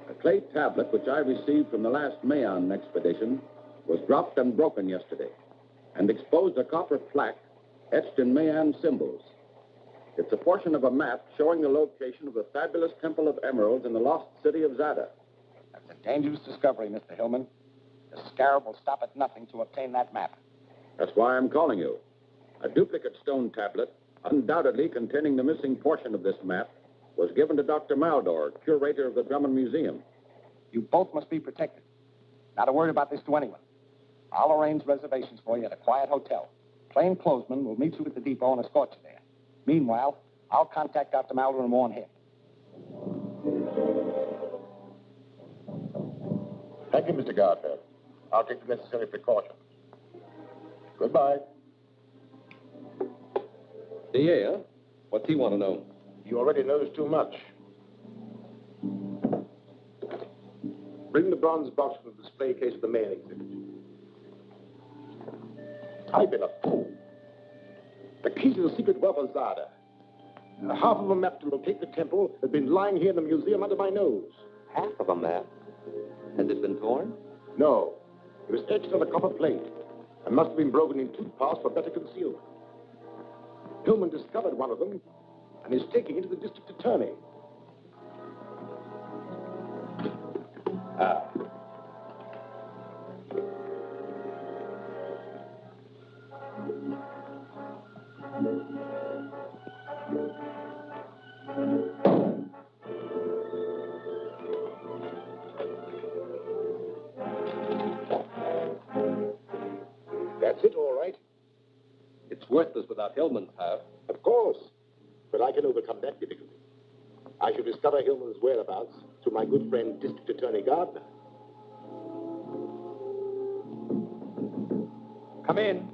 A clay tablet which I received from the last Mayan expedition was dropped and broken yesterday and exposed a copper plaque etched in Mayan symbols. It's a portion of a map showing the location of the fabulous Temple of Emeralds in the lost city of Zada. That's a dangerous discovery, Mr. Hillman. The Scarab will stop at nothing to obtain that map. That's why I'm calling you. A duplicate stone tablet, undoubtedly containing the missing portion of this map, was given to Dr. Maldor, curator of the Drummond Museum. You both must be protected. Not a word about this to anyone. I'll arrange reservations for you at a quiet hotel. Plainclothesmen will meet you at the depot and escort you there. Meanwhile, I'll contact Dr. Maldor and warn him. Thank you, Mr. Garfield. I'll take the necessary precautions. Goodbye. DA, huh? What's he want to know? He already knows too much. Bring the bronze box from the display case of the Mayan exhibit. I've been a fool. The key to the secret wealth of Zada. Half of a map to locate the temple has been lying here in the museum under my nose. Half of a map? Has it been torn? No. It was etched on a copper plate and must have been broken in 2 parts for better concealment. Hillman discovered one of them and is taking it to the district attorney. That's it, all right. It's worthless without Hillman's half. Of course. But I can overcome that difficulty. I shall discover Hillman's whereabouts through my good friend, District Attorney Gardner. Come in.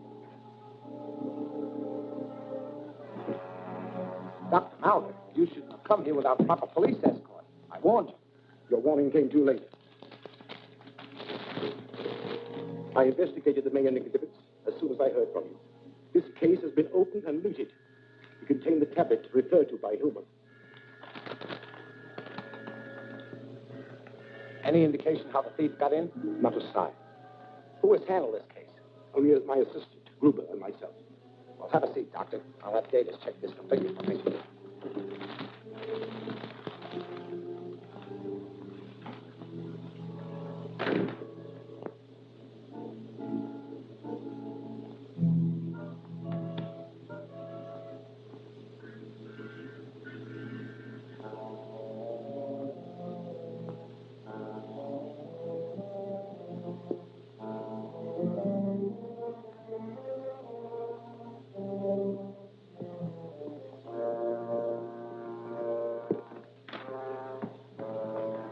Dr. Maldor, you should have come here without proper police escort. I warned you. Your warning came too late. I investigated the Mayan exhibits as soon as I heard from you. This case has been opened and looted. It contained the tablet referred to by Hillman. Any indication how the thief got in? Not a sign. Who has handled this case? Only as my assistant, Gruber, and myself. Well, have a seat, Doctor. I'll have Davis check this completely for me.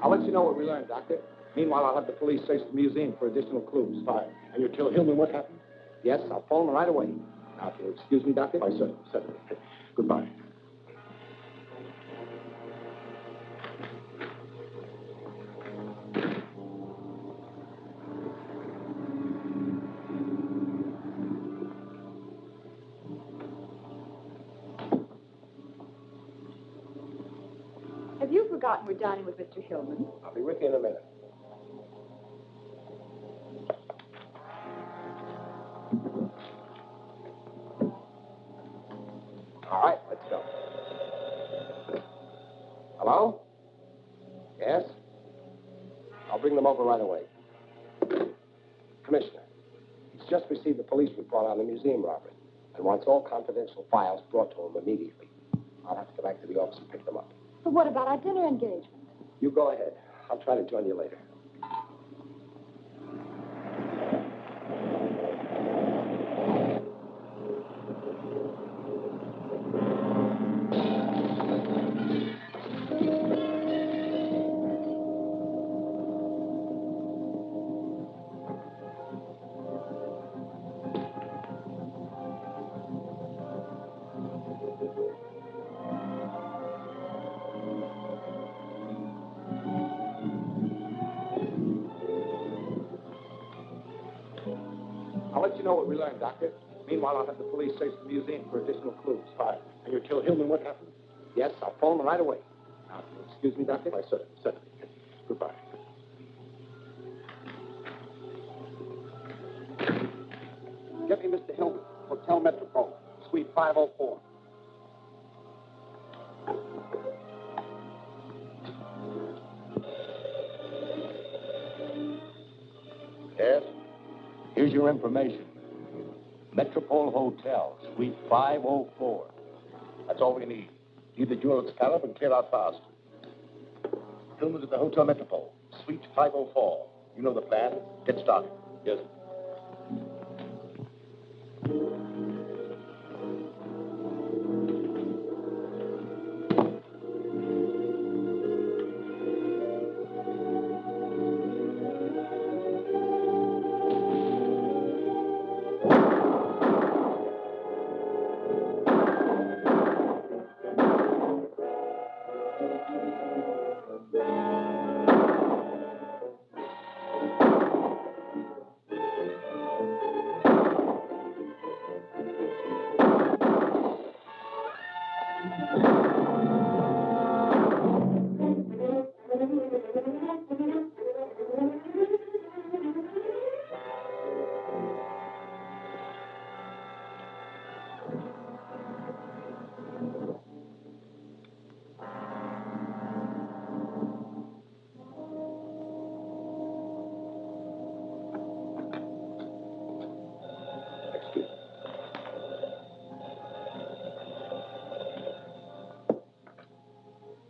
I'll let you know what we learned, Doctor. Meanwhile, I'll have the police search the museum for additional clues. Fine. And you tell Hillman what happened? Yes, I'll phone him right away. Now, if you'll excuse me, Doctor? Why, certainly. Goodbye. Have you forgotten we're dining with Mr. Hillman? I'll be with you in a minute. All right, let's go. Hello? Yes? I'll bring them over right away. Commissioner, he's just received the police report on the museum robbery and wants all confidential files brought to him immediately. I'll have to go back to the office and pick them up. But what about our dinner engagement? You go ahead. I'll try to join you later. you know what we learned, Doctor. Meanwhile, I'll have the police search the museum for additional clues. Fine. And you tell Hillman what happened? Yes, I'll phone him right away. Now, excuse me, Doctor? Why, certainly. Goodbye. Get me Mr. Hillman, Hotel Metropole, Suite 504. Yes? Here's your information. Metropole Hotel, Suite 504. That's all we need. Leave the jewel at Scallop and clear out fast. Hillman's at the Hotel Metropole, Suite 504. You know the plan. Get started. Yes.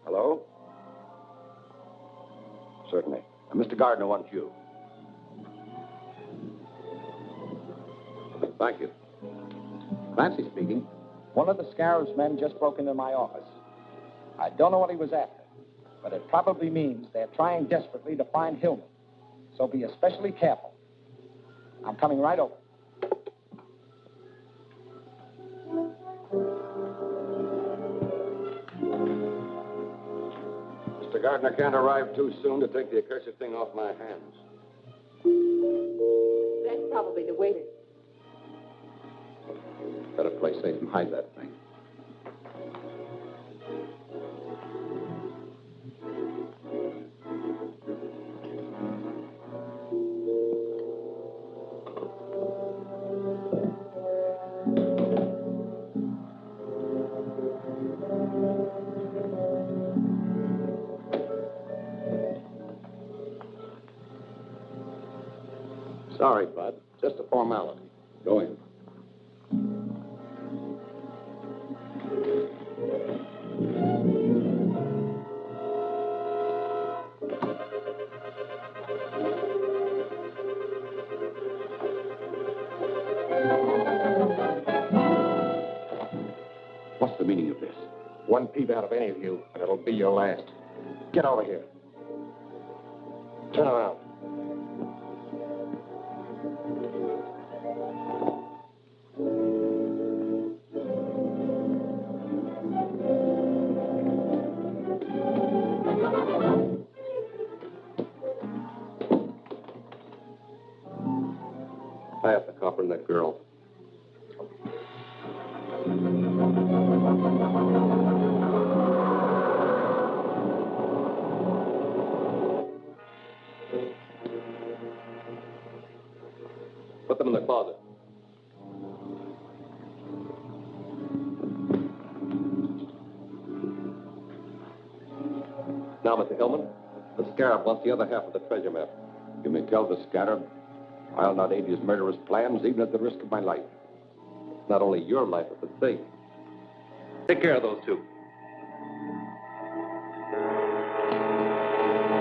Hello? Certainly. Mr. Gardner wants you. Thank you. Clancy speaking. One of the Scarab's men just broke into my office. I don't know what he was after, but it probably means they're trying desperately to find Hillman. So be especially careful. I'm coming right over. Mr. Gardner can't arrive too soon to take the accursed thing off my hands. That's probably the waiter. Better play safe and hide that thing. Sorry, Bud. Just a formality. Go in. What's the meaning of this? One peep out of any of you, and it'll be your last. Get over here. Turn around. Tie up the copper and that girl. Put them in the closet. Now, Mr. Hillman, the Scarab wants the other half of the treasure map. You may tell the Scarab I'll not aid his murderous plans, even at the risk of my life. Not only your life, but the thing. Take care of those two.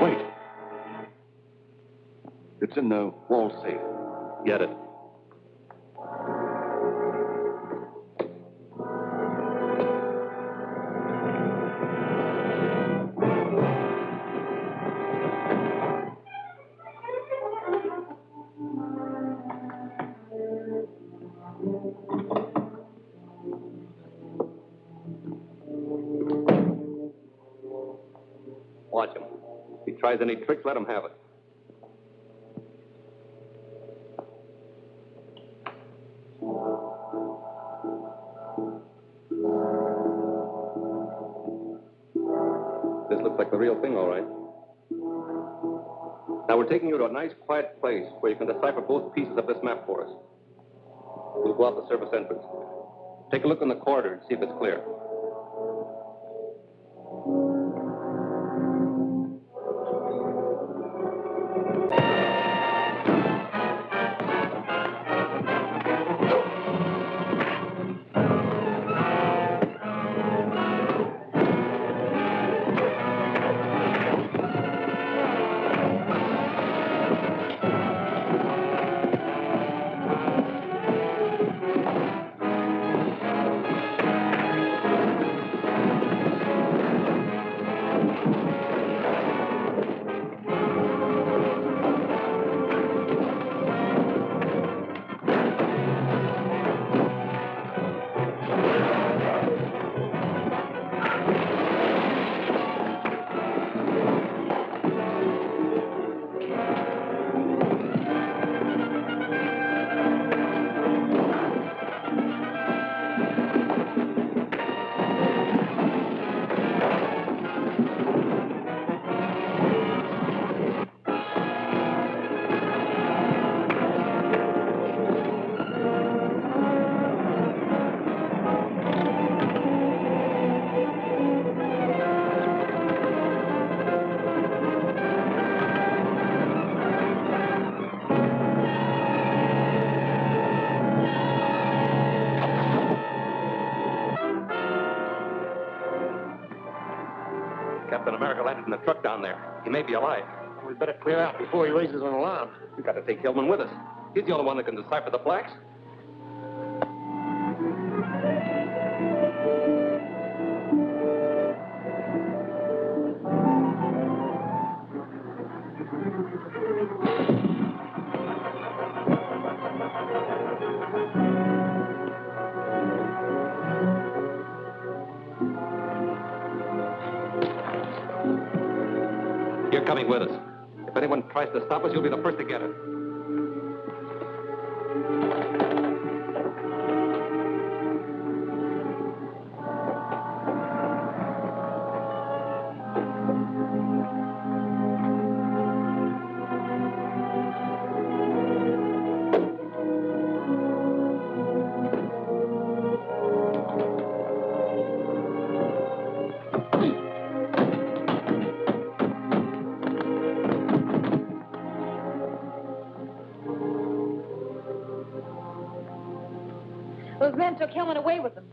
Wait. It's in the wall safe. Get it. Watch him. If he tries any tricks, let him have it. looks like the real thing, all right. Now, we're taking you to a nice, quiet place where you can decipher both pieces of this map for us. We'll go out the service entrance. Take a look in the corridor and see if it's clear. Captain America landed in the truck down there. He may be alive. We'd better clear out before he raises an alarm. We've got to take Hillman with us. He's the only one that can decipher the blacks. You're coming with us. If anyone tries to stop us, you'll be the first to get it. Those men took Hillman away with them.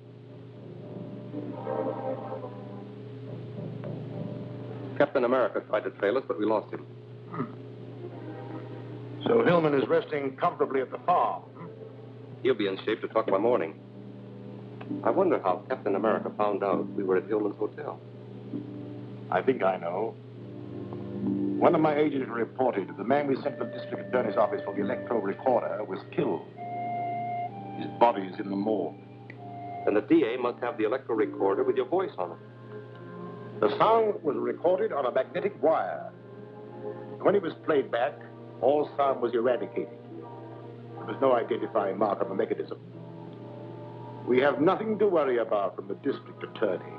Captain America tried to trail us, but we lost him. So Hillman is resting comfortably at the farm. He'll be in shape to talk by morning. I wonder how Captain America found out we were at Hillman's hotel. I think I know. One of my agents reported that the man we sent to the district attorney's office for the electro recorder was killed. His body is in the morgue. Then the DA must have the electro recorder with your voice on it. The sound was recorded on a magnetic wire. When it was played back, all sound was eradicated. There was no identifying mark on the mechanism. We have nothing to worry about from the district attorney.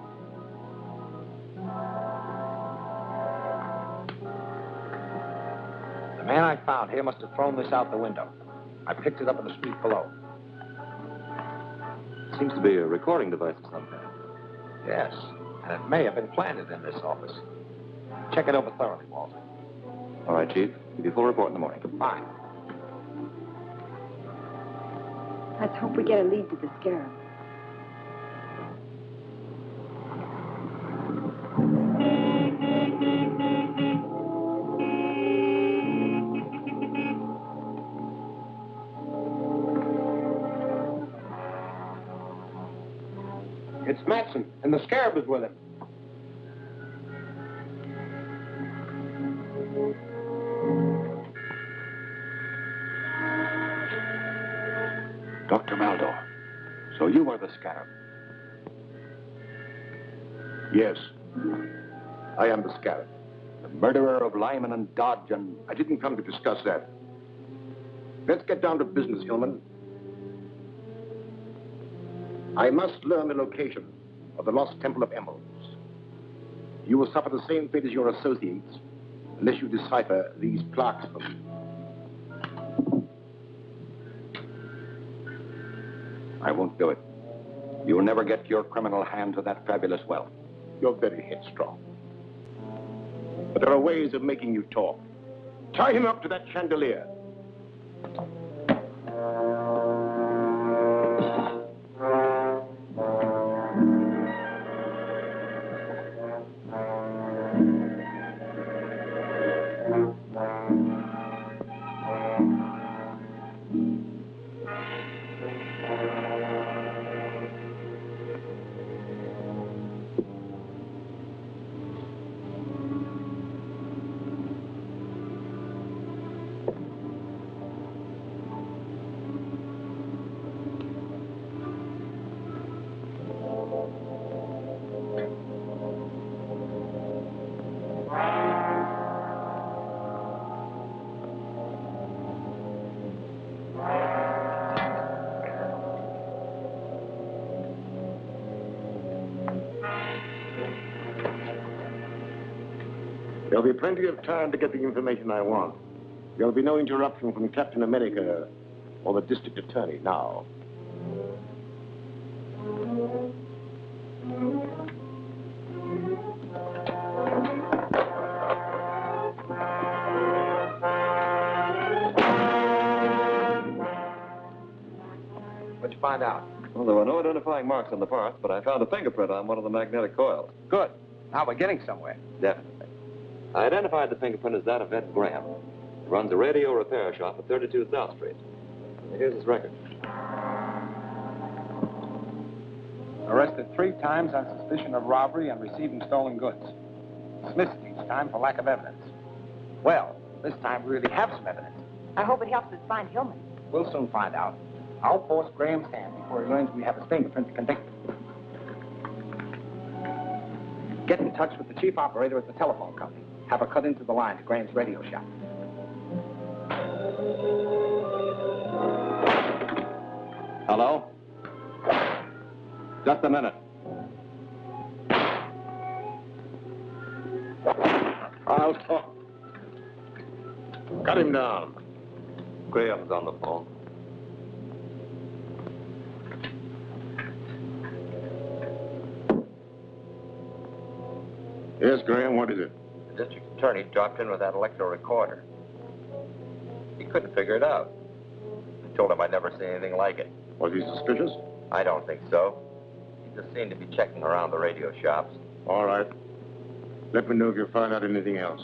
The man I found here must have thrown this out the window. I picked it up in the street below. Seems to be a recording device of some kind. Yes, and it may have been planted in this office. Check it over thoroughly, Walter. All right, Chief. Give you a full report in the morning. Fine. Let's hope we get a lead to the scarab. It's Matson, and the scarab is with him. Dr. Maldor, so you are the scarab. Yes, I am the scarab. The murderer of Lyman and Dodge and... I didn't come to discuss that. Let's get down to business, Hillman. I must learn the location of the lost Temple of Emeralds. You will suffer the same fate as your associates unless you decipher these plaques for me. I won't do it. You'll never get your criminal hand to that fabulous wealth. You're very headstrong. But there are ways of making you talk. Tie him up to that chandelier. There'll be plenty of time to get the information I want. There'll be no interruption from Captain America or the district attorney now. What'd you find out? Well, there were no identifying marks on the parts, but I found a fingerprint on one of the magnetic coils. Good. Now we're getting somewhere. Definitely. I identified the fingerprint as that of Ed Graham. He runs a radio repair shop at 32 South Street. Here's his record. Arrested 3 times on suspicion of robbery and receiving stolen goods. Dismissed each time for lack of evidence. Well, this time we really have some evidence. I hope it helps us find Hillman. We'll soon find out. I'll force Graham's hand before he learns we have his fingerprint to convict him. Get in touch with the chief operator at the telephone company. Have her cut into the line to Graham's radio shop. Hello? Just a minute. I'll talk. Cut him down. Graham's on the phone. Yes, Graham, what is it? The district attorney dropped in with that electro recorder. He couldn't figure it out. I told him I'd never seen anything like it. Was he suspicious? I don't think so. He just seemed to be checking around the radio shops. All right. Let me know if you find out anything else.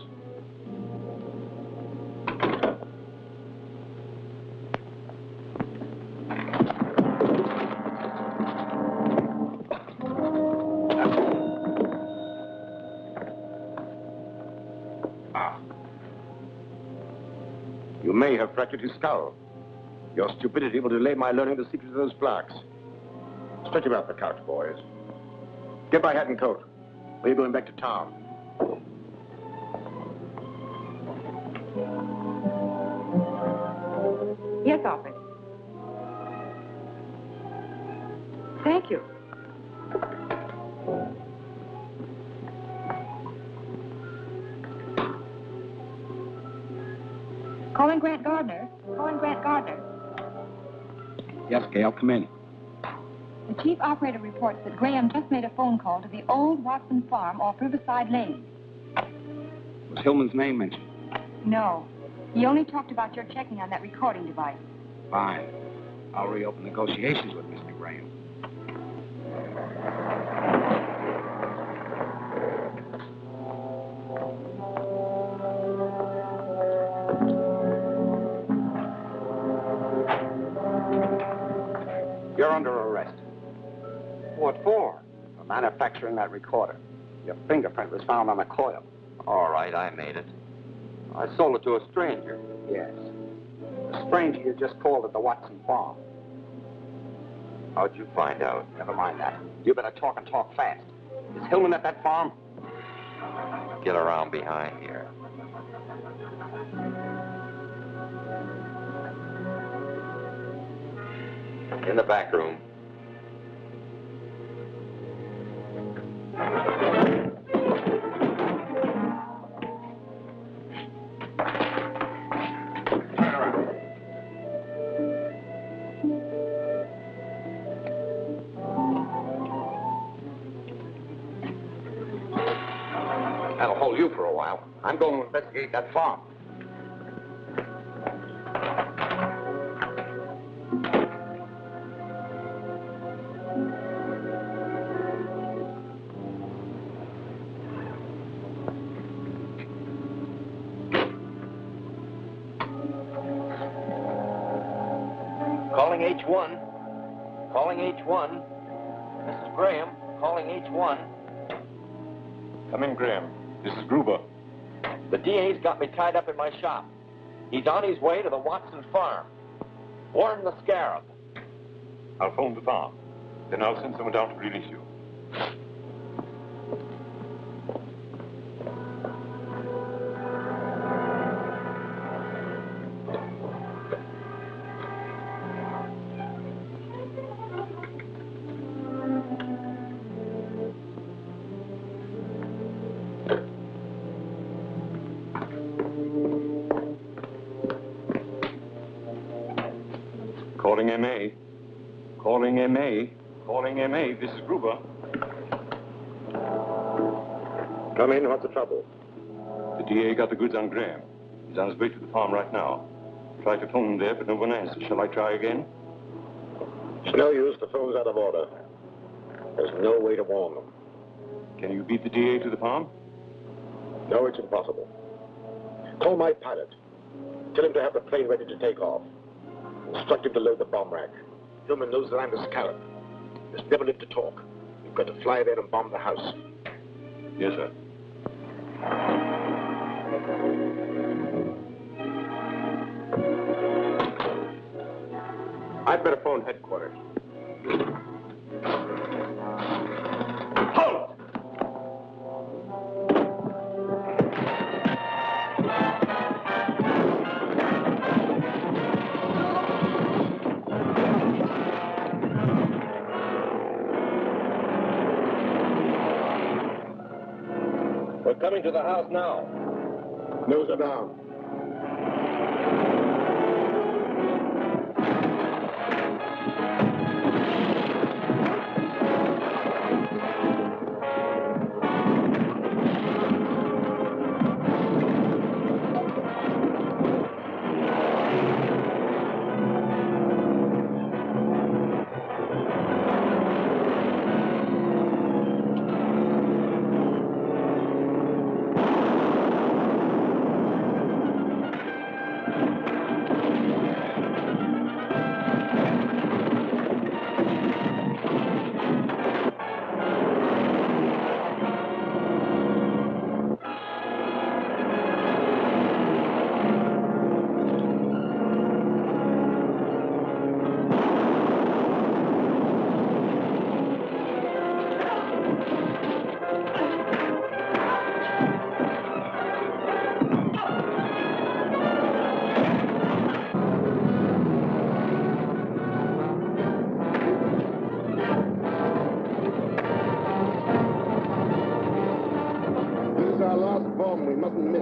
You may have fractured his skull. Your stupidity will delay my learning the secret of those plaques. Stretch him out the couch, boys. Get my hat and coat. We're going back to town. Yes, Alfred. Thank you. Calling Grant Gardner. Calling Grant Gardner. Yes, Gail, come in. The chief operator reports that Graham just made a phone call to the old Watson farm off Riverside Lane. Was Hillman's name mentioned? No. He only talked about your checking on that recording device. Fine. I'll reopen negotiations with Mr. Graham. You're under arrest. What for? For manufacturing that recorder. Your fingerprint was found on the coil. All right, I made it. I sold it to a stranger. Yes. The stranger you just called at the Watson farm. How'd you find out? Never mind that. You better talk and talk fast. Is Hillman at that farm? Get around behind here. In the back room. That'll hold you for a while. I'm going to investigate that farm. Calling H1. Calling H1. Mrs. Graham, calling H1. Come in, Graham. This is Gruber. The DA's got me tied up in my shop. He's on his way to the Watson farm. Warn the Scarab. I'll phone the farm. Then I'll send someone down to release you. Calling M.A. Calling M.A. Calling M.A. This is Gruber. Come in. What's the trouble? The DA got the goods on Graham. He's on his way to the farm right now. Tried to phone him there, but no one answered. Shall I try again? It's no use. The phone's out of order. There's no way to warn them. Can you beat the DA to the farm? No, it's impossible. Call my pilot. Tell him to have the plane ready to take off. Instruct him to load the bomb rack. Hillman knows that I'm the Scarab. There's never lived to talk. We've got to fly there and bomb the house. Yes, sir. I'd better phone headquarters. Halt! We're coming to the house now. Nose are down. This is our last bomb. We mustn't miss.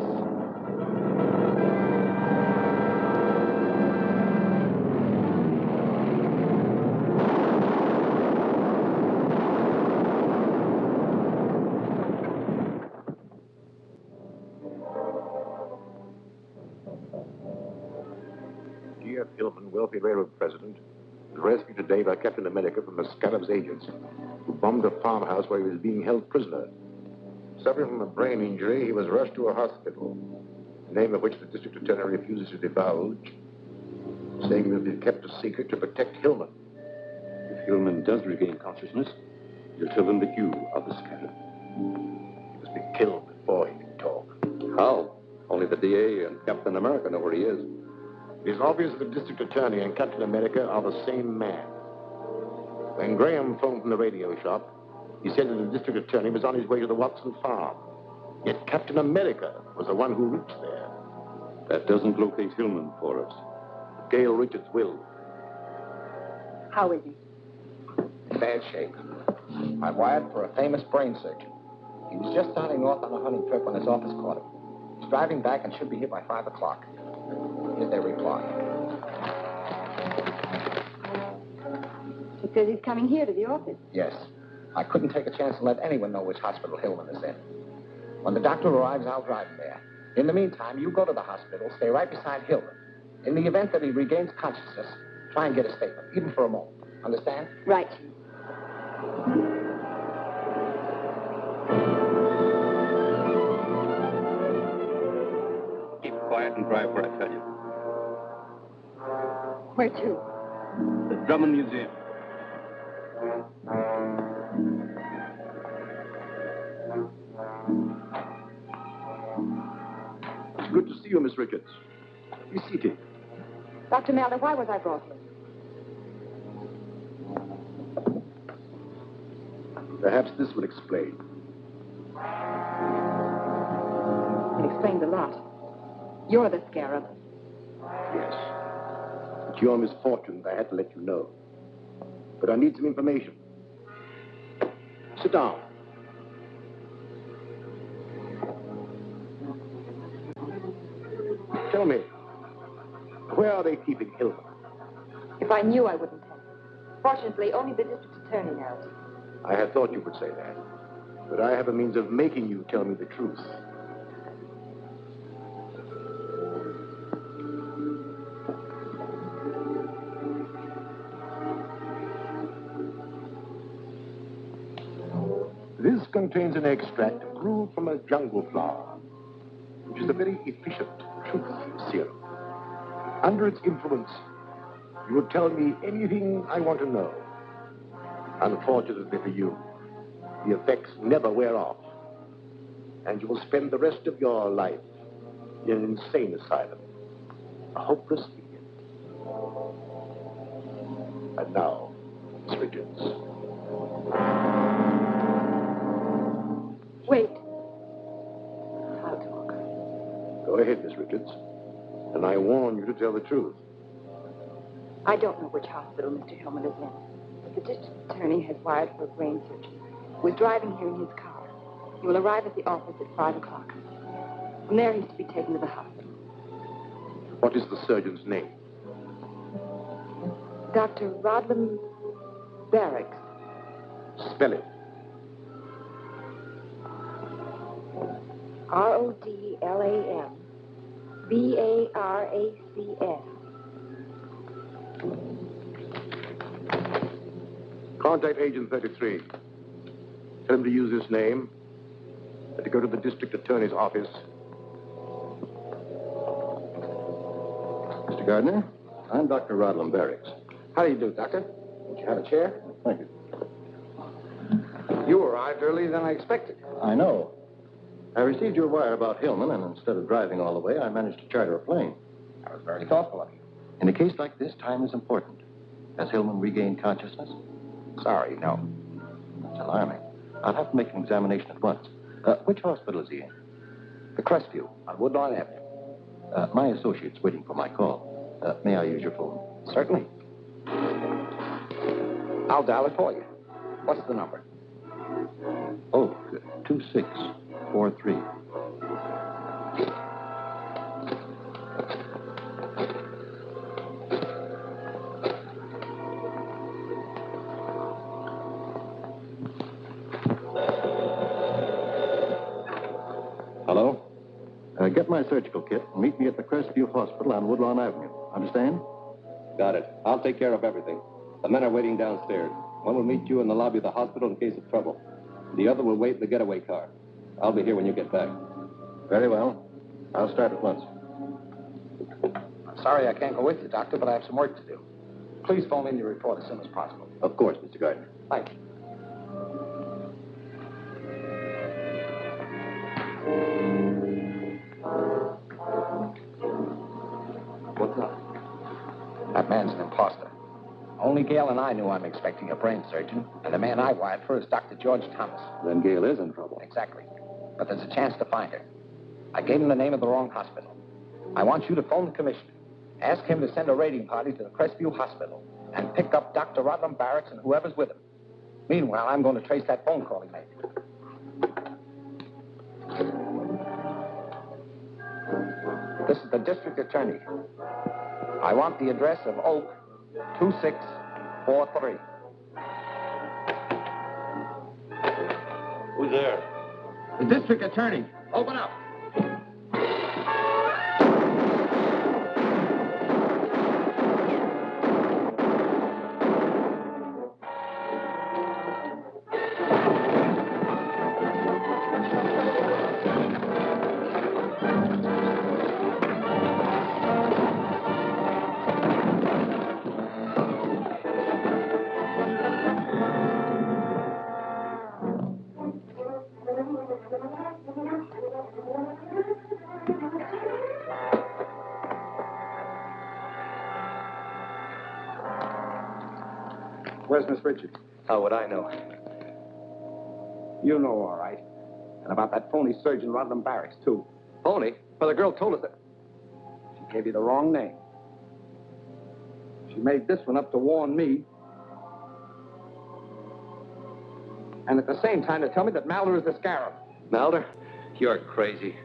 G.F. Hillman, wealthy railroad president, was rescued today by Captain America from the Scarab's agents, who bombed a farmhouse where he was being held prisoner. Suffering from a brain injury, he was rushed to a hospital, the name of which the district attorney refuses to divulge, saying it will be kept a secret to protect Hillman. If Hillman does regain consciousness, you'll tell them that you are the Scarab. He must be killed before he can talk. How? Only the DA and Captain America know where he is. It is obvious that the district attorney and Captain America are the same man. When Graham phoned from the radio shop, he said that the district attorney was on his way to the Watson farm. Yet Captain America was the one who reached there. That doesn't locate Hillman for us. Gail Richards will. How is he? Bad shape. I wired for a famous brain surgeon. He was just starting off on a hunting trip when his office caught him. He's driving back and should be here by 5 o'clock. Here's their reply. He says he's coming here to the office. Yes. I couldn't take a chance to let anyone know which hospital Hillman is in. When the doctor arrives, I'll drive him there. In the meantime, you go to the hospital, stay right beside Hillman. In the event that he regains consciousness, try and get a statement, even for a moment. Understand? Right. Keep quiet and drive where I tell you. Where to? The Drummond Museum. It's good to see you, Miss Richards. Be seated. Dr. Melder, why was I brought here? Perhaps this will explain. It explains a lot. You're the scarab. Yes. It's your misfortune that I had to let you know. But I need some information. Sit down. Tell me, where are they keeping Hillman? If I knew, I wouldn't tell you. Fortunately, only the district attorney knows. I had thought you would say that. But I have a means of making you tell me the truth. This contains an extract brewed from a jungle flower, which is a very efficient truth serum. Under its influence, you will tell me anything I want to know. Unfortunately for you, the effects never wear off, and you will spend the rest of your life in an insane asylum, a hopeless idiot. And now, Miss Richards. Wait. Go ahead, Miss Richards. And I warn you to tell the truth. I don't know which hospital Mr. Hillman is in, but the district attorney has wired for a brain surgeon who is driving here in his car. He will arrive at the office at 5 o'clock. From there, he's to be taken to the hospital. What is the surgeon's name? Dr. Rodlam Barracks. Spell it. Rodlam-Barracs. Contact Agent 33. Tell him to use this name and to go to the district attorney's office. Mr. Gardner, I'm Dr. Rodlam Barracks. How do you do, Doctor? Would you have a chair? Thank you. You arrived earlier than I expected. I know. I received your wire about Hillman, and instead of driving all the way, I managed to charter a plane. That was very thoughtful of you. In a case like this, time is important. Has Hillman regained consciousness? Sorry, no. That's alarming. I'll have to make an examination at once. Which hospital is he in? The Crestview on Woodlawn Avenue. My associate's waiting for my call. May I use your phone? Certainly. I'll dial it for you. What's the number? Oh, 2643. Hello? Get my surgical kit and meet me at the Crestview Hospital on Woodlawn Avenue. Understand? Got it. I'll take care of everything. The men are waiting downstairs. One will meet you in the lobby of the hospital in case of trouble. The other will wait in the getaway car. I'll be here when you get back. Very well. I'll start at once. I'm sorry I can't go with you, Doctor, but I have some work to do. Please phone in your report as soon as possible. Of course, Mr. Gardner. Thank you. What's up? That man's an imposter. Only Gail and I knew I'm expecting a brain surgeon, and the man I wired for is Dr. George Thomas. Then Gail is in trouble. Exactly. But there's a chance to find her. I gave him the name of the wrong hospital. I want you to phone the commissioner. Ask him to send a raiding party to the Crestview Hospital and pick up Dr. Rodlam Barracks and whoever's with him. Meanwhile, I'm going to trace that phone call he made. This is the district attorney. I want the address of Oak 2643. Who's there? The district attorney. Open up. Where's Miss Richards? How would I know? You know all right. And about that phony surgeon, Rodham Barracks, too. Phony? Well, the girl told us that... She gave you the wrong name. She made this one up to warn me. And at the same time to tell me that Malder is the Scarab. Malder? You're crazy.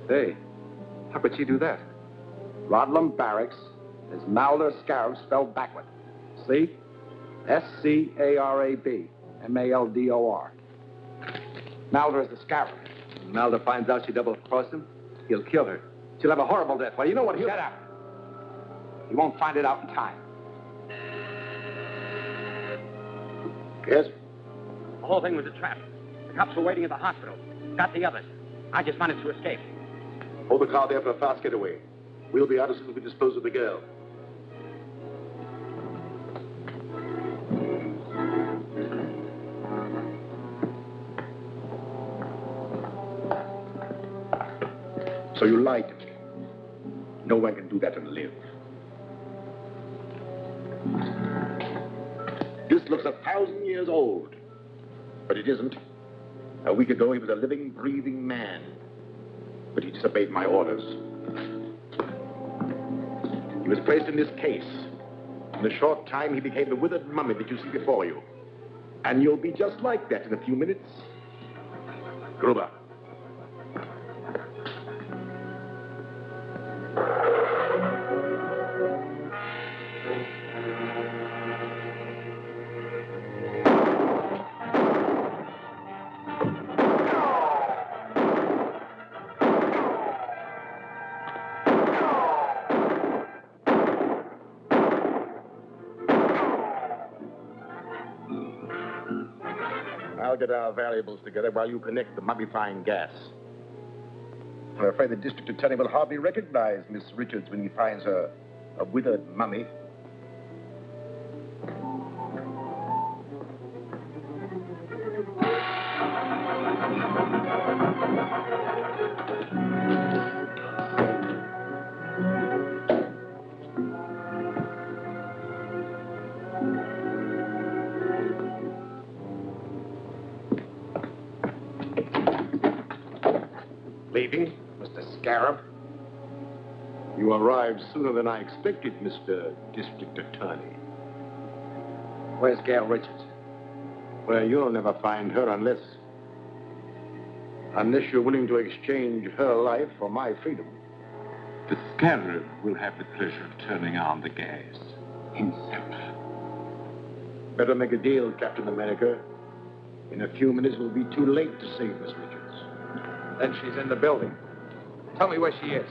Hey, how could she do that? Rodham Barracks is Malder Scarab spelled backward. See? S-C-A-R-A-B. M-A-L-D-O-R. Malder is the Scarab. When Malder finds out she double-crossed him, he'll kill her. She'll have a horrible death. Well, you know what he'll... Shut up. You won't find it out in time. Yes? The whole thing was a trap. The cops were waiting at the hospital. Got the others. I just managed to escape. Hold the car there for a fast getaway. We'll be out as soon as we dispose of the girl. So you lied to me. No one can do that and live. This looks 1,000 years old. But it isn't. A week ago, he was a living, breathing man. But he disobeyed my orders. He was placed in this case. In a short time, he became the withered mummy that you see before you. And you'll be just like that in a few minutes. Gruber. I'll get our valuables together while you connect the mummifying gas. I'm afraid the district attorney will hardly recognize Miss Richards when he finds her a withered mummy. Leaving, Mr. Scarab? You arrived sooner than I expected, Mr. District Attorney. Where's Gail Richards? Well, you'll never find her unless you're willing to exchange her life for my freedom. The Scarab will have the pleasure of turning on the gas himself. Better make a deal, Captain America. In a few minutes, it will be too late to save Miss Richards. Then she's in the building. Tell me where she is.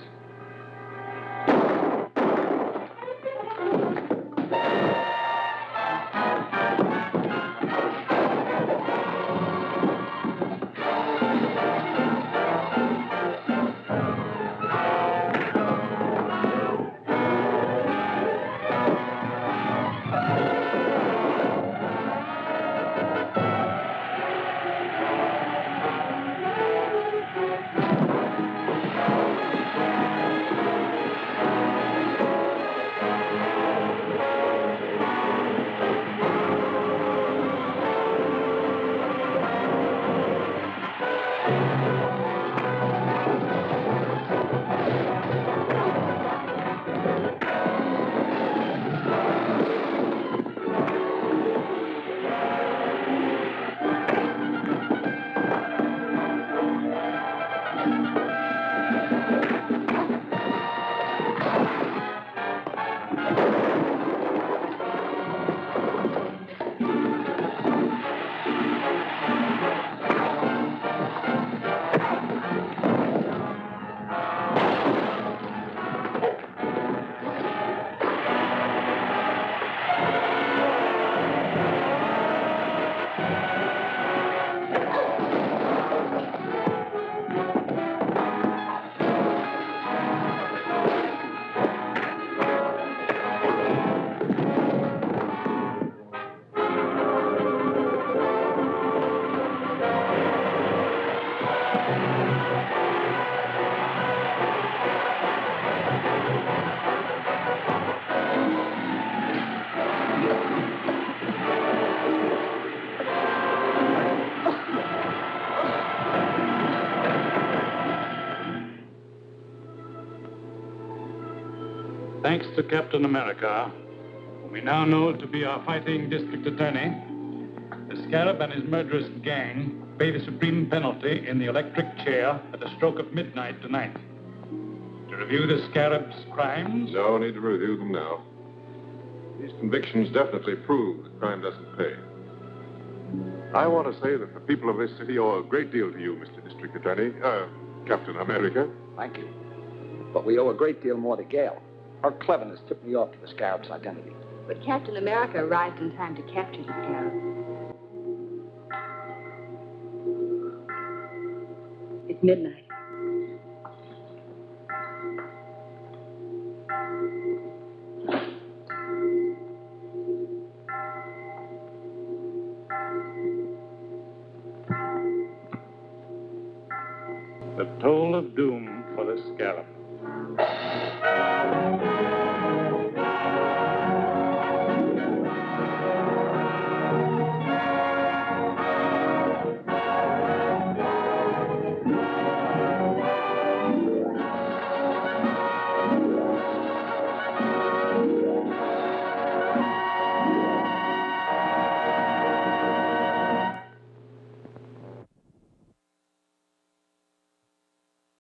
Thanks to Captain America, whom we now know to be our fighting district attorney, the Scarab and his murderous gang pay the supreme penalty in the electric chair at the stroke of midnight tonight. To review the Scarab's crimes... No need to review them now. These convictions definitely prove that crime doesn't pay. I want to say that the people of this city owe a great deal to you, Mr. District Attorney, Captain America. Thank you. But we owe a great deal more to Gail. Her cleverness tipped me off to the Scarab's identity. But Captain America arrived in time to capture the Scarab. It's midnight. The toll of doom for the Scarab.